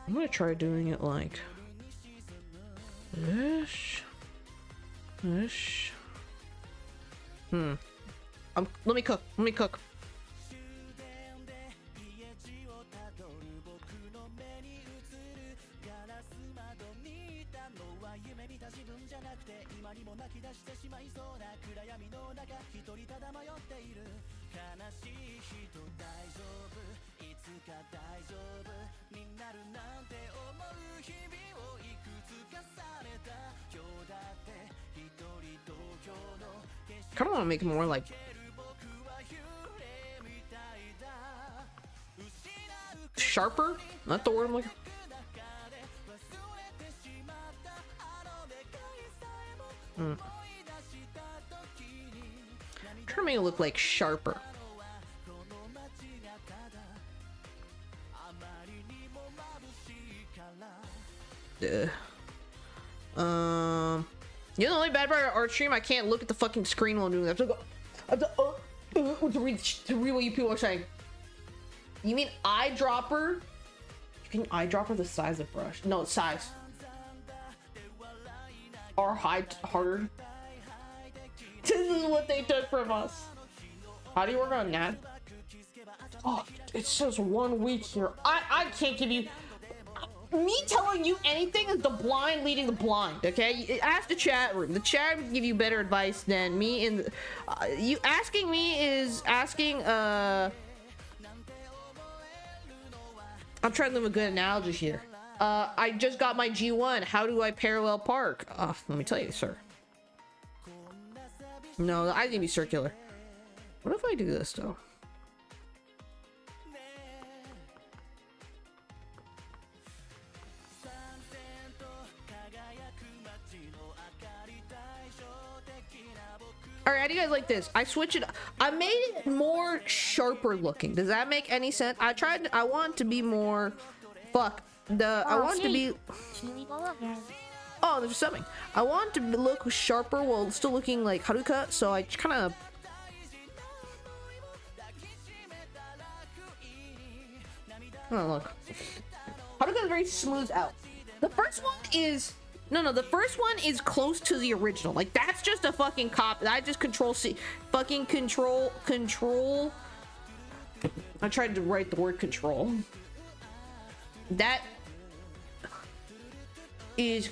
I'm gonna try doing it like this. This. Let me cook. I kind of want to make it more like sharper. Not the word I'm looking. Trying to make it look like sharper. You know the only bad part of our stream, I can't look at the fucking screen while I'm doing that. I have to go to read what you people are saying. You mean eyedropper? You can eyedropper the size of brush? No, size. Or harder. This is what they took from us. How do you work on that? Oh, it says 1 week here. I can't give you. Me telling you anything is the blind leading the blind, okay? Ask the chat room. The chat room will give you better advice than me. And you asking me is asking. I'm trying to live a good analogy here. I just got my G1. How do I parallel park? Let me tell you, sir. No, I think it'd be circular. What if I do this though? All right, how do you guys like this? I switch it. I made it more sharper looking. Does that make any sense? I want to be more. Fuck. I want to be. Oh, there's something. I want to look sharper while still looking like Haruka. So I kind of. Oh, look. Haruka is very smooth out. The first one is. No, the first one is close to the original. Like, that's just a fucking copy. I just control. I tried to write the word control. That is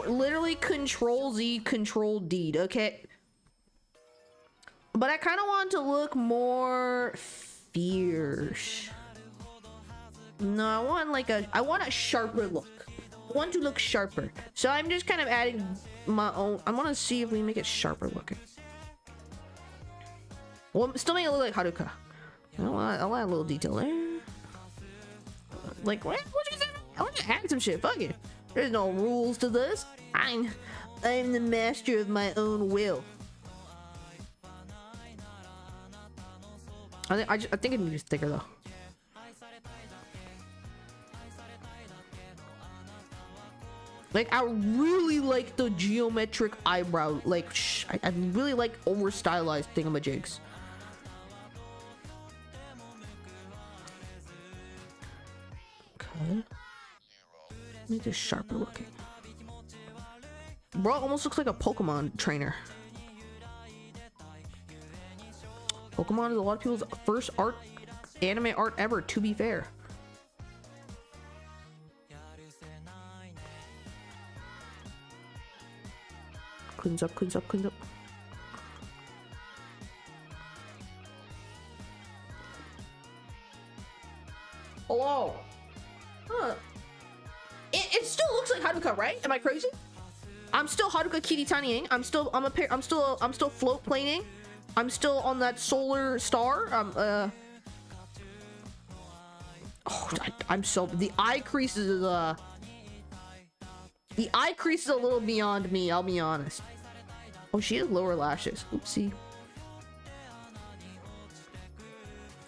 literally control Z, control D, okay? But I kind of want to look more fierce. No, I want a sharper look. I want to look sharper, so I'm just kind of adding my own. I want to see if we make it sharper looking. Well, still make it look like Haruka. I'll add a little detail there. Like, what you say? I want to add some shit. Fuck it. There's no rules to this. I'm the master of my own will. I think it needs thicker though. Like, I really like the geometric eyebrow. Like, I really like over stylized thingamajigs. Okay. Make this sharper looking. Bro, almost looks like a Pokemon trainer. Pokemon is a lot of people's first anime art ever, to be fair. Cleans up. Hello. Huh. It still looks like Haruka, right? Am I crazy? I'm still Haruka Kitty Tanying. I'm still float planing. I'm still on that solar star. I'm so the eye crease is a little beyond me, I'll be honest. Oh, she has lower lashes. Oopsie.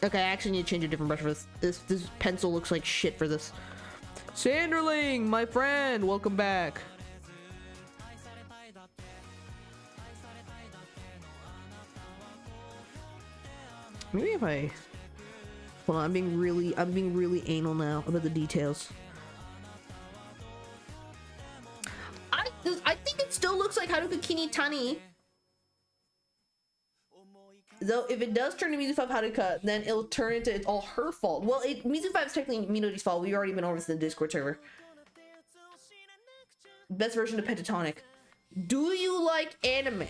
Okay, I actually need to change a different brush for this. This pencil looks like shit for this. Sanderling, my friend, welcome back. Maybe if I hold on, I'm being really anal now about the details. I think it still looks like Haruka Kini Tani. Though if it does turn to Mizu 5 Haruka, then it'll turn into it's all her fault. Well, Mizu 5 is technically Minori's fault. We've already been over this in the Discord server. Best version of Pentatonic. Do you like anime?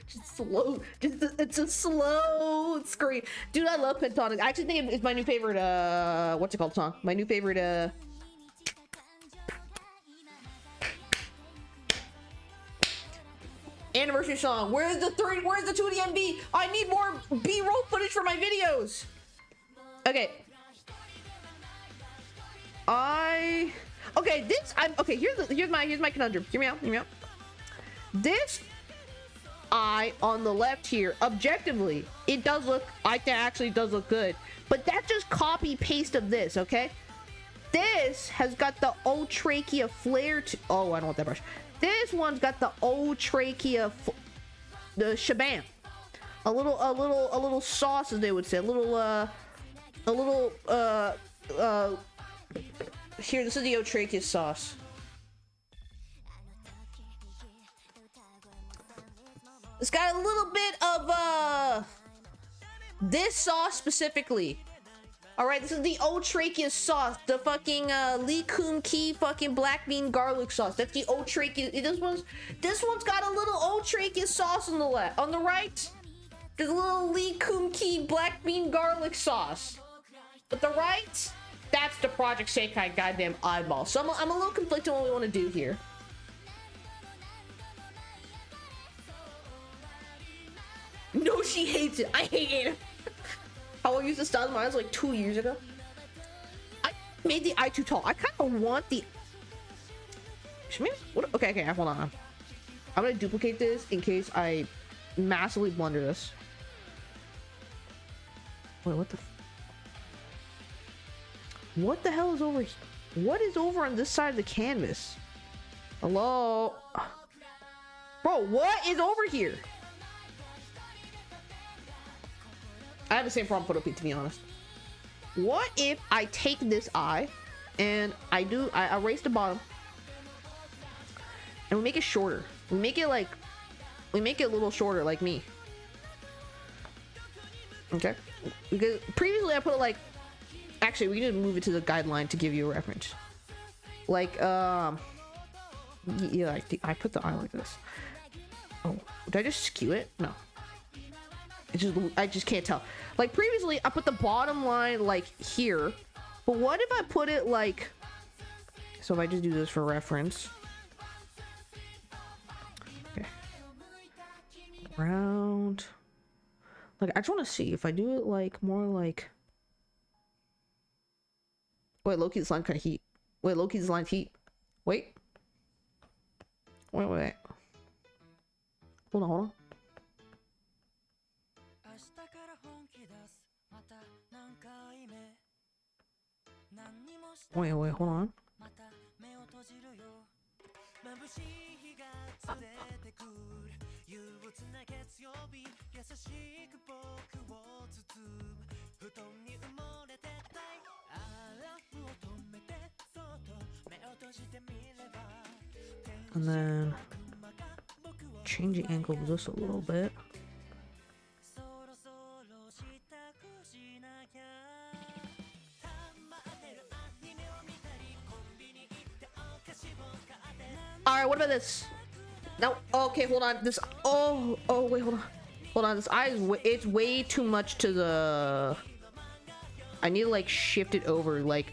Just slow. It's a slow scream. Dude, I love Pentatonic. I actually think it's my new favorite what's it called song? My new favorite anniversary song. Where's the 2D MV? I need more B-roll footage for my videos. Okay. Okay, this okay. Here's my conundrum. Hear me out. Hear me out. This eye on the left here, objectively, it does look. I think actually does look good, but that's just copy paste of this. Okay, this has got the outrachea flare. Oh, I don't want that brush. This one's got the outrachea, the shabam. A little sauce, as they would say. A little. Here, this is the outrachea sauce. It's got a little bit of this sauce specifically. All right, this is the outrachea sauce, the fucking Lee Kun Ki fucking black bean garlic sauce. That's the outrachea. This one's got a little outrachea sauce on the left. On the right, there's a little Lee Kun Ki black bean garlic sauce. But the right, that's the Project Sekai goddamn eyeball. So I'm a little conflicted on what we want to do here. No, she hates it. I hate it. How I used to style mine was like 2 years ago. I made the eye too tall. I kind of want the. Okay, hold on. I'm gonna duplicate this in case I massively blunder this. Wait, what the? What the hell is over here? What is over on this side of the canvas? Hello? Bro, what is over here? I have the same problem with P, to be honest. What if I take this eye and I erase the bottom and we make it shorter? We make it a little shorter like me. Okay? Because previously I put it like, actually we need to move it to the guideline to give you a reference. Like, yeah, I put the eye like this. Oh, did I just skew it? No. I just can't tell. Like previously I put the bottom line like here, but what if I put it like, so if I just do this for reference. Okay. Round. Like I just want to see if I do it like more like, wait, low-key this line kind of heat. Wait, low-key this line heat. Wait. Wait. Hold on. Wait, hold on. And then change the angle just a little bit. All right, what about this? No, okay, hold on. This, oh, wait, hold on. This eye is it's way too much to the. I need to like shift it over, like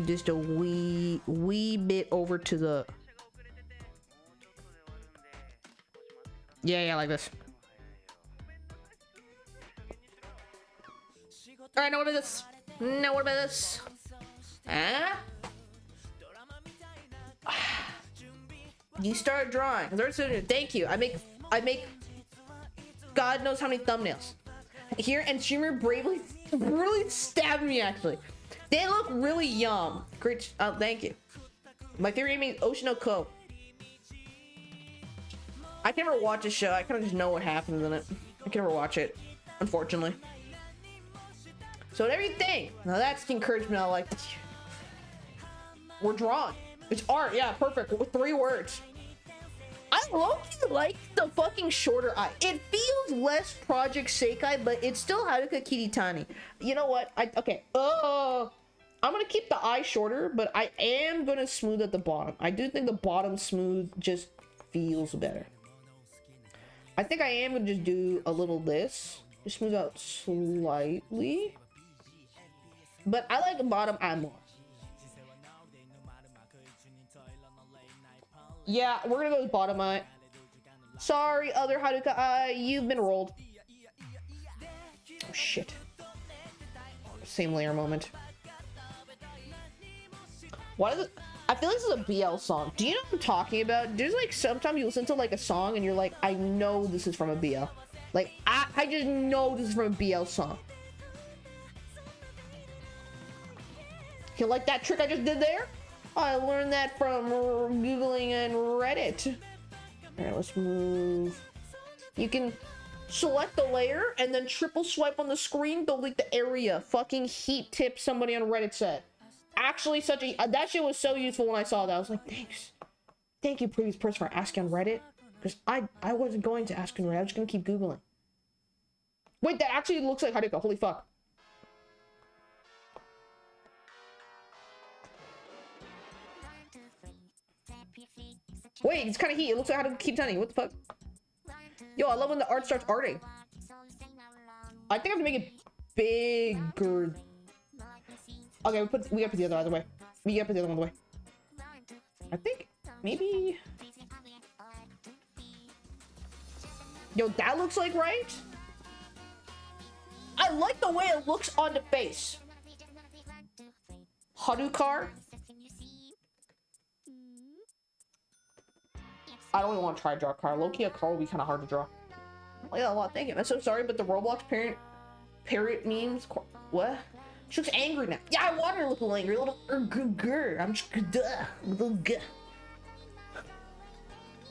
just a wee bit over to the. Yeah, like this. All right, now what about this? Now what about this? Huh? You start drawing. Thank you. I make God knows how many thumbnails here, and streamer bravely stabbed me. Actually, they look really yum. Great. Thank you. My favorite anime is Ocean Cove. I can never watch a show. I kind of just know what happens in it. I can never watch it, unfortunately. So whatever you think. Now that's the encouragement I like. We're drawing. It's art, yeah, perfect. With 3 words. I low-key like the fucking shorter eye. It feels less Project Sekai, but it's still Haruka Kiritani. You know what? I'm gonna keep the eye shorter, but I am gonna smooth at the bottom. I do think the bottom smooth just feels better. I think I am gonna just do a little this. Just smooth out slightly. But I like the bottom eye more. Yeah, we're gonna go with bottom eye. Sorry, other Haruka eye, you've been rolled. Oh shit. Same layer moment. Why does it? I feel like this is a BL song. Do you know what I'm talking about? There's like sometimes you listen to like a song and you're like, I know this is from a BL. Like I just know this is from a BL song. You like that trick I just did there? I learned that from Googling and Reddit. Alright, let's move. You can select the layer and then triple swipe on the screen, delete the area. Fucking heat tip, somebody on Reddit said. Actually, that shit was so useful when I saw that. I was like, thanks. Thank you, previous person, for asking on Reddit. Because I wasn't going to ask on Reddit. I was just going to keep Googling. Wait, that actually looks like Haruka. Holy fuck. Wait, it's kind of heat. It looks like Haruka keep telling you. What the fuck? Yo, I love when the art starts arting. I think I have to make it bigger. Okay, we gotta put the other way. We gotta put the other one away. I think maybe. Yo, that looks like right. I like the way it looks on the face. Hadukar. I don't even want to try to draw a car. Low-key, a car will be kind of hard to draw. Oh yeah, a lot. Thank you. I'm so sorry, but the Roblox parrot memes. What? She looks angry now. Yeah, I want her to look a little angry. A little grr. I'm just little.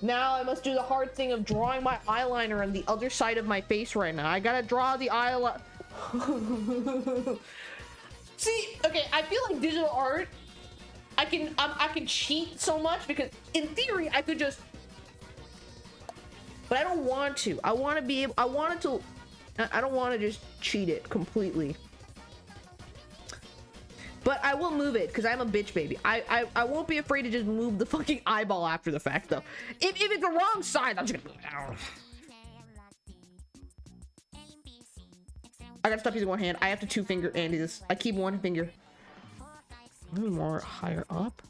Now I must do the hard thing of drawing my eyeliner on the other side of my face right now. I gotta draw the eyeliner. See, okay, I feel like digital art. I can cheat so much because in theory I could just. But I don't want to. I want to be able. I want it to. I don't want to just cheat it completely. But I will move it because I'm a bitch baby. I won't be afraid to just move the fucking eyeball after the fact though. If it's the wrong side, I'm just gonna move it. I gotta stop using one hand. I have to two finger Andy this. I keep one finger. Maybe more higher up.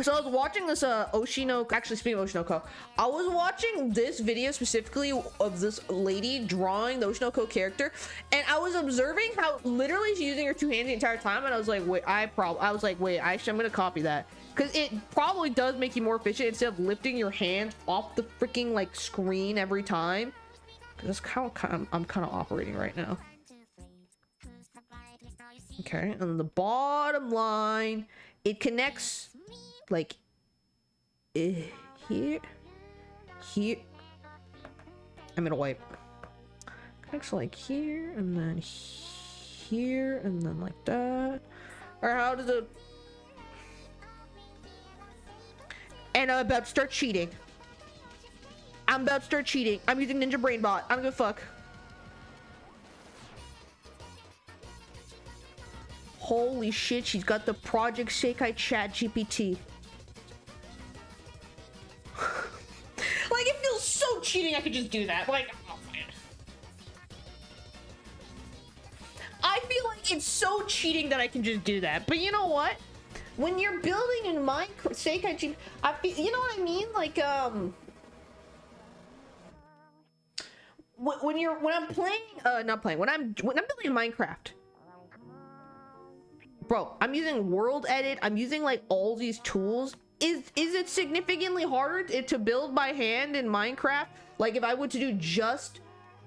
So I was watching this Oshino, actually speaking of Oshinoko, I was watching this video specifically of this lady drawing the Oshinoko character, and I was observing how literally she's using her two hands the entire time, and I was like, wait, I'm gonna copy that. Because it probably does make you more efficient instead of lifting your hands off the freaking like screen every time. That's how I'm kind of operating right now. Okay, and then the bottom line, it connects like here. I'm gonna wipe. Connects like here and then here and then like that. Or how does it? And I'm about to start cheating. I'm using Ninja Brainbot. I don't give a fuck. Holy shit, she's got the Project Sekai Chat GPT. Like, it feels so cheating I could just do that. Like, oh man. I feel like it's so cheating that I can just do that. But you know what? When you're building in Minecraft, Sekai GPT, I feel, you know what I mean? Like, when I'm building in Minecraft, bro, I'm using World Edit. I'm using like all these tools. Is it significantly harder to build by hand in Minecraft? Like if I were to do just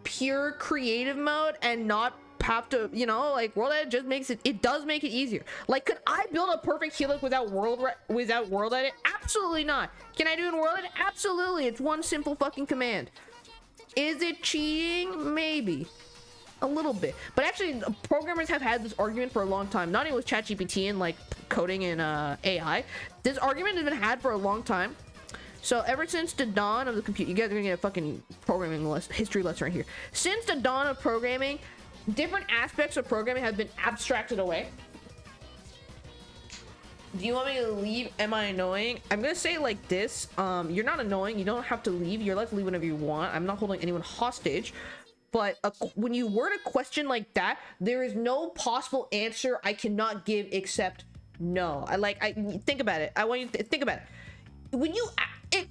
pure creative mode and not have to, you know, like World Edit just makes it does make it easier. Like, could I build a perfect helix without World Edit? Absolutely not. Can I do it in World Edit? Absolutely. It's one simple fucking command. Is it cheating? Maybe. A little bit. But actually, programmers have had this argument for a long time. Not even with ChatGPT and like coding and AI. This argument has been had for a long time. So ever since the dawn of the computer, you guys are gonna get a fucking programming history lesson right here. Since the dawn of programming, different aspects of programming have been abstracted away. Do you want me to leave? Am I annoying? I'm gonna say like this. You're not annoying. You don't have to leave. You're allowed to leave whenever you want. I'm not holding anyone hostage. But when you word a question like that, there is no possible answer I cannot give except no. I think about it. I want you to think about it. When you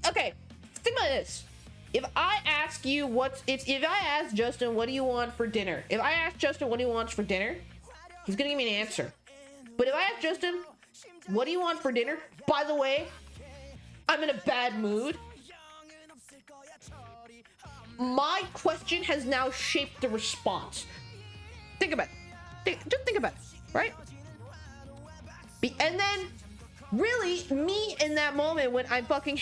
okay, think about this. If I ask you if I ask Justin, what do you want for dinner? If I ask Justin what he wants for dinner, he's gonna give me an answer. But if I ask Justin, what do you want for dinner? By the way, I'm in a bad mood. My question has now shaped the response. Think about it. Just think about it, right? And then, really, me in that moment when I'm fucking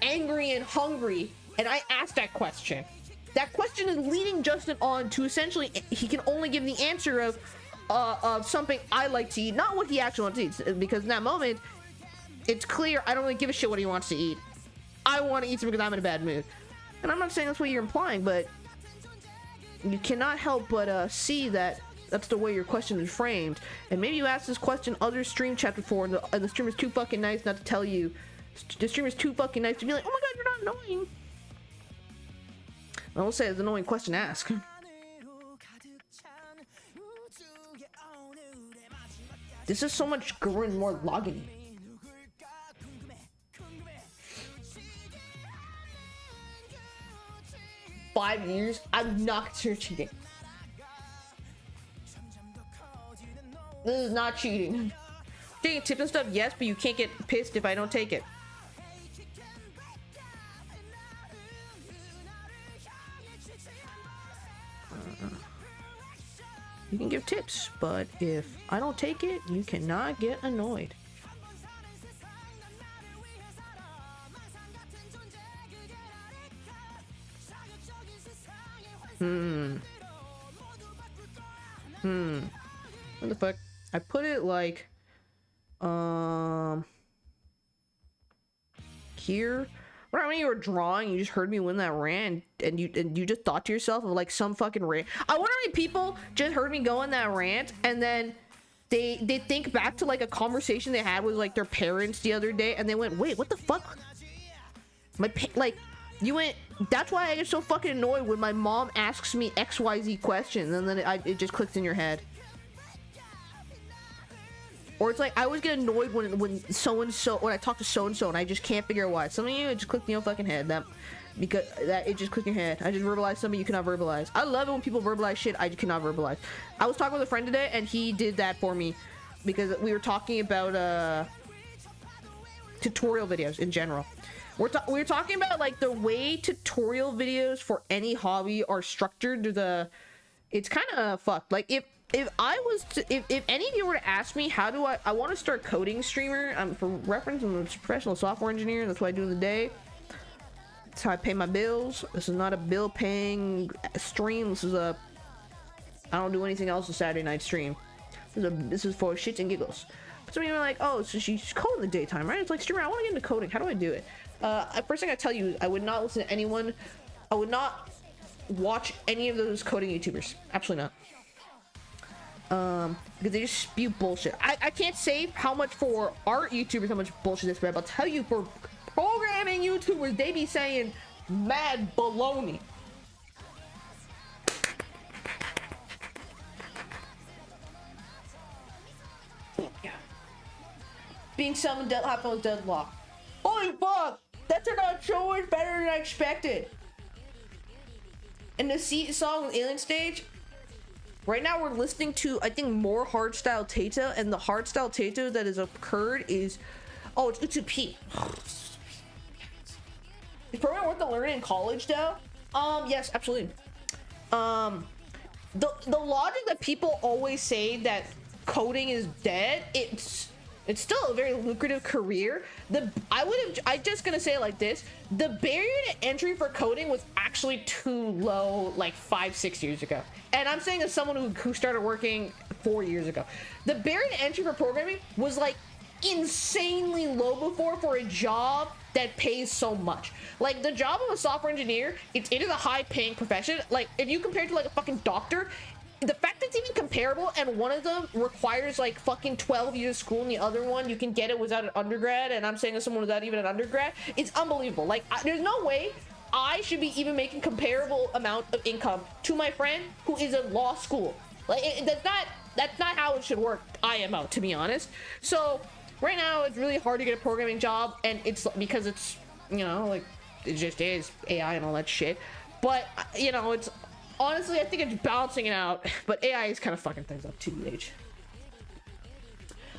angry and hungry, and I ask that question is leading Justin on to essentially, he can only give the answer of something I like to eat, not what he actually wants to eat, because in that moment, it's clear I don't really give a shit what he wants to eat. I want to eat something because I'm in a bad mood. And I'm not saying that's what you're implying, but you cannot help but see that that's the way your question is framed. And maybe you asked this question other stream chat before, and the stream is too fucking nice not to tell you. The stream is too fucking nice to be like, oh my god, you're not annoying. I will say it's an annoying question to ask. This is so much growing more logging. $5 years, I'm not cheating. This is not cheating. Taking tips and stuff, yes, but you can't get pissed if I don't take it. You can give tips, but if I don't take it, you cannot get annoyed. What the fuck? I put it like, here. Right when you were drawing, you just heard me win that rant, and you just thought to yourself of like some fucking rant. I wonder how many people just heard me go in that rant, and then they think back to like a conversation they had with like their parents the other day, and they went, wait, what the fuck? Like, you went, that's why I get so fucking annoyed when my mom asks me XYZ questions, and then it just clicks in your head. Or it's like, I always get annoyed when so-and-so, when I talk to so-and-so and I just can't figure out why. Some of you, it just clicked in your fucking head. It just clicked in your head. I just verbalized something you cannot verbalize. I love it when people verbalize shit I cannot verbalize. I was talking with a friend today and he did that for me because we were talking about tutorial videos in general. We were talking about like the way tutorial videos for any hobby are structured. It's kind of fucked. Like if any of you were to ask me how do I want to start coding streamer, for reference, I'm a professional software engineer. That's what I do in the day. That's how I pay my bills. This is not a bill paying stream. This is I don't do anything else on Saturday night stream. This is for shits and giggles. Some of you are like, oh, so she's coding in the daytime, right? It's like, streamer, I want to get into coding. How do I do it? First thing I tell you is I would not listen to anyone. I would not watch any of those coding YouTubers. Absolutely not. Because they just spew bullshit. I can't say how much for art YouTubers how much bullshit this, but I'll tell you for programming YouTubers, they be saying mad baloney. Yeah. Being summoned happened with deadlock. Holy fuck! That turned out so much better than I expected. And the song with Alien Stage. Right now we're listening to, I think, more hardstyle Tato, and the hardstyle Tato that has occurred is, oh, it's U2P. Is programming worth the learning in college though? Yes, absolutely. The logic that people always say that coding is dead, it's still a very lucrative career. I just gonna say it like this: the barrier to entry for coding was actually too low like 5-6 years ago. And I'm saying as someone who started working 4 years ago, the barrier to entry for programming was like insanely low before for a job that pays so much. Like the job of a software engineer, it is a high paying profession. Like if you compare it to like a fucking doctor, the fact that it's even comparable and one of them requires like fucking 12 years of school and the other one you can get it without an undergrad, and I'm saying as someone without even an undergrad, it's unbelievable. Like there's no way I should be even making comparable amount of income to my friend who is in law school. Like that's not how it should work, IMO, to be honest. So right now it's really hard to get a programming job, and it's because it's, you know, like it just is AI and all that shit. But you know, it's honestly, I think it's balancing it out, but AI is kind of fucking things up too, age.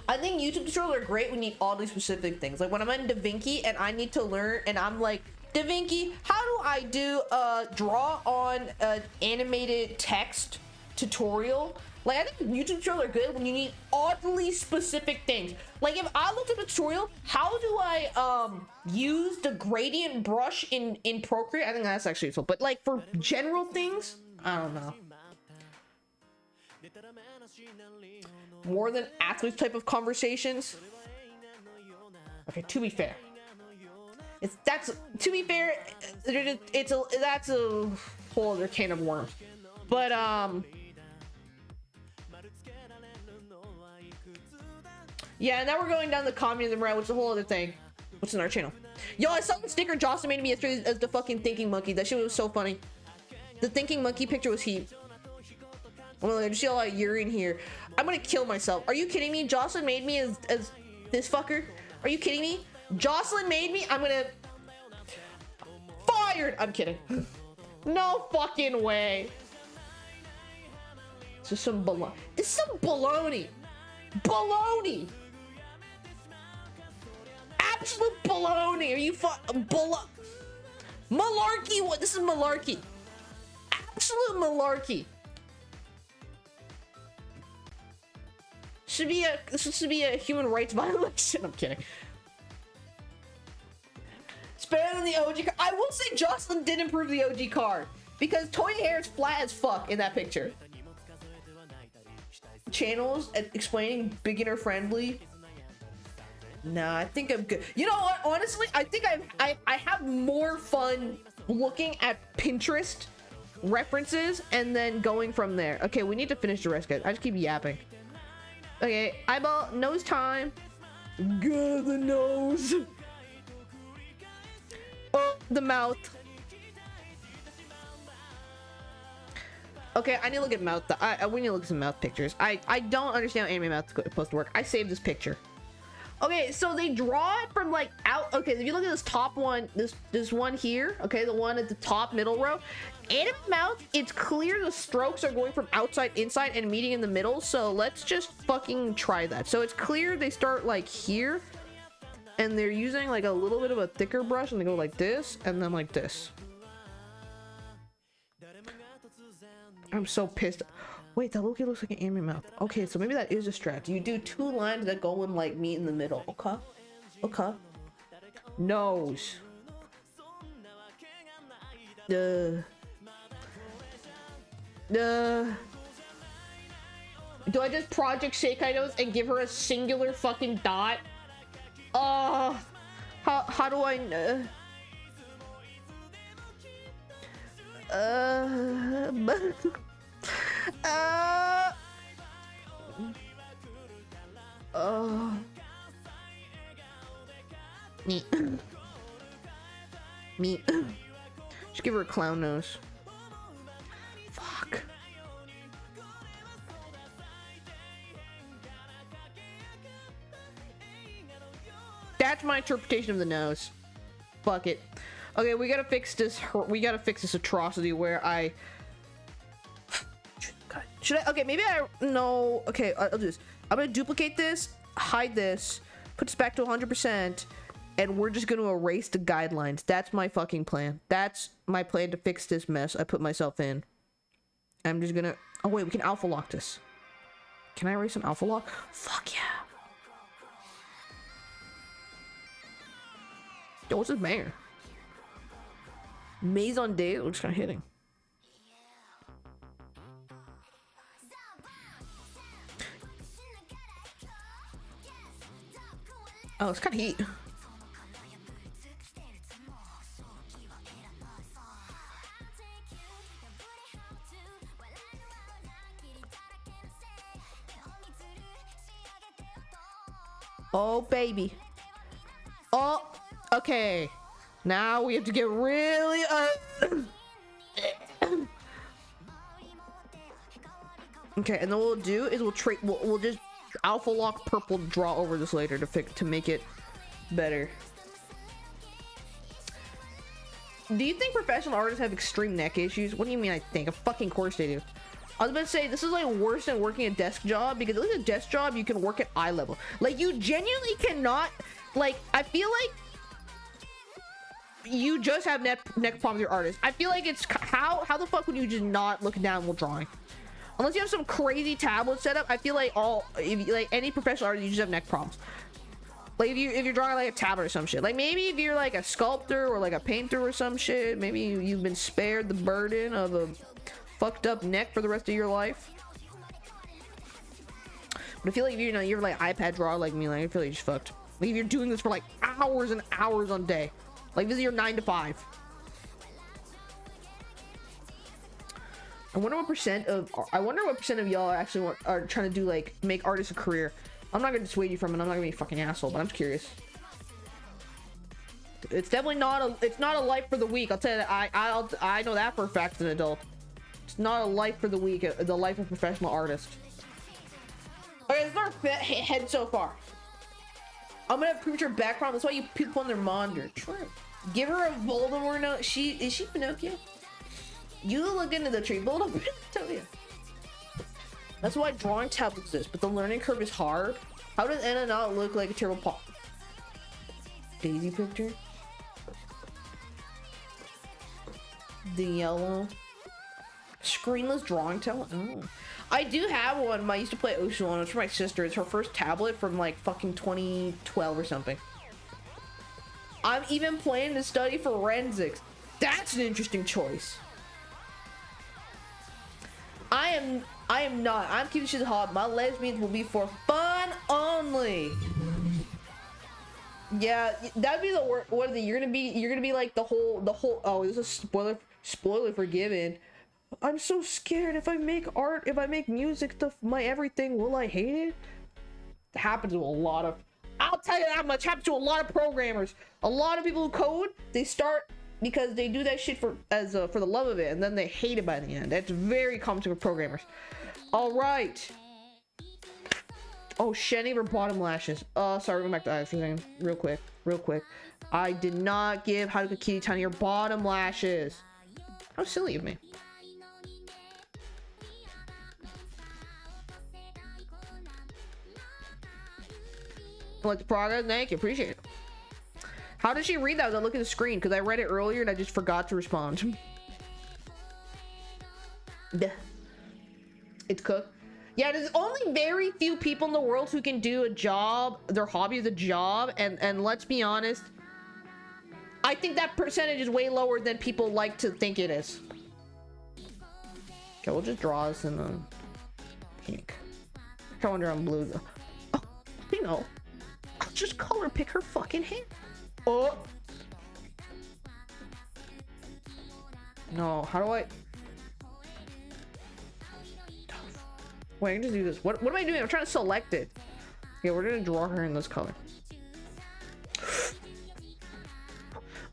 I think YouTube tutorials are great when you need oddly specific things. Like when I'm in DaVinci and I need to learn and I'm like, DaVinci, how do I do a draw on an animated text tutorial? Like I think YouTube tutorials are good when you need oddly specific things. Like if I looked at a tutorial, how do I use the gradient brush in Procreate? I think that's actually useful. But like for general things, I don't know. More than athletes type of conversations. Okay, to be fair. That's a whole other can of worms. But yeah, now we're going down the communism route, which is a whole other thing. What's in our channel? Yo, I saw the sticker Jocelyn made me yesterday as the fucking thinking monkey. That shit was so funny. The thinking monkey picture was heat. I'm gonna see all that urine here. I'm gonna kill myself. Are you kidding me? Jocelyn made me as this fucker? Are you kidding me? Jocelyn made me? I'm gonna... Fired! I'm kidding. No fucking way. This is some baloney. This is some baloney. Baloney! Absolute baloney! Are you malarkey? What? This is malarkey. Absolute malarkey. This should be a human rights violation. I'm kidding. It's better than the OG card. I will say Jocelyn did improve the OG card because Toy hair is flat as fuck in that picture. Channels explaining beginner friendly. Nah, I think I'm good. You know what? Honestly, I think I have more fun looking at Pinterest references and then going from there. Okay, we need to finish the rest, guys. I just keep yapping. Okay, eyeball, nose time. Good, the nose. Oh, the mouth. Okay, I need to look at mouth. We need to look at some mouth pictures. I don't understand how anime mouth is supposed to work. I saved this picture. Okay, so they draw it from like out. Okay, if you look at this top one, this one here. Okay, the one at the top middle row. Anime mouth, it's clear the strokes are going from outside inside and meeting in the middle. So let's just fucking try that. So it's clear they start like here, and they're using like a little bit of a thicker brush, and they go like this, and then like this. I'm so pissed. Wait, that looks like an anime mouth. Okay, so maybe that is a strat. You do two lines that go in like meet in the middle. Okay. Okay. Nose. Do I just project Sekai nose and give her a singular fucking dot? How do I know? Me. Me. Just give her a clown nose. Fuck. That's my interpretation of the nose. Fuck it. Okay, we gotta fix this. We gotta fix this atrocity where I. Should I? Okay, maybe I. No. Okay, I'll do this. I'm gonna duplicate this, hide this, put this back to 100%, and we're just gonna erase the guidelines. That's my fucking plan. That's my plan to fix this mess I put myself in. I'm just gonna. Oh wait, we can alpha lock this. Can I erase an alpha lock? Fuck yeah. Yo, what's this banger? Maze on Day looks kind of hitting. Oh, it's kind of heat. Oh, baby. Oh, okay. Now we have to get really okay, and then what we'll do is we'll just alpha lock purple draw over this later to make it better. Do you think professional artists have extreme neck issues? What do you mean I think? Of fucking course they do. I was about to say, this is like worse than working a desk job, because at least a desk job you can work at eye level. Like, you genuinely cannot, like, I feel like you just have neck problems with your artist. I feel like it's how the fuck would you just not look down while drawing? Unless you have some crazy tablet setup, I feel like like any professional artist, you just have neck problems. Like if you're drawing like a tablet or some shit. Like maybe if you're like a sculptor or like a painter or some shit, maybe you've been spared the burden of a fucked up neck for the rest of your life. But I feel like if you're like iPad drawer like me, like I feel like you're just fucked. Like if you're doing this for like hours and hours on day, like this is your 9 to 5. I wonder what percent of y'all actually are trying to do like make artists a career. I'm not gonna dissuade you from it. I'm not gonna be a fucking asshole, but I'm just curious. It's definitely not a life for the weak. I'll tell you that. I know that for a fact as an adult. It's not a life for the weak. The life of a professional artist. Okay, this is our head so far. I'm gonna prove your background. That's why you people on their monitor. True. Give her a Voldemort note. Is she Pinocchio? You look into the tree. Voldemort, tell you. That's why drawing tablets exist, but the learning curve is hard. How does Anna not look like a terrible pop? Daisy picture. The yellow. Screenless drawing tablet. Oh. I do have one. I used to play Ocean on. It's for my sister. It's her first tablet from like fucking 2012 or something. I'm even planning to study forensics. That's an interesting choice. I am not. I'm keeping shit hot. My lesbians will be for fun only. Yeah, that'd be the word. What are they? You're gonna be like the whole. Oh, this is a spoiler forgiven. I'm so scared. If I make art, if I make music, my everything, will I hate it? It happens to a lot of. I'll tell you that much. Happens to a lot of programmers. A lot of people who code, they start because they do that shit for the love of it, and then they hate it by the end. That's very common to programmers. All right. Oh, Shenny for bottom lashes. Sorry, going back to eyes for a second. Real quick. I did not give Haruka Kitty Tiny your bottom lashes. How silly of me. Like the progress, thank you, appreciate it. How did she read that without looking at the screen? Because I read it earlier and I just forgot to respond. It's cooked. Yeah, there's only very few people in the world who can do a job, their hobby is a job, and let's be honest, I think that percentage is way lower than people like to think it is. Okay, we'll just draw this in the pink. I wonder on blue though. Oh, you know, I'll just color pick her fucking hair. Oh. No, how do I? Wait, I can just do this. What am I doing? I'm trying to select it. Okay, we're gonna draw her in this color.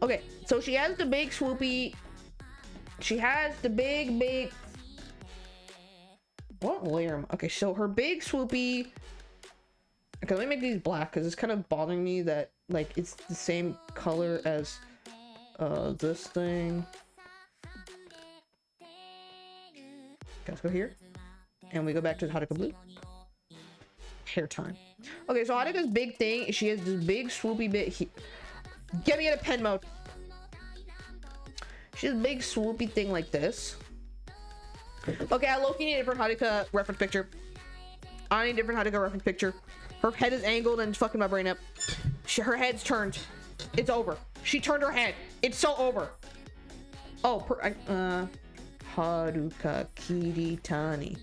Okay, so she has the big swoopy. She has the big. What layer? Okay, so her big swoopy. Okay, let me make these black because it's kind of bothering me that like it's the same color as this thing. Okay, let's go here. And we go back to the Haruka blue. Hair time. Okay, so Haruka's big thing, she has this big swoopy bit here. Get me in a pen mode. She has a big swoopy thing like this. Okay, I low-key need a different Haruka reference picture. I need a different Haruka reference picture. Her head is angled and it's fucking my brain up. Her head's turned. It's over. She turned her head. It's so over. Oh, Haruka Kiritani.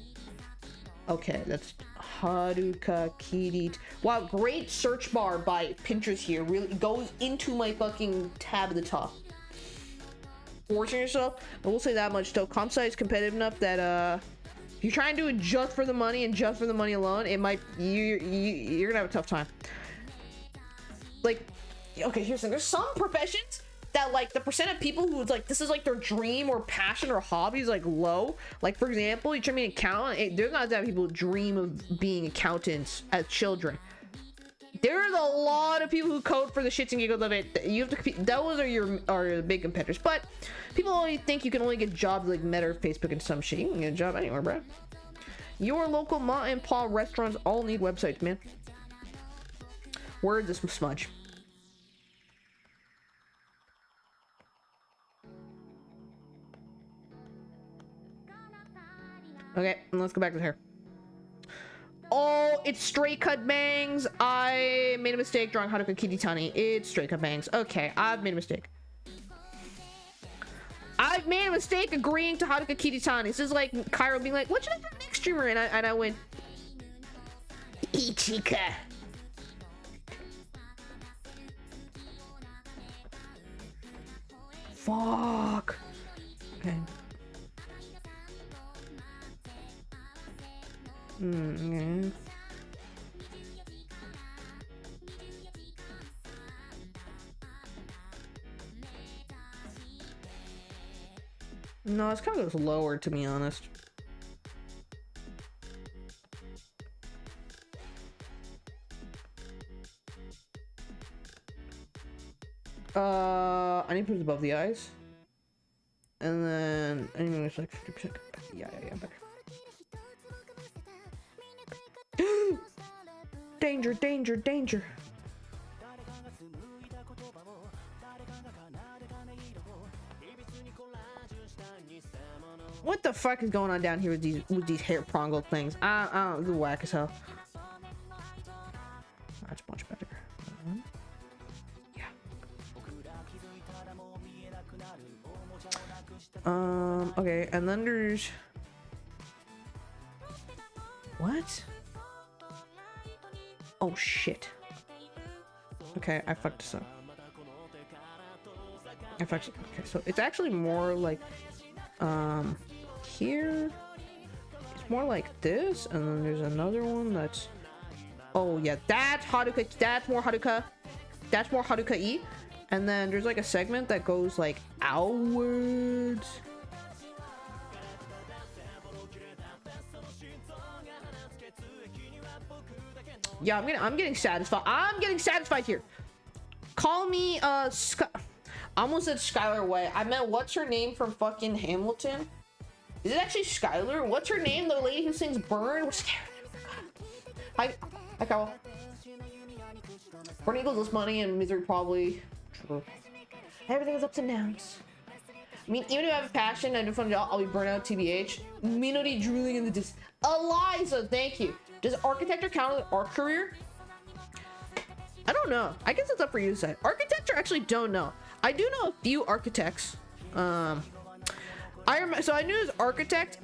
Okay, that's Haruka Kirit. Wow, great search bar by Pinterest here. Really goes into my fucking tab at the top. Forcing yourself. I will say that much though. Comp site is competitive enough that if you try and do it just for the money and just for the money alone, it might you're gonna have a tough time. Like, okay, here's the thing. There's some professions that like the percent of people who like this is like their dream or passion or hobby is like low. Like for example, you try to be an accountant. There's not that many people who dream of being accountants as children. There's a lot of people who code for the shits and giggles of it. You have to compete. Those are big competitors. But people only think you can only get jobs like Meta or Facebook and some shit. You can get a job anywhere, bro. Your local ma and pa restaurants all need websites, man. Word this smudge. Okay, let's go back to the hair. Oh, it's straight cut bangs. I made a mistake drawing Haruka Kiritani. It's straight cut bangs. Okay, I've made a mistake. I've made a mistake agreeing to Haruka Kiritani. This is like Cairo being like, what should I do next streamer? And I went, Ichika. Fuck. Okay. Yeah. No, it's kind of goes lower, to be honest. I need to put it above the eyes. And then anyway, it's like 50%. Yeah, better. Danger, danger, danger. What the fuck is going on down here with these hair prongle things? I don't know, whack as hell. That's much better. Yeah. Okay, and then there's what? Oh shit. Okay, I fucked this up. Okay, so it's actually more like here it's more like this, and then there's another one that's, oh yeah, that's Haruka, that's more Haruka E, and then there's like a segment that goes like outwards. Yeah, I'm getting satisfied. I'm getting satisfied here. Call me I almost said Skylar White. I meant, what's her name from fucking Hamilton? Is it actually Skylar? What's her name? The lady who sings Burn? What's Hi Kyle. Burn equals less money and misery probably. True. Everything is ups and downs. I mean, even if I have a passion and a fun job, I'll be burnt out, TBH. Minody drooling in the distance. Eliza, thank you. Does architecture count as an art career? I don't know. I guess it's up for you to say. Architecture, actually don't know. I do know a few architects. I remember, so I knew this architect,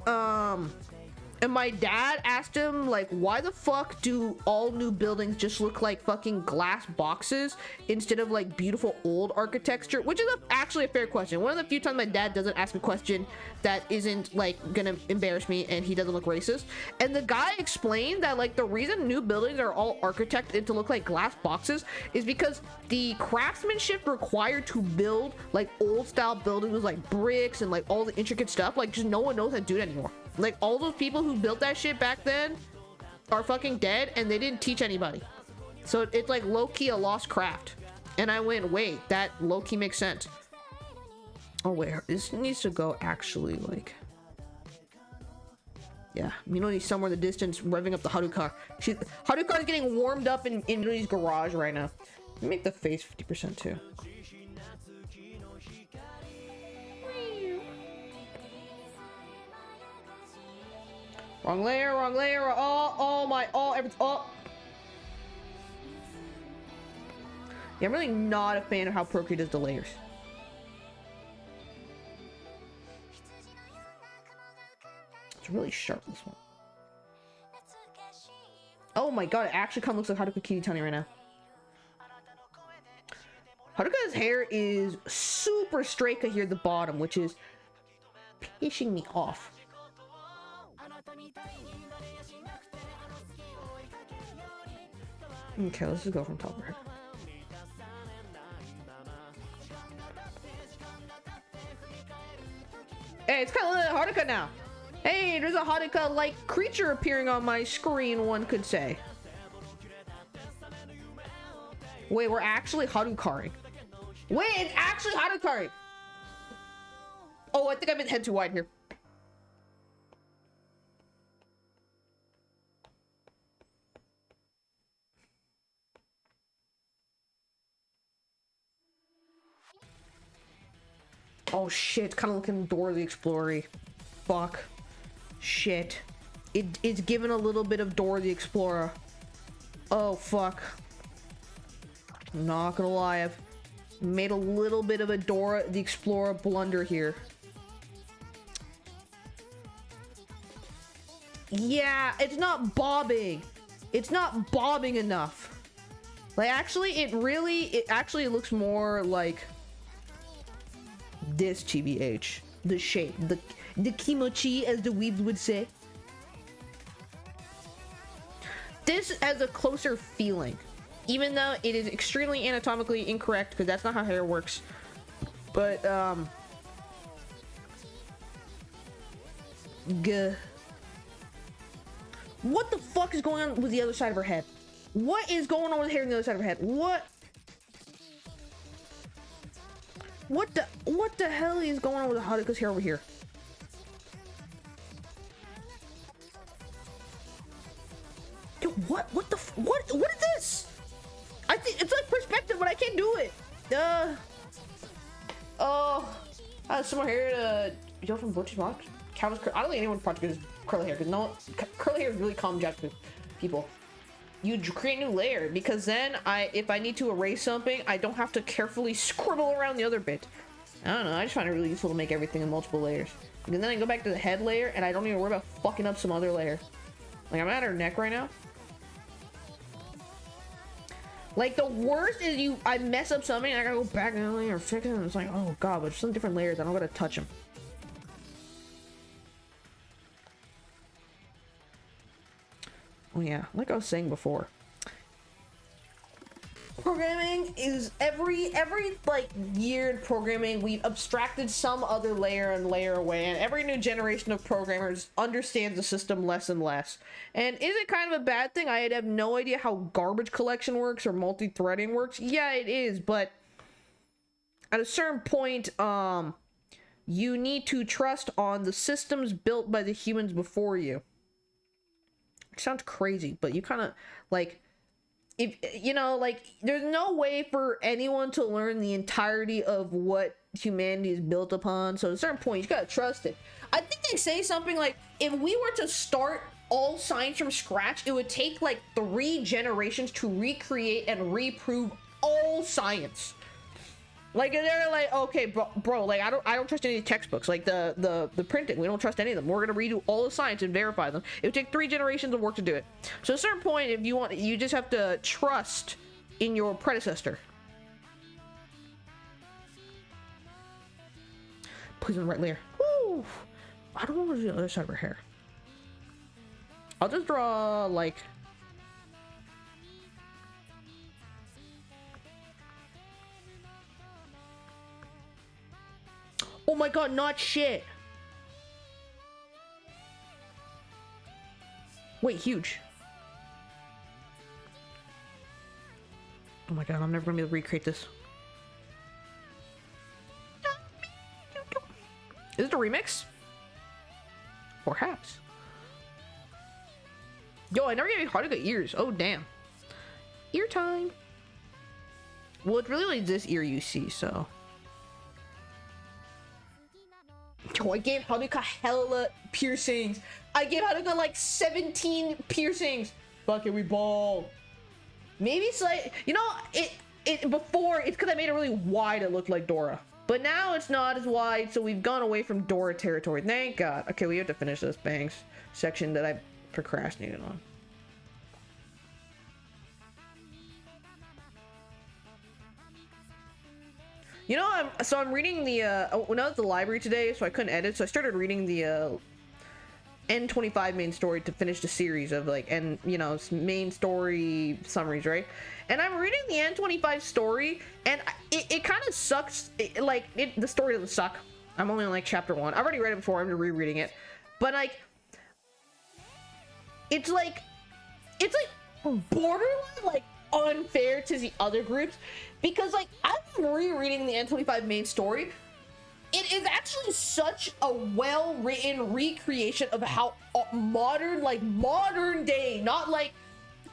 and my dad asked him, like, why the fuck do all new buildings just look like fucking glass boxes instead of like beautiful old architecture? Which is actually a fair question. One of the few times my dad doesn't ask a question that isn't like gonna embarrass me and he doesn't look racist. And the guy explained that like the reason new buildings are all architected to look like glass boxes is because the craftsmanship required to build like old style buildings with like bricks and like all the intricate stuff, like just no one knows how to do it anymore. Like all those people who built that shit back then are fucking dead and they didn't teach anybody. So it's like low-key a lost craft. And I went, wait, that low-key makes sense. Oh wait, this needs to go actually like, yeah, Minori's somewhere in the distance revving up the Haruka. Haruka is getting warmed up in Minori's garage right now. Let me make the face 50% too. Wrong layer, everything. Yeah, I'm really not a fan of how Procreate does the layers. It's really sharp, this one. Oh my god, it actually kind of looks like Haruka Kiritani right now. Haruka's hair is super straight here at the bottom, which is pissing me off. Okay, let's just go from top right. Hey, it's kind of like Haruka now. Hey, there's a Haruka-like creature appearing on my screen, one could say. Wait, we're actually Harukaring. Wait, it's actually Harukaring. Oh, I think I meant head too wide here. Oh shit, kind of looking Dora the Explorer. Fuck. Shit. It's given a little bit of Dora the Explorer. Oh fuck. Not gonna lie, I've made a little bit of a Dora the Explorer blunder here. Yeah, it's not bobbing. It's not bobbing enough. Like actually, it actually looks more like this TBH. The shape, the kimochi, as the weebs would say. This has a closer feeling, even though it is extremely anatomically incorrect because that's not how hair works. But what the fuck is going on with the other side of her head? What is going on with hair on the other side of her head? What the hell is going on with Haruka's hair over here? Yo, what is this? I think it's like perspective, but I can't do it. Oh, I have some more hair to yo from Butch's Box. I don't think anyone project is curly hair because no curly hair is really common jack with people. You create a new layer because then if I need to erase something, I don't have to carefully scribble around the other bit. I don't know, I just find it really useful to make everything in multiple layers. And then I go back to the head layer and I don't even worry about fucking up some other layer. Like I'm at her neck right now. Like the worst is I mess up something and I gotta go back in the layer and fix it and it's like, oh god, but there's some different layers, I don't gotta touch them. Oh yeah, like I was saying before, programming is every like year in programming we've abstracted some other layer and layer away, and every new generation of programmers understands the system less and less. And is it kind of a bad thing? I have no idea how garbage collection works or multi-threading works. Yeah, it is, but at a certain point you need to trust on the systems built by the humans before you. Sounds crazy, but you kind of like, if you know, like there's no way for anyone to learn the entirety of what humanity is built upon, so at a certain point you gotta trust it. I think they say something like if we were to start all science from scratch, it would take like 3 generations to recreate and reprove all science. Like they're like, okay, bro, like I don't trust any of the textbooks, like the printing. We don't trust any of them. We're gonna redo all the science and verify them. It would take 3 generations of work to do it. So at a certain point, if you want, you just have to trust in your predecessor. Please on the right layer. Woo! I don't know what's the other side of her hair. I'll just draw like. Oh my god, not shit. Wait, huge. Oh my god, I'm never gonna be able to recreate this. Is it a remix? Perhaps. Yo, I never gave Haruka ears. Oh, damn. Ear time. Well, it's really like this ear you see, so. Yo, I gave Haruka hella piercings. I gave Haruka like 17 piercings. Fuck it, we ball. Maybe it's like, you know, before it's because I made it really wide. It looked like Dora, but now it's not as wide. So we've gone away from Dora territory. Thank God. Okay, we have to finish this bangs section that I procrastinated on. You know, I'm reading the when I was at the library today, so I couldn't edit, so I started reading the N25 main story to finish the series of like, and you know, main story summaries, right? And I'm reading the N25 story, and it kind of sucks. The story doesn't suck. I'm only on like chapter 1. I've already read it before. I'm rereading it, but like, it's like borderline like unfair to the other groups, because like I'm rereading the N25 main story. It is actually such a well-written recreation of how modern, like modern day, not like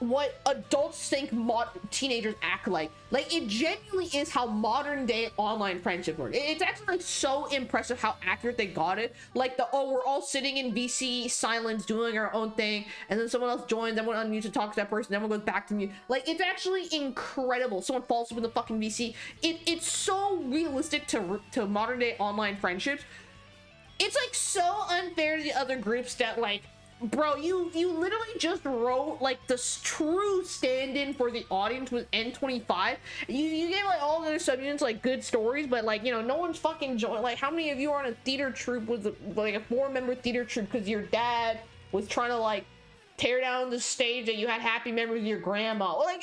what adults think teenagers act like. Like it genuinely is how modern day online friendship works. It's actually like so impressive how accurate they got it. Like the, oh, we're all sitting in VC silence doing our own thing, and then someone else joins, then one unmutes to talk to that person, then one goes back to mute. Like it's actually incredible. Someone falls up in the fucking VC. It's so realistic to modern day online friendships. It's like so unfair to the other groups that like, bro, you literally just wrote like the true stand-in for the audience with N25. You gave like all the other subunits like good stories, but like, you know, no one's fucking joined. Like, how many of you are on a theater troupe with like a 4-member theater troupe because your dad was trying to like tear down the stage that you had happy memories of your grandma? Like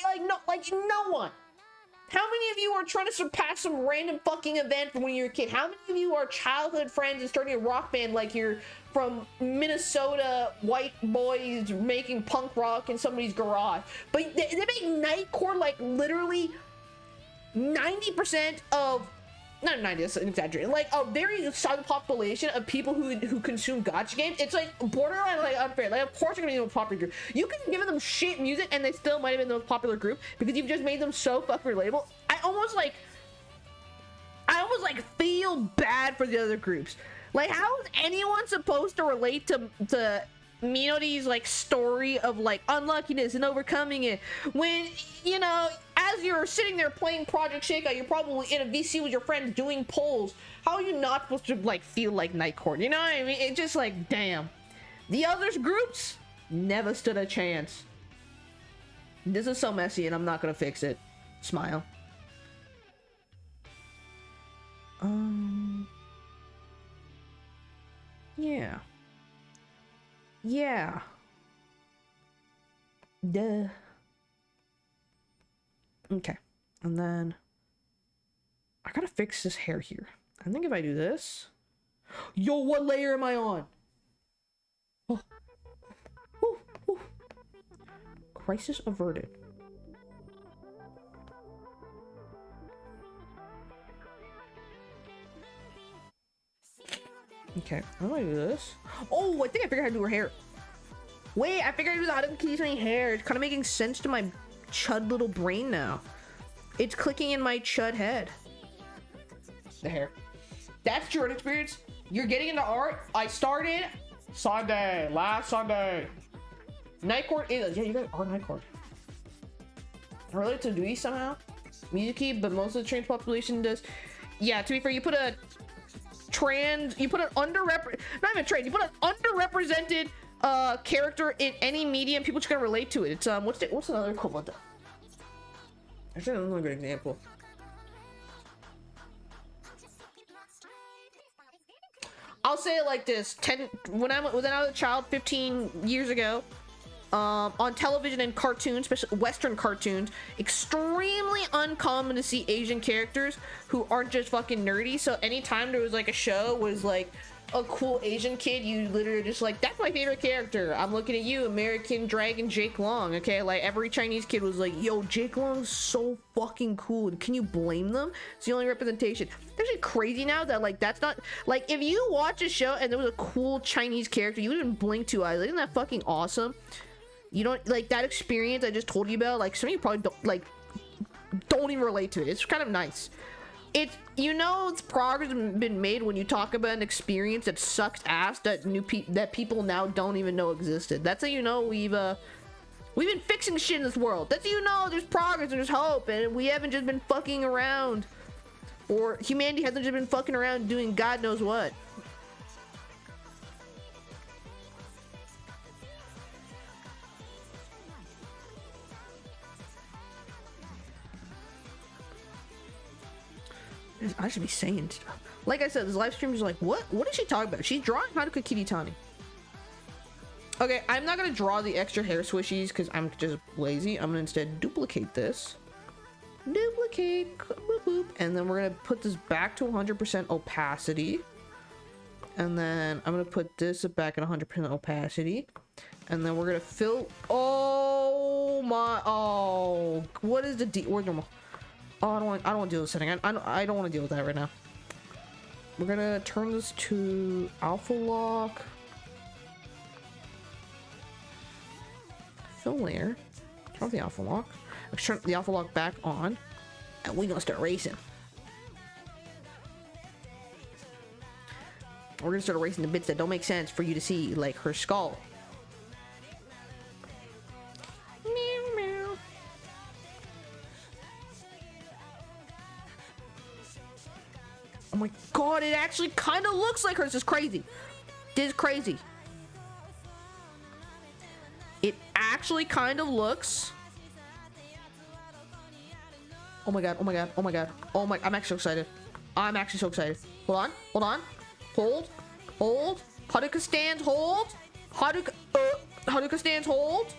no one. How many of you are trying to surpass some random fucking event from when you were a kid? How many of you are childhood friends and starting a rock band like you're from Minnesota, white boys making punk rock in somebody's garage? But they make Nightcore like literally 90% of, not 90, that's an exaggeration, like a very solid population of people who consume gacha games. It's like borderline like unfair. Like of course you're gonna be the most popular group. You can give them shit music and they still might have been the most popular group because you've just made them so fucking relatable. I almost like feel bad for the other groups. Like how is anyone supposed to relate to Minori's like story of like unluckiness and overcoming it when, you know, as you're sitting there playing Project Sekai, you're probably in a VC with your friends doing polls? How are you not supposed to like feel like Nightcore? You know what I mean? It's just like, damn. The others groups never stood a chance. This is so messy and I'm not gonna fix it. Smile. Yeah. Yeah. Duh. Okay. And then I gotta fix this hair here. I think if I do this. Yo, what layer am I on? Oh. Ooh, ooh. Crisis averted. Okay, how do I do this? Oh, I think I figured out how to do her hair. Wait, I figured out how to conditioning hair. It's kind of making sense to my chud little brain now. It's clicking in my chud head. The hair. That's Jordan experience. You're getting into art. I started Sunday, last Sunday. Nightcore is, yeah, you guys are Nightcore. Related to Dewey somehow. Music key, but most of the trans population does. Yeah, to be fair, you put an underrepresented character in any medium, people just gonna relate to it. It's what's another equivalent? Actually, another good example. I'll say it like this: when I was a child 15 years ago, on television and cartoons, especially Western cartoons, extremely uncommon to see Asian characters who aren't just fucking nerdy. So anytime there was like a show was like a cool Asian kid, you literally just like, that's my favorite character. I'm looking at you, American Dragon Jake Long. Okay, like every Chinese kid was like, yo, Jake Long's so fucking cool. And can you blame them? It's the only representation. It's actually crazy now that like that's not like, if you watch a show and there was a cool Chinese character, you wouldn't blink 2 eyes. Isn't that fucking awesome? You don't like that experience I just told you about. Like some of you probably don't even relate to it. It's kind of nice. It's, you know, it's progress been made when you talk about an experience that sucks ass that that people now don't even know existed. That's how you know we've been fixing shit in this world. That's how you know there's progress and there's hope, and we haven't just been fucking around, or humanity hasn't just been fucking around doing God knows what. I should be saying stuff. Like I said, this live stream is like, what is she talking about? She's drawing Haruka Kiritani. Okay, I'm not gonna draw the extra hair swishies because I'm just lazy. I'm gonna instead duplicate this. Duplicate, boop, boop. And then we're gonna put this back to 100% opacity. And then I'm gonna put this back at 100% opacity. And then we're gonna fill, oh my, oh, what is the where's normal? Oh, I don't want to deal with setting. I don't want to deal with that right now. We're gonna turn this to alpha lock. Fill layer. Turn off the alpha lock. Let's turn the alpha lock back on, and we're gonna start racing. We're gonna start erasing the bits that don't make sense for you to see, like her skull. Meow, meow. Oh my god, it actually kind of looks like her. This is crazy. This is crazy. It actually kind of looks. Oh my god, oh my god, oh my god. Oh my, I'm actually so excited. I'm actually so excited. Hold on, hold on. Hold, hold. Hadouken stands, hold. Hadouken stands, hold.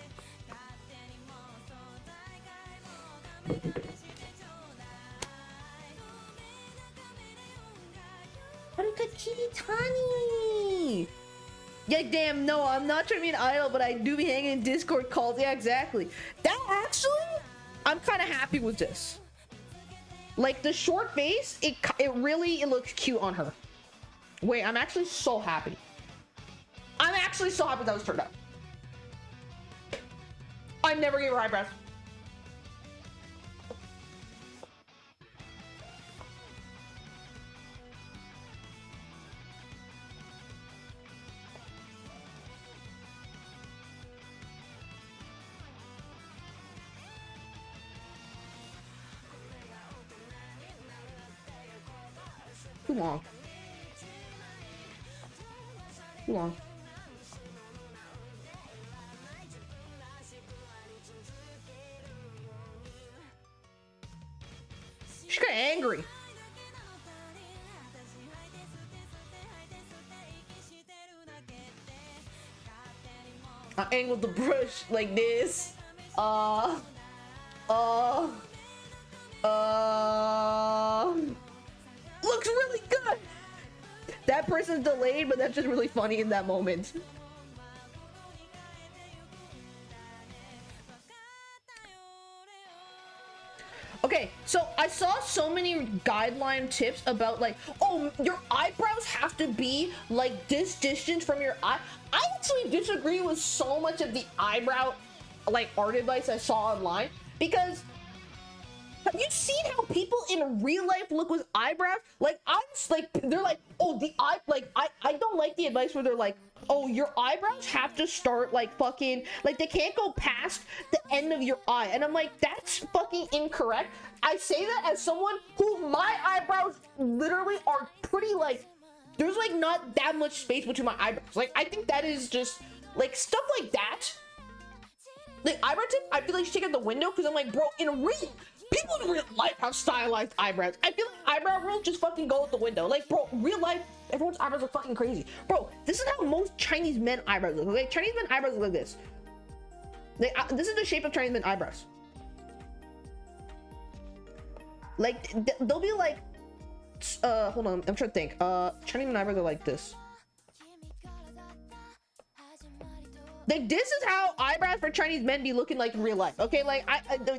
Hadouken Kitani. Yeah, damn, no, I'm not trying to be an idol, but I do be hanging in Discord calls. Yeah, exactly. That actually, I'm kind of happy with this. Like the short face, it really looks cute on her. Wait, I'm actually so happy. I'm actually so happy that was turned out. I never gave her eyebrows. Too long. Too long. She's kind of angry. I angled the brush like this. Looks really good. That person's delayed, but that's just really funny in that moment. Okay, so I saw so many guideline tips about like, oh, your eyebrows have to be like this distance from your eye. I actually disagree with so much of the eyebrow like art advice I saw online, because have you seen how people in real life look with eyebrows? Like, I'm just like, they're like, oh, the eye, like, I don't like the advice where they're like, oh, your eyebrows have to start like fucking, like they can't go past the end of your eye. And I'm like, that's fucking incorrect. I say that as someone who my eyebrows literally are pretty like, there's like not that much space between my eyebrows. Like, I think that is just like stuff like that. Like eyebrow tip, I feel like you take out the window, because I'm like, bro, in real, people in real life have stylized eyebrows. I feel like eyebrow rules just fucking go out the window. Like, bro, real life, everyone's eyebrows are fucking crazy. Bro, this is how most Chinese men eyebrows look. Okay, Chinese men eyebrows look like this. This is the shape of Chinese men eyebrows. Like, they'll be like, hold on, I'm trying to think. Chinese men eyebrows are like this. Like, this is how eyebrows for Chinese men be looking like in real life. Okay, like and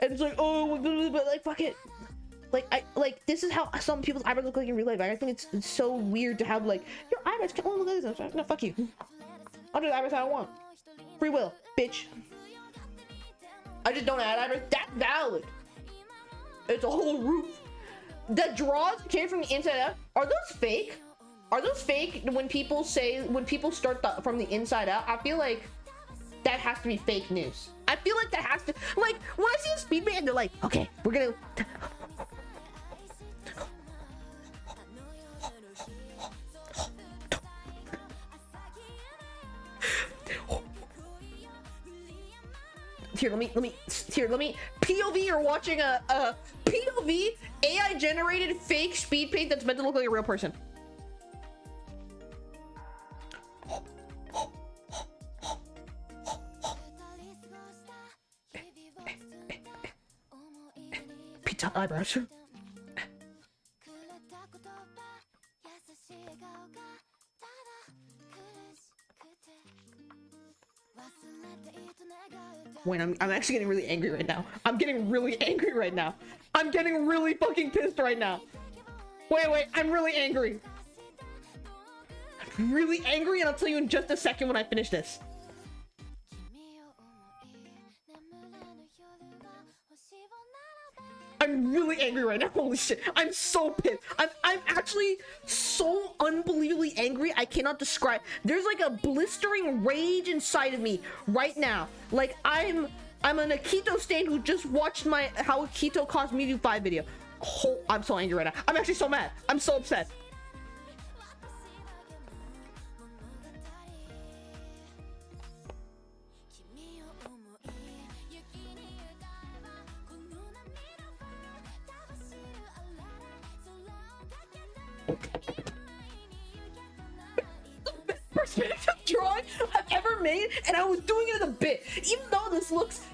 it's like, oh, but like fuck it. Like this is how some people's eyebrows look like in real life. I think it's so weird to have like your eyebrows can only look like this. No, fuck you. I'll do the eyebrows how I want. Free will, bitch. I just don't add eyebrows. That's valid. It's a whole roof. The draws came from the inside out. Are those fake? Are those fake when people say, when people start from the inside out? I feel like that has to be fake news. I feel like that has to, like, when I see a speed paint and they're like, okay, we're gonna... Here, let me, POV, you're watching a POV AI generated fake speed paint that's meant to look like a real person. Pizza eyebrows. Wait, I'm actually getting really angry right now. I'm getting really angry right now. I'm getting really fucking pissed right now. Wait, I'm really angry. I'm really angry, and I'll tell you in just a second when I finish this. I'm really angry right now. Holy shit. I'm so pissed. I'm actually so unbelievably angry. I cannot describe. There's like a blistering rage inside of me right now. Like I'm an Akito stan who just watched my how Akito caused me to do 5 video. Oh, I'm so angry right now. I'm actually so mad. I'm so upset. Perspective drawing I've ever made, and I was doing it as a bit. Even though this looks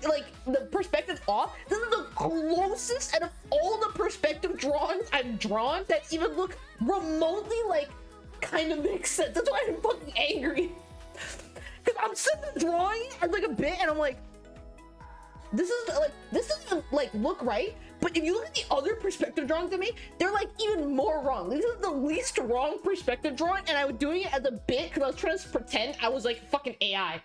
like the perspective off, this is the closest out of all the perspective drawings I've drawn that even look remotely like kind of makes sense. That's why I'm fucking angry. Because I'm sitting there drawing it as like a bit, and I'm like, this doesn't like look right. But if you look at the other perspective drawings I made, they're like even more wrong. This is the least wrong perspective drawing, and I was doing it as a bit because I was trying to pretend I was like fucking AI.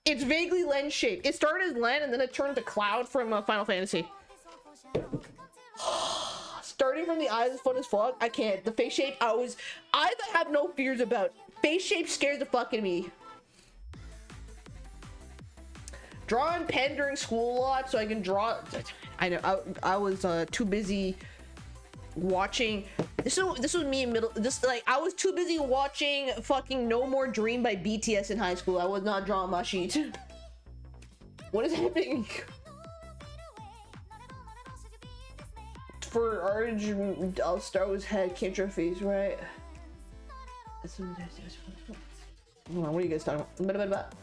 It's vaguely lens shaped. It started as Len, and then it turned to Cloud from Final Fantasy. Starting from the eyes is fun as fuck. I can't. The face shape, I have no fears about. Face shape scares the fuck out of me. Drawing pen during school a lot so I can draw. I know I was too busy watching. This was me in middle. I was too busy watching fucking No More Dream by BTS in high school. I was not drawing my sheet. What is happening? For Orange, I'll start with head, can't draw face, right? Hold on, what are you guys talking about?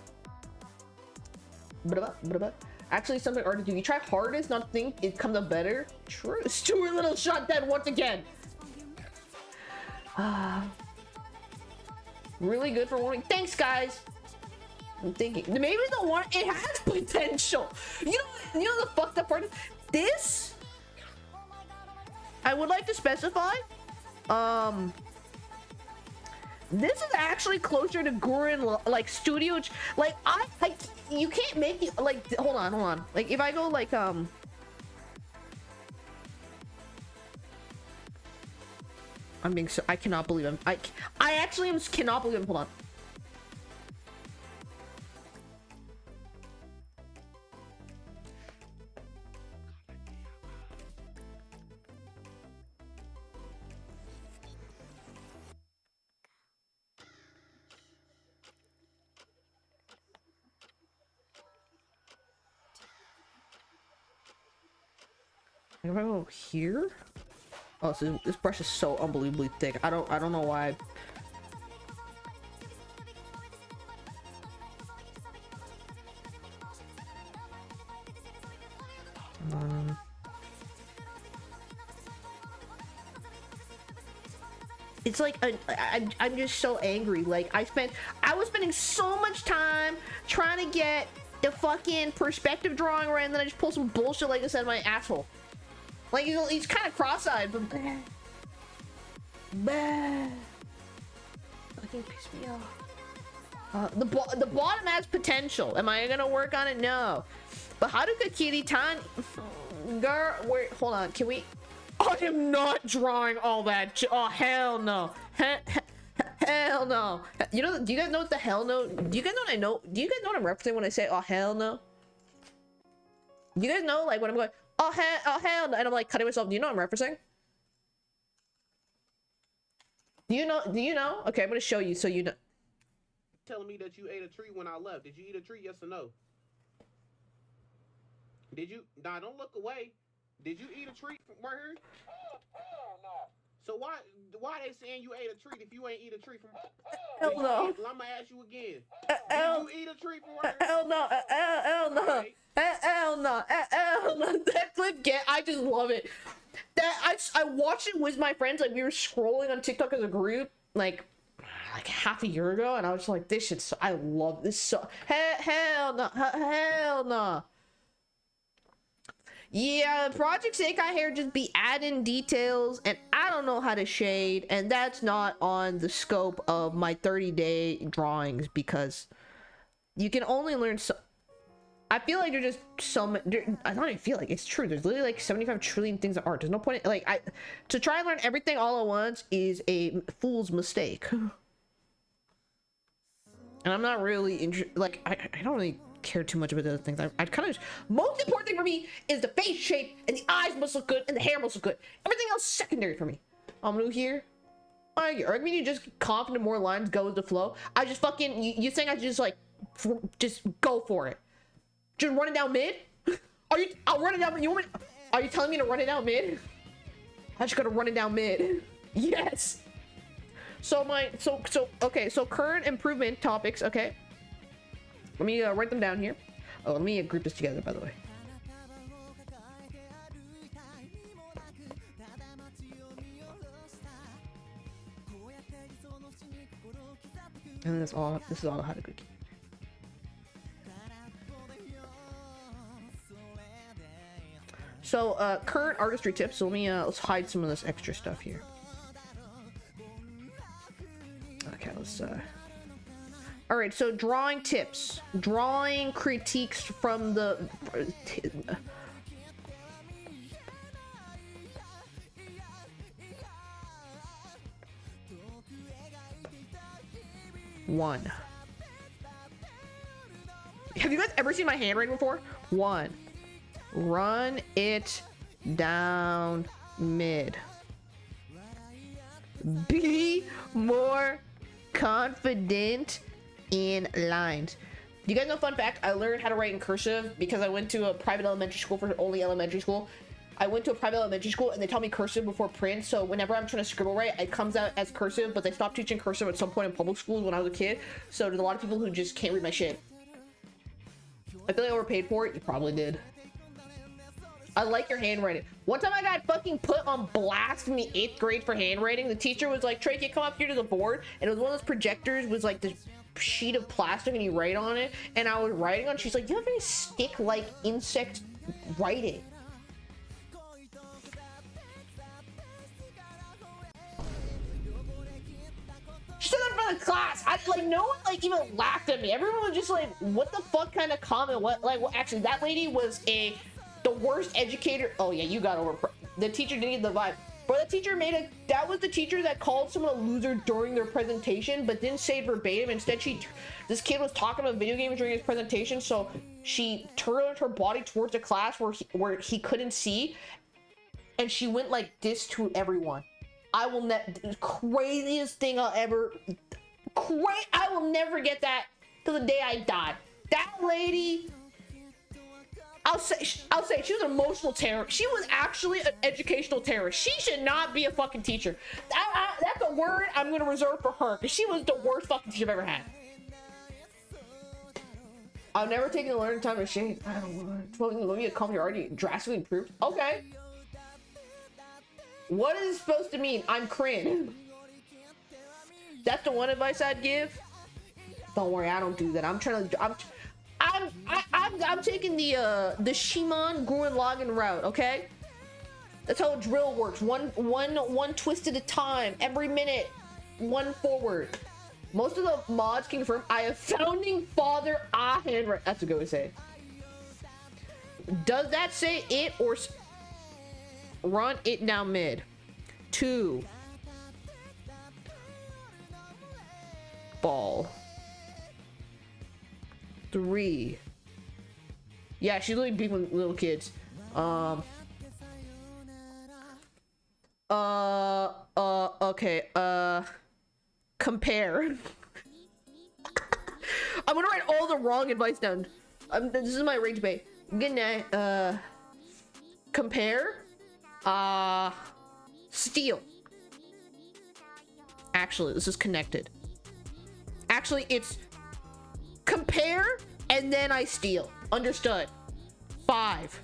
Actually, something hard to do. You try hardest, not think it comes up better. True. Stuart Little shot dead once again. Really good for one. Thanks, guys. I'm thinking maybe the one it has potential. You know the fucked up part is this. I would like to specify. This is actually closer to Gurren like studio. Like you can't make it like hold on. Like if I go like I'm being so I cannot believe him. I actually cannot believe him. Hold on. If I go here, oh, so this brush is so unbelievably thick. I don't know why. It's like I'm just so angry. Like I was spending so much time trying to get the fucking perspective drawing right, and then I just pull some bullshit like this out of my asshole. Like he's kind of cross-eyed, but fucking piss me off. The bottom has potential. Am I gonna work on it? No. But how do Kakiri Tan? Girl, wait, hold on. Can we? I am not drawing all that. Oh hell no. Hell no. You know? Do you guys know what the hell no? Do you guys know what I know? Do you guys know what I'm referencing when I say oh hell no? You guys know like when I'm going oh hell no, and I'm like cutting myself. Do you know what I'm referencing? Do you know? Okay, I'm gonna show you so you know. Telling me that you ate a tree when I left. Did you eat a tree? Yes or no? Did you? Nah, don't look away. Did you eat a tree right here? Hell no. So why they saying you ate a treat if you ain't eat a treat from? Hell no. I'm gonna ask you again. Did you eat a treat from right here? Hell no. Hell no. Right. Hell no. Hell no. That clip I just love it. That I watched it with my friends. Like we were scrolling on TikTok as a group. Like like half a year ago, and I was like, this shit's so, I love this so hell no, hell no. Yeah, Project Sekai here just be adding details, and I don't know how to shade, and that's not on the scope of my 30-day drawings, because you can only learn so. I feel like there's just so many. I don't even feel like it's true. There's literally like 75 trillion things of art. There's no point. Like to try and learn everything all at once is a fool's mistake. And I'm not really like I don't really care too much about the other things. I kind of most important thing for me is the face shape and the eyes must look good and the hair must look good. Everything else is secondary for me. I'm new here. I mean, you just confident more lines go with the flow. I just fucking you think I just like just go for it. Just run it down mid? I'll run it down. Are you telling me to run it down mid? I just gotta run it down mid. Yes. So okay. So current improvement topics. Okay. Let me write them down here. Oh, let me group this together. By the way. And this is all how to cookie. So current artistry tips. So let me let's hide some of this extra stuff here. Okay, let's all right, so drawing tips, drawing critiques from the one. Have you guys ever seen my handwriting before? One. Run it down mid. Be more confident in lines. Do you guys know, fun fact, I learned how to write in cursive because I went to a private elementary school for only elementary school. I went to a private elementary school and they taught me cursive before print, so whenever I'm trying to scribble write, it comes out as cursive, but they stopped teaching cursive at some point in public schools when I was a kid, so there's a lot of people who just can't read my shit. I feel like I overpaid for it. You probably did. I like your handwriting. One time I got fucking put on blast in the 8th grade for handwriting. The teacher was like, Trey, can you come up here to the board? And it was one of those projectors with like this sheet of plastic and you write on it. And I was writing on it. She's like, you have any stick-like insect writing? She said that in front of the class. Like, no one like even laughed at me. Everyone was just like, what the fuck kind of comment? What, like, well, actually, that lady was the worst educator. Oh yeah, you got over. The teacher didn't get the vibe. But the teacher that was the teacher that called someone a loser during their presentation, but didn't say it verbatim. Instead, this kid was talking about video games during his presentation, so she turned her body towards the class where he couldn't see, and she went like this to everyone. I will craziest thing I'll ever. I will never get that till the day I die. That lady. I'll say she was an emotional terrorist. She was actually an educational terrorist. She should not be a fucking teacher. That's a word I'm gonna reserve for her, because she was the worst fucking teacher I've ever had. I've never taken the learning time to shade. I don't want to. Let me come here already drastically improved. Okay. What is it supposed to mean? I'm cringe. That's the one advice I'd give. Don't worry, I don't do that. I'm taking the Shimon Gurren Lagann route, okay? That's how a drill works. One twist at a time, every minute, one forward. Most of the mods can confirm I have founding father handwriting. That's a good way to say it. Does that say it or run it down mid? 2. Ball. 3. Yeah, she's really big with little kids. Okay. Compare. I'm gonna write all the wrong advice down. This is my rage bait. Good night. Compare. Steal. Actually, this is connected. Actually, it's compare and then I steal. Understood. 5.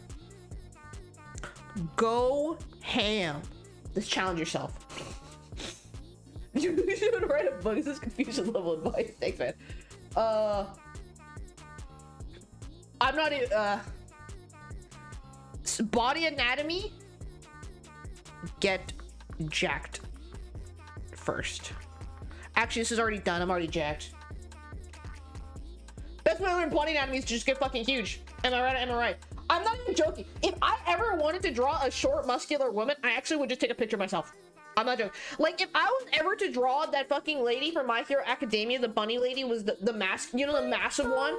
Go ham. Let's challenge yourself. You should write a book. This is confusion level advice. Thanks, man. I'm not even, body anatomy, get jacked first. Actually, this is already done. I'm already jacked. Best way to learn body anatomy is to just get fucking huge. Am I right? Am I right? I'm not even joking. If I ever wanted to draw a short, muscular woman, I actually would just take a picture of myself. I'm not joking. Like, if I was ever to draw that fucking lady from My Hero Academia, the bunny lady was the mask, you know, the massive one?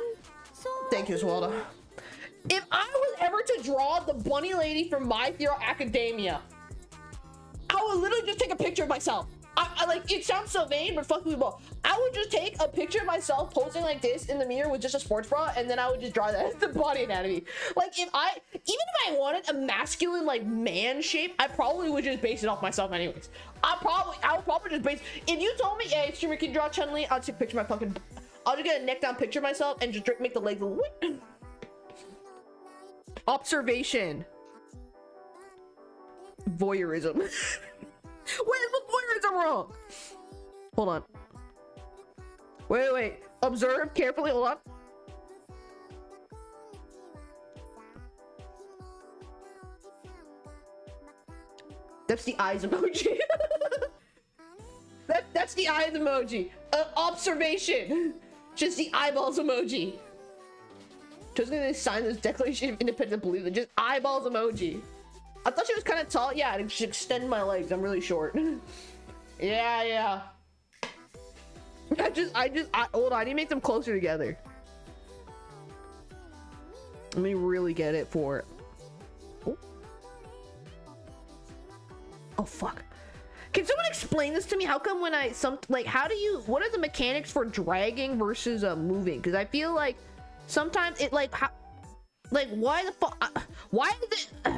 Thank you, Swelda. If I was ever to draw the bunny lady from My Hero Academia, I would literally just take a picture of myself. I like, it sounds so vain, but fuck me, bro. I would just take a picture of myself posing like this in the mirror with just a sports bra, and then I would just draw that as the body anatomy. Like, even if I wanted a masculine, like, man shape, I probably would just base it off myself anyways. I would probably just base, if you told me, hey, streamer, can you draw Chun-Li? I'll take a picture of my fucking, I'll just get a neck down picture of myself and just make the legs a little. Observation. Voyeurism. Wait, look, voyeurism wrong. Hold on. Wait. Observe carefully. Hold on. That's the eyes emoji. That's the eyes emoji. Observation. Just the eyeballs emoji. Just gonna sign this Declaration of Independence, believe it. Just eyeballs emoji. I thought she was kind of tall. Yeah, I just extend my legs. I'm really short. Yeah. Hold on. I need to make them closer together. Let me really get it for it. Oh, fuck. Can someone explain this to me? How come when what are the mechanics for dragging versus moving? Because I feel like sometimes it why the fuck, why is it,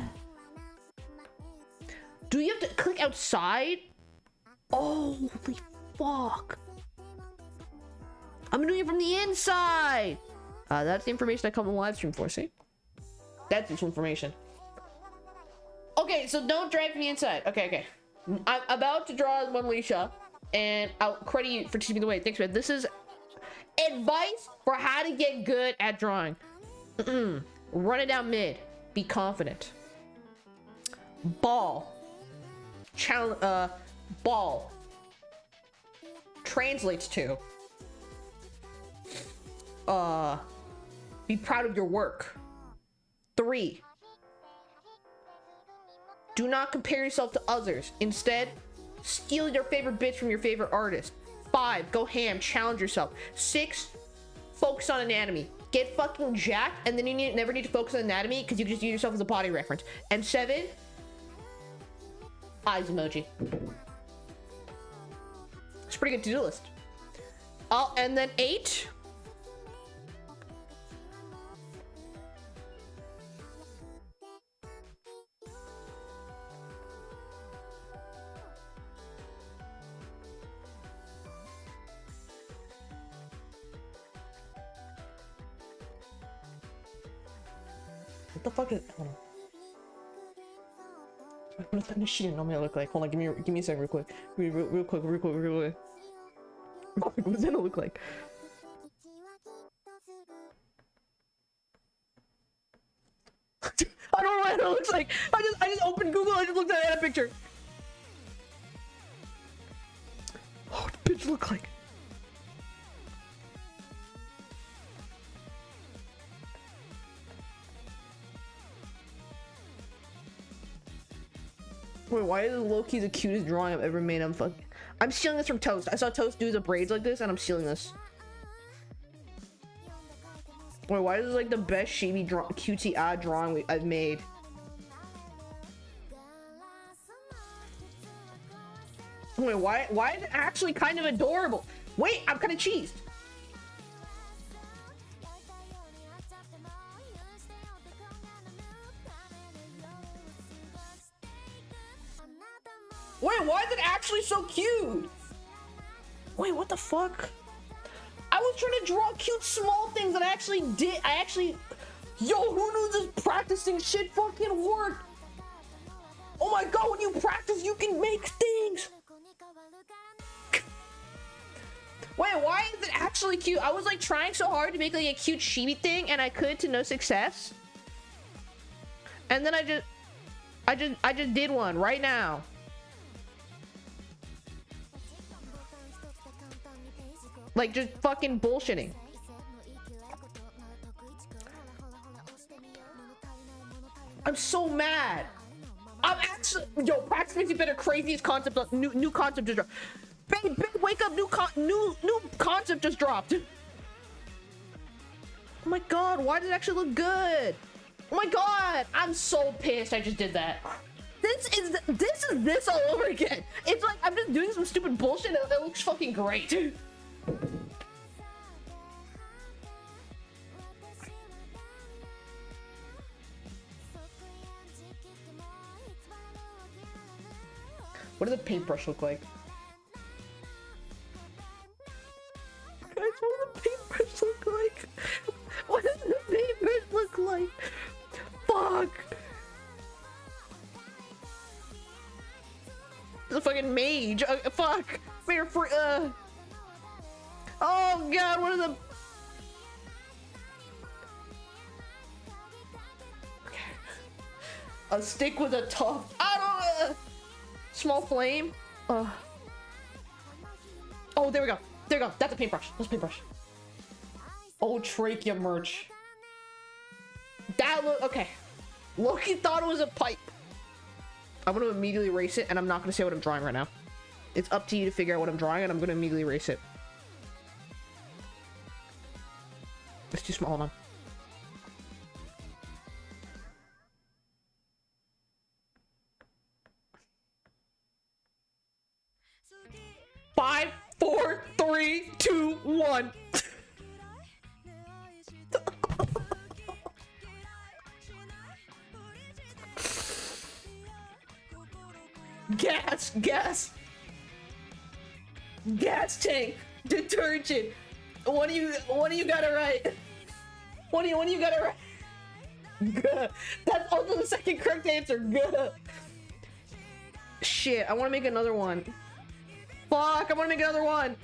do you have to click outside? Oh, holy fuck. I'm doing it from the inside. That's the information I come to live stream for, see? That's this information. Okay, so don't drag from the inside. Okay. I'm about to draw one Alicia, and I'll credit you for teaching me the way. Thanks, man. This is advice for how to get good at drawing. Run it down mid. Be confident. Ball. Ball translates to be proud of your work. 3, do not compare yourself to others. Instead, steal your favorite bits from your favorite artist. 5, go ham, challenge yourself. 6, focus on anatomy. Get fucking jacked, and then you never need to focus on anatomy because you can just use yourself as a body reference. And 7, eyes emoji. It's a pretty good to-do list. And then 8. What the fuck is? Hold on. What the shit you normally look like? Hold on, give me a second, real quick. Real quick. What does that look like? I don't know what it looks like. I just opened Google. I just looked at a picture. Oh, what the bitch look like? Wait, why is low-key the cutest drawing I've ever made? I'm stealing this from Toast. I saw Toast do the braids like this, and I'm stealing this. Wait, why is this like the best chibi cutesy odd drawing I've made? Wait, why is it actually kind of adorable? Wait, I'm kind of cheesed. Wait, why is it actually so cute? Wait, what the fuck? I was trying to draw cute small things and I actually did. Yo, who knew this practicing shit fucking worked? Oh my god, when you practice, you can make things. Wait, why is it actually cute? I was like trying so hard to make like a cute chibi thing and I could to no success. And then I just did one right now. Like just fucking bullshitting. I'm so mad. I'm actually, yo, practice makes you better. Craziest concept, new concept just dropped. Babe, wake up! New concept just dropped. Oh my god, why does it actually look good? Oh my god, I'm so pissed. I just did that. This is this all over again. It's like I'm just doing some stupid bullshit and it looks fucking great. What does the paintbrush look like? Guys, what does the paintbrush look like? What does the paintbrush look like? Fuck! It's a fucking mage. Fuck! We're free. Oh god, what are the... Okay. A stick with a tough... I don't... Small flame. Oh, there we go. There we go. That's a paintbrush. That's a paintbrush. Oh, trachea merch. That look okay. Loki thought it was a pipe. I'm gonna immediately erase it, and I'm not gonna say what I'm drawing right now. It's up to you to figure out what I'm drawing, and I'm gonna immediately erase it. It's too small. Hold on. Five, 4, 3, 2, 1. Gas tank, detergent. One of you got it right. One of you got it right. Good. That's also the second correct answer. Good. Shit, I want to make another one. Fuck, I want to make another one.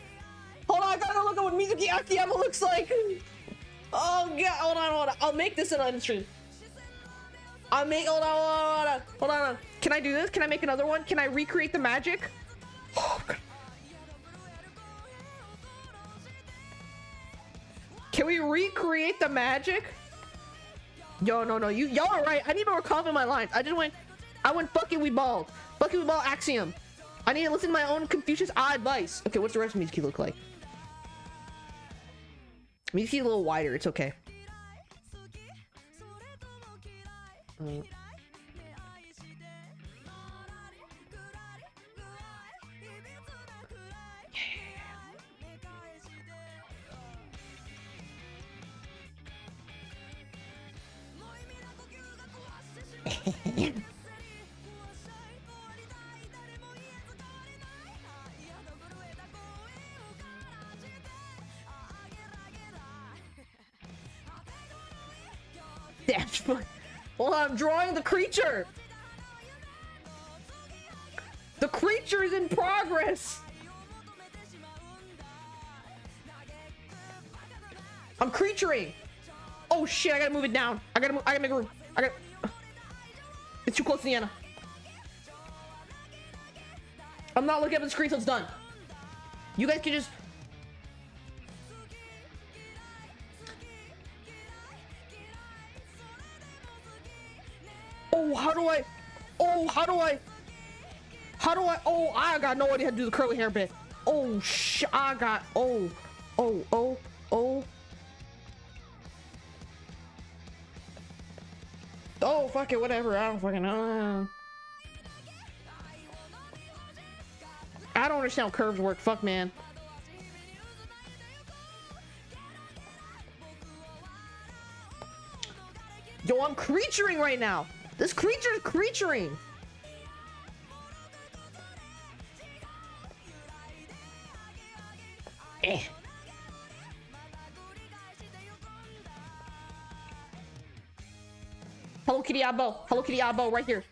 Hold on, I gotta go look at what Mizuki Akiyama looks like. Oh god, hold on. I'll make this an stream. Hold on. Can I do this? Can I make another one? Can I recreate the magic? Oh, god. Can we recreate the magic? Yo, no, y'all are right. I need more confidence in my lines. I went fucking we bald. Fucking we bald axiom. I need to listen to my own Confucius advice. Okay, what's the rest of Mizuki look like? Mizuki a little wider, it's okay. That's fun. Well, I'm drawing the creature. The creature is in progress. I'm creaturing. Oh shit! I gotta move it down. I gotta make a room. It's too close to the Anna. I'm not looking up at the screen till it's done. You guys can just. Oh, I got no idea how to do the curly hair bit. Oh, Oh, fuck it, whatever. I don't fucking know. I don't understand how curves work. Fuck, man. Yo, I'm creaturing right now. This creature is creaturing. Hello Kitty Abo. Hello Kitty Abo right here.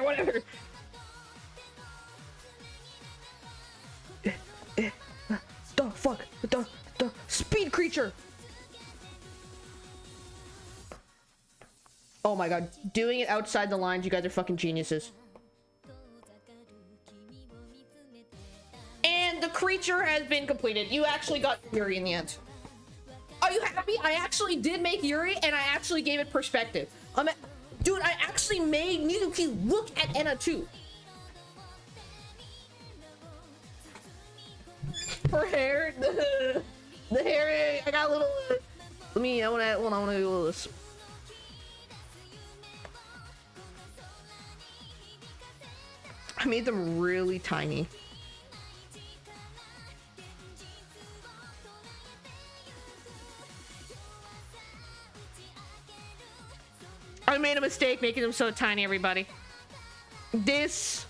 Whatever. The fuck? The speed creature. Oh my god, doing it outside the lines, you guys are fucking geniuses. And the creature has been completed. You actually got Yuri in the end. Are you happy? I actually did make Yuri, and I actually gave it perspective. Dude, I actually made Mizuki look at Enna too. Her hair, the hair, I got a little. I wanna do a little this. I made them really tiny. I made a mistake making them so tiny, everybody. This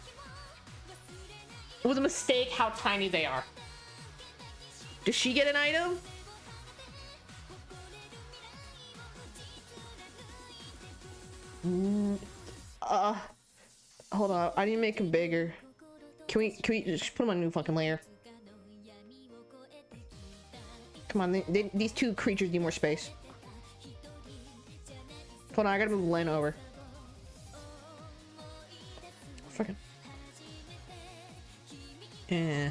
was a mistake how tiny they are. Does she get an item? Hold on. I need to make him bigger. Can we just put him on a new fucking layer? Come on, these two creatures need more space. Hold on, I gotta move Len over. Fucking. Yeah.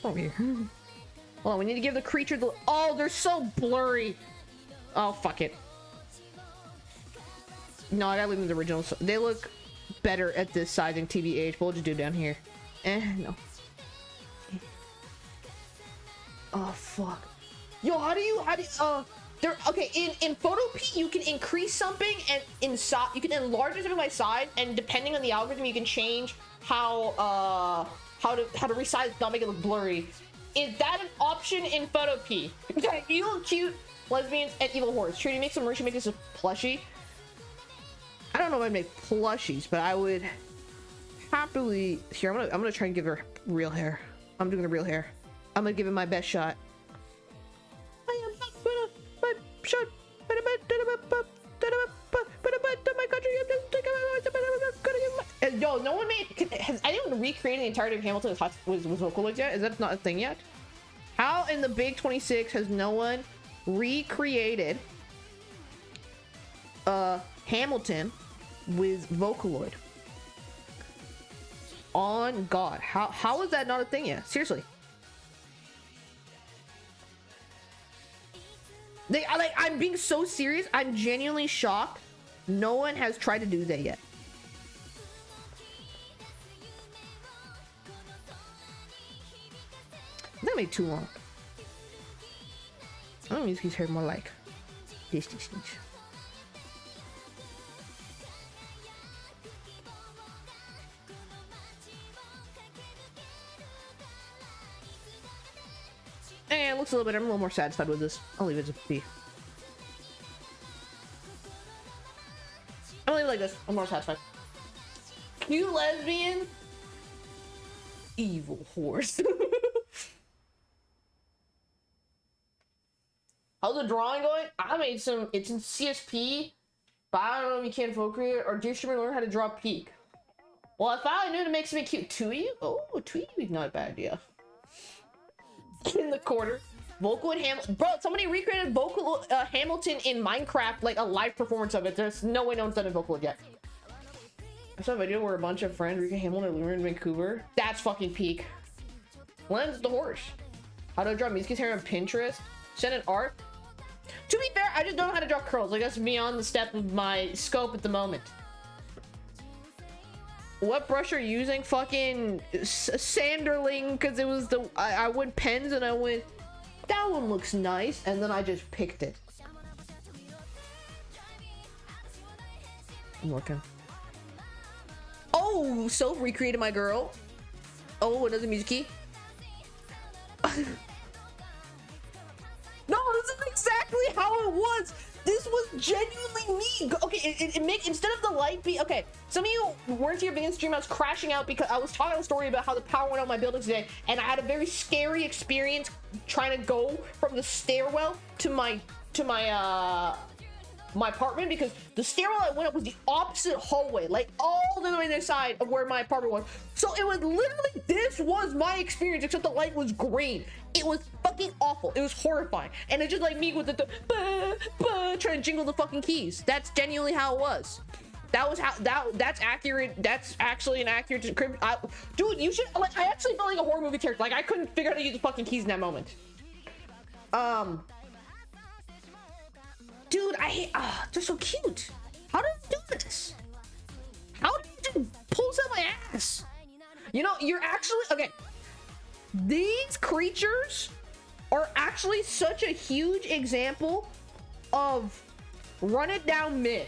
Over here. Hold on, we need to give the creature the. Oh, they're so blurry. Oh, fuck it. No, I gotta leave them the original. They look better at this sizing, TBH. But we'll just do down here. No. Oh, fuck. Yo, how do you, there, okay, in Photo P, you can increase something and you can enlarge something by side, and depending on the algorithm, you can change how to resize, not make it look blurry. Is that an option in Photo P? Okay, evil, cute, lesbians, and evil horse. Trinity makes some merch, make this a plushie. I don't know if I'd make plushies, but I would happily. Here, I'm gonna try and give her real hair. I'm doing the real hair. I'm gonna give it my best shot. I am not gonna my shot. My country. Yo, no one made. Has anyone recreated the entirety of Hamilton with Vocaloid yet? Is that not a thing yet? How in the Big 26 has no one recreated Hamilton with Vocaloid? On God, how is that not a thing yet? Seriously. I'm being so serious. I'm genuinely shocked. No one has tried to do that yet. That made too long. I'm gonna use his hair more like this. And it looks a little better. I'm a little more satisfied with this. I'll leave it as a B. I'll leave it like this. I'm more satisfied. You lesbian? Evil horse. How's the drawing going? I made some. It's in CSP, but I don't know if you can't vote create or do you learn how to draw peak. Well, I finally knew to make something cute. Tui? Oh, Tui is not a bad idea. In the corner, Vocaloid Hamilton. Bro, somebody recreated Hamilton in Minecraft, like a live performance of it. There's no way no one's done a Vocaloid yet. I saw a video where a bunch of friends recreated Hamilton and we were in Vancouver. That's fucking peak. Lens the horse. How to draw Mizuki's hair on Pinterest. Send an art. To be fair, I just don't know how to draw curls. Like, that's beyond the step of my scope at the moment. What brush are you using? Fucking Sanderling, because it was the I went pens and I went, that one looks nice, and then I just picked it. I'm looking. Oh, Soph recreated my girl. Oh, another Mizuki. No, this is exactly how it was. This was genuinely me. Okay, it make instead of the light be okay. Some of you weren't here beginning stream. I was crashing out because I was talking a story about how the power went out my building today, and I had a very scary experience trying to go from the stairwell to my my apartment because the stairwell I went up was the opposite hallway, like all the way to the side of where my apartment was. So it was literally, this was my experience, except the light was green. It was fucking awful. It was horrifying. And it's just like me with the trying to jingle the fucking keys. That's genuinely how it was. That was how, that's accurate. That's actually an accurate description. Dude, you should, like, I actually felt like a horror movie character. Like, I couldn't figure out how to use the fucking keys in that moment. Dude, I hate, they're so cute. How did you do this? How did you pull this out my ass? You know, you're actually, okay. These creatures are actually such a huge example of run it down mid.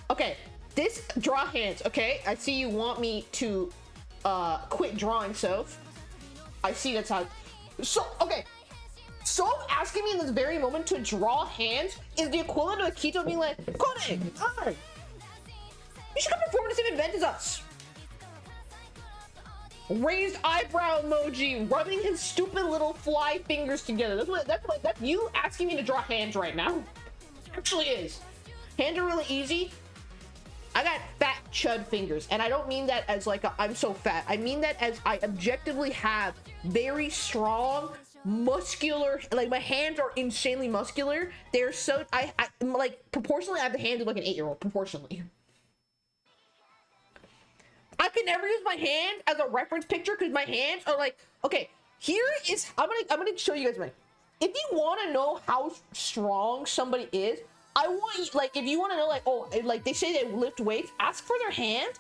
Okay, this draw hands, okay? I see you want me to quit drawing, Soph. I see that's how, so, okay. Soph asking me in this very moment to draw hands is the equivalent of Akito being like, Kone, hi, you should come perform the same event as us. Raised eyebrow emoji, rubbing his stupid little fly fingers together. That's you asking me to draw hands right now. It actually is. Hands are really easy. I got fat chud fingers, and I don't mean that as like I'm so fat. I mean that as I objectively have very strong, muscular, like my hands are insanely muscular. They're so, I like proportionally I have the hands of like an 8-year-old, proportionally. I can never use my hand as a reference picture because my hands are like, okay, here is, I'm gonna show you guys my, if you want to know how strong somebody is, I want you, like, if you want to know, like, oh, like they say they lift weights, ask for their hand,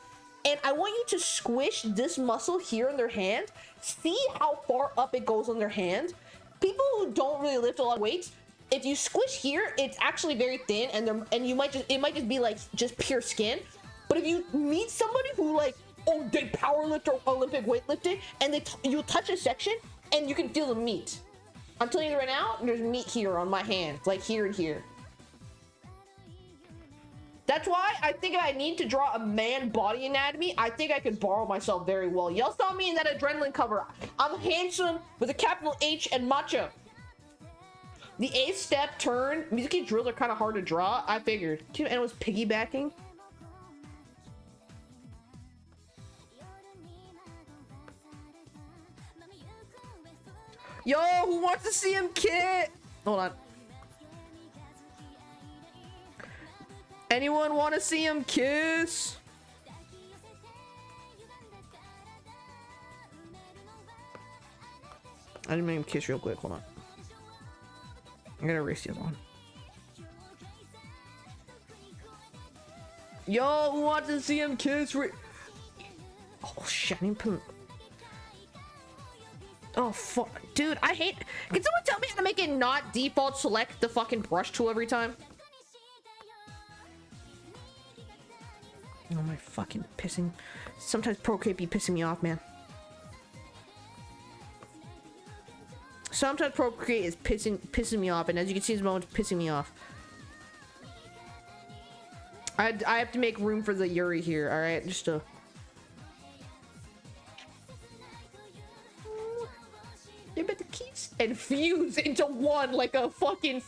and I want you to squish this muscle here in their hand. See how far up it goes on their hand. People who don't really lift a lot of weights, if you squish here, it's actually very thin, and you might just, it might just be like just pure skin. But if you meet somebody who like, oh, they power lift or Olympic weightlifting, and you touch a section and you can feel the meat. I'm telling you right now, there's meat here on my hand, like here and here. That's why I think if I need to draw a man body anatomy, I think I could borrow myself very well. Y'all saw me in that adrenaline cover. I'm handsome with a capital H and macho. The 8th step turn, Mizuki drills are kind of hard to draw. I figured. And it was piggybacking. Yo, who wants to see him kit? Hold on. Anyone want to see him kiss? I didn't make him kiss real quick. Hold on. I'm gonna erase the other one. Yo, who wants to see him kiss? Oh shit! I didn't put... Oh fuck, dude! I hate. Can someone tell me how to make it not default select the fucking brush tool every time? Oh my fucking pissing. Sometimes Procreate be pissing me off, man. Sometimes Procreate is pissing me off, and as you can see, this moment's pissing me off. I have to make room for the Yuri here, alright? Just to... They're about to kiss and fuse into one like a fucking...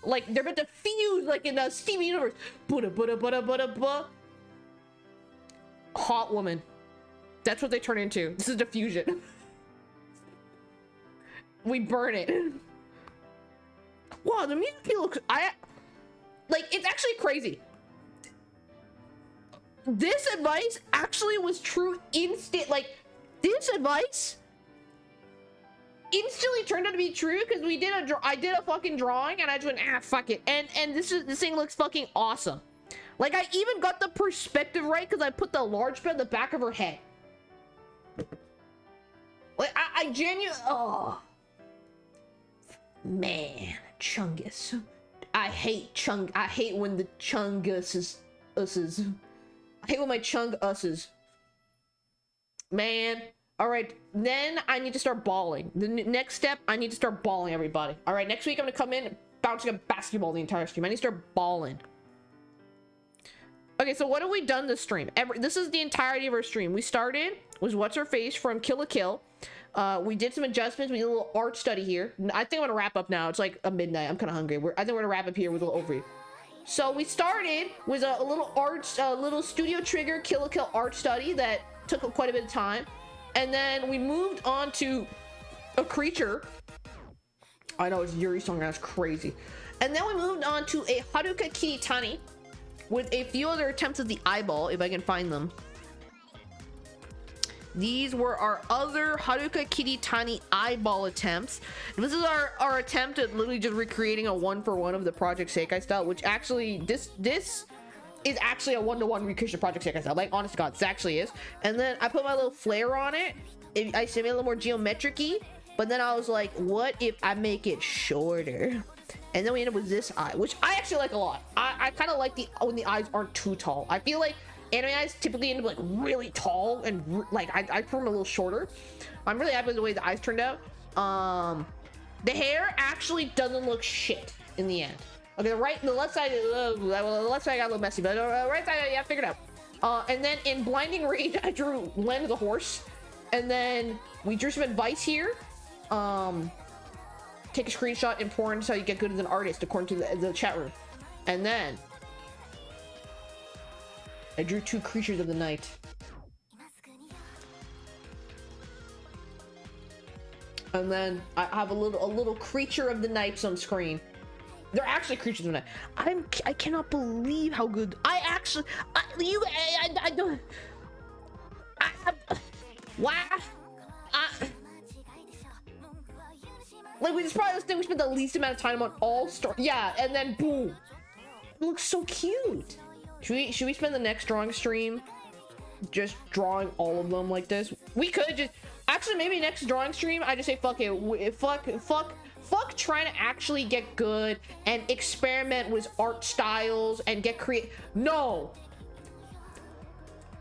Like, they're about to fuse like in the Steven Universe. Buddha. Hot woman. That's what they turn into. This is diffusion. We burn it. Wow, the music looks... Like, it's actually crazy. This advice actually was true instant. Like, this advice instantly turned out to be true because we did I did a fucking drawing and I just went, fuck it. And this thing looks fucking awesome. Like, I even got the perspective right because I put the large bit on the back of her head. Like, I genuinely... Oh. Man, Chungus. I hate when the Chungus us's. I hate when my Chung us's. Man. Alright, then I need to start balling. The next step, I need to start balling, everybody. Alright, next week I'm gonna come in bouncing a basketball the entire stream. I need to start balling. Okay, so what have we done this stream? This is the entirety of our stream. We started with What's Her Face from Kill la Kill. We did some adjustments. We did a little art study here. I think I'm gonna wrap up now. It's like a midnight. I'm kind of hungry. I think we're gonna wrap up here with a little overview. So we started with a little art, little Studio Trigger Kill la Kill art study that took quite a bit of time. And then we moved on to a creature. I know it's Yuri's song, that's crazy. And then we moved on to a Haruka Kiritani with a few other attempts at the eyeball, if I can find them. These were our other Haruka Kiritani eyeball attempts. And this is our attempt at literally just recreating a 1-for-1 of the Project Sekai style, which actually, this is actually a 1-to-1 recreation of Project Sekai style. Like, honest to God, this actually is. And then I put my little flare on it. I made it a little more geometric-y. But then I was like, what if I make it shorter? And then we end up with this eye, which I actually like a lot. I kind of like when the eyes aren't too tall. I feel like anime eyes typically end up like really tall and like I prefer them a little shorter. I'm really happy with the way the eyes turned out. The hair actually doesn't look shit in the end. Okay, the left side, the left side got a little messy, but the right side, yeah, figured out. And then in Blinding Rage, I drew Land of the Horse, and then we drew some advice here. Take a screenshot, important, so you get good as an artist, according to the chat room. And then I drew 2 creatures of the night. And then I have a little creature of the night on screen. They're actually creatures of the night. I cannot believe how good I don't. Wow. Like, this is probably the thing we spent the least amount of time on all star. Yeah, and then boom. It looks so cute. Should we spend the next drawing stream just drawing all of them like this? We could just actually maybe next drawing stream I just say fuck it. Fuck trying to actually get good and experiment with art styles and get No.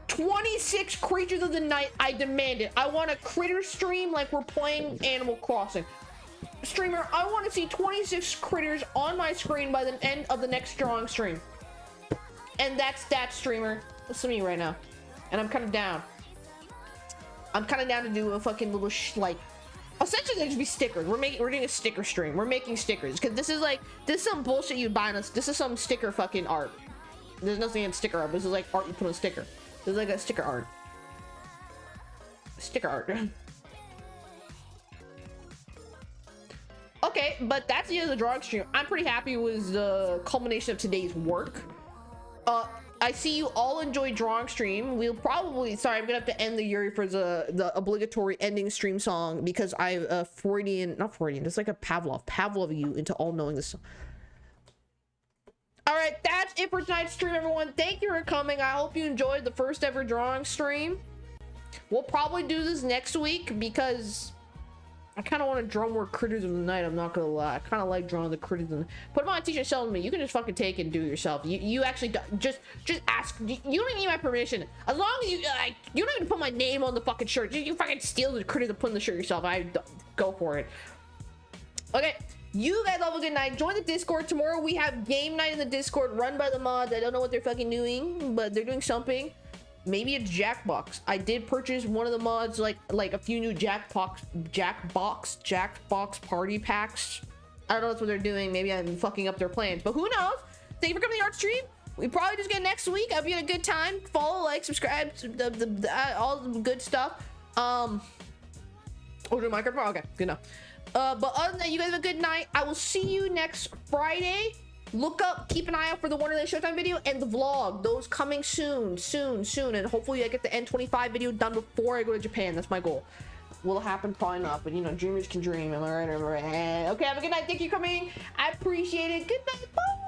26 creatures of the night, I demand it. I want a critter stream like we're playing Animal Crossing. Streamer, I want to see 26 critters on my screen by the end of the next drawing stream. And that's that, streamer. Listen to me right now. And I'm kind of down. I'm kind of down to do a fucking little like, essentially they just be stickers. We're doing a sticker stream. We're making stickers because this is some bullshit you buy us. This is some sticker fucking art. There's nothing in sticker art. This is like art you put on a sticker. This is like a sticker art. Sticker art. Okay, but that's the end of the drawing stream. I'm pretty happy with the culmination of today's work. I see you all enjoy drawing stream. We'll probably, sorry, I'm gonna have to end the Yuri for the obligatory ending stream song because I Freudian, not Freudian, it's like a Pavlov you into all knowing this song. All right, that's it for tonight's stream, everyone. Thank you for coming. I hope you enjoyed the first ever drawing stream. We'll probably do this next week because I kind of want to draw more critters of the night. I'm not gonna lie. I kind of like drawing the critters. Put them on a t-shirt, sell them to me. You can just fucking take it and do it yourself. You actually just ask. You don't need my permission. As long as you you don't even put my name on the fucking shirt. You fucking steal the critters and put in the shirt yourself. I go for it. Okay. You guys have a good night. Join the Discord. Tomorrow we have game night in the Discord run by the mods. I don't know what they're fucking doing, but they're doing something. Maybe a Jackbox. I did purchase one of the mods, like a few new Jackbox party packs. I don't know that's what they're doing. Maybe I'm fucking up their plans, but who knows? Thank you for coming to the art stream. We probably just get next week. I'll be at a good time. Follow, like, subscribe, all the good stuff. Oh, do my card? Okay, good enough. But other than that, you guys have a good night. I will see you next Friday. Look up, keep an eye out for the Wonderland Showtime video and the vlog. Those coming soon. And hopefully I get the N25 video done before I go to Japan. That's my goal. Will it happen? Probably not, but you know, dreamers can dream. Am I right? Okay, have a good night. Thank you for coming. I appreciate it. Good night. Bye.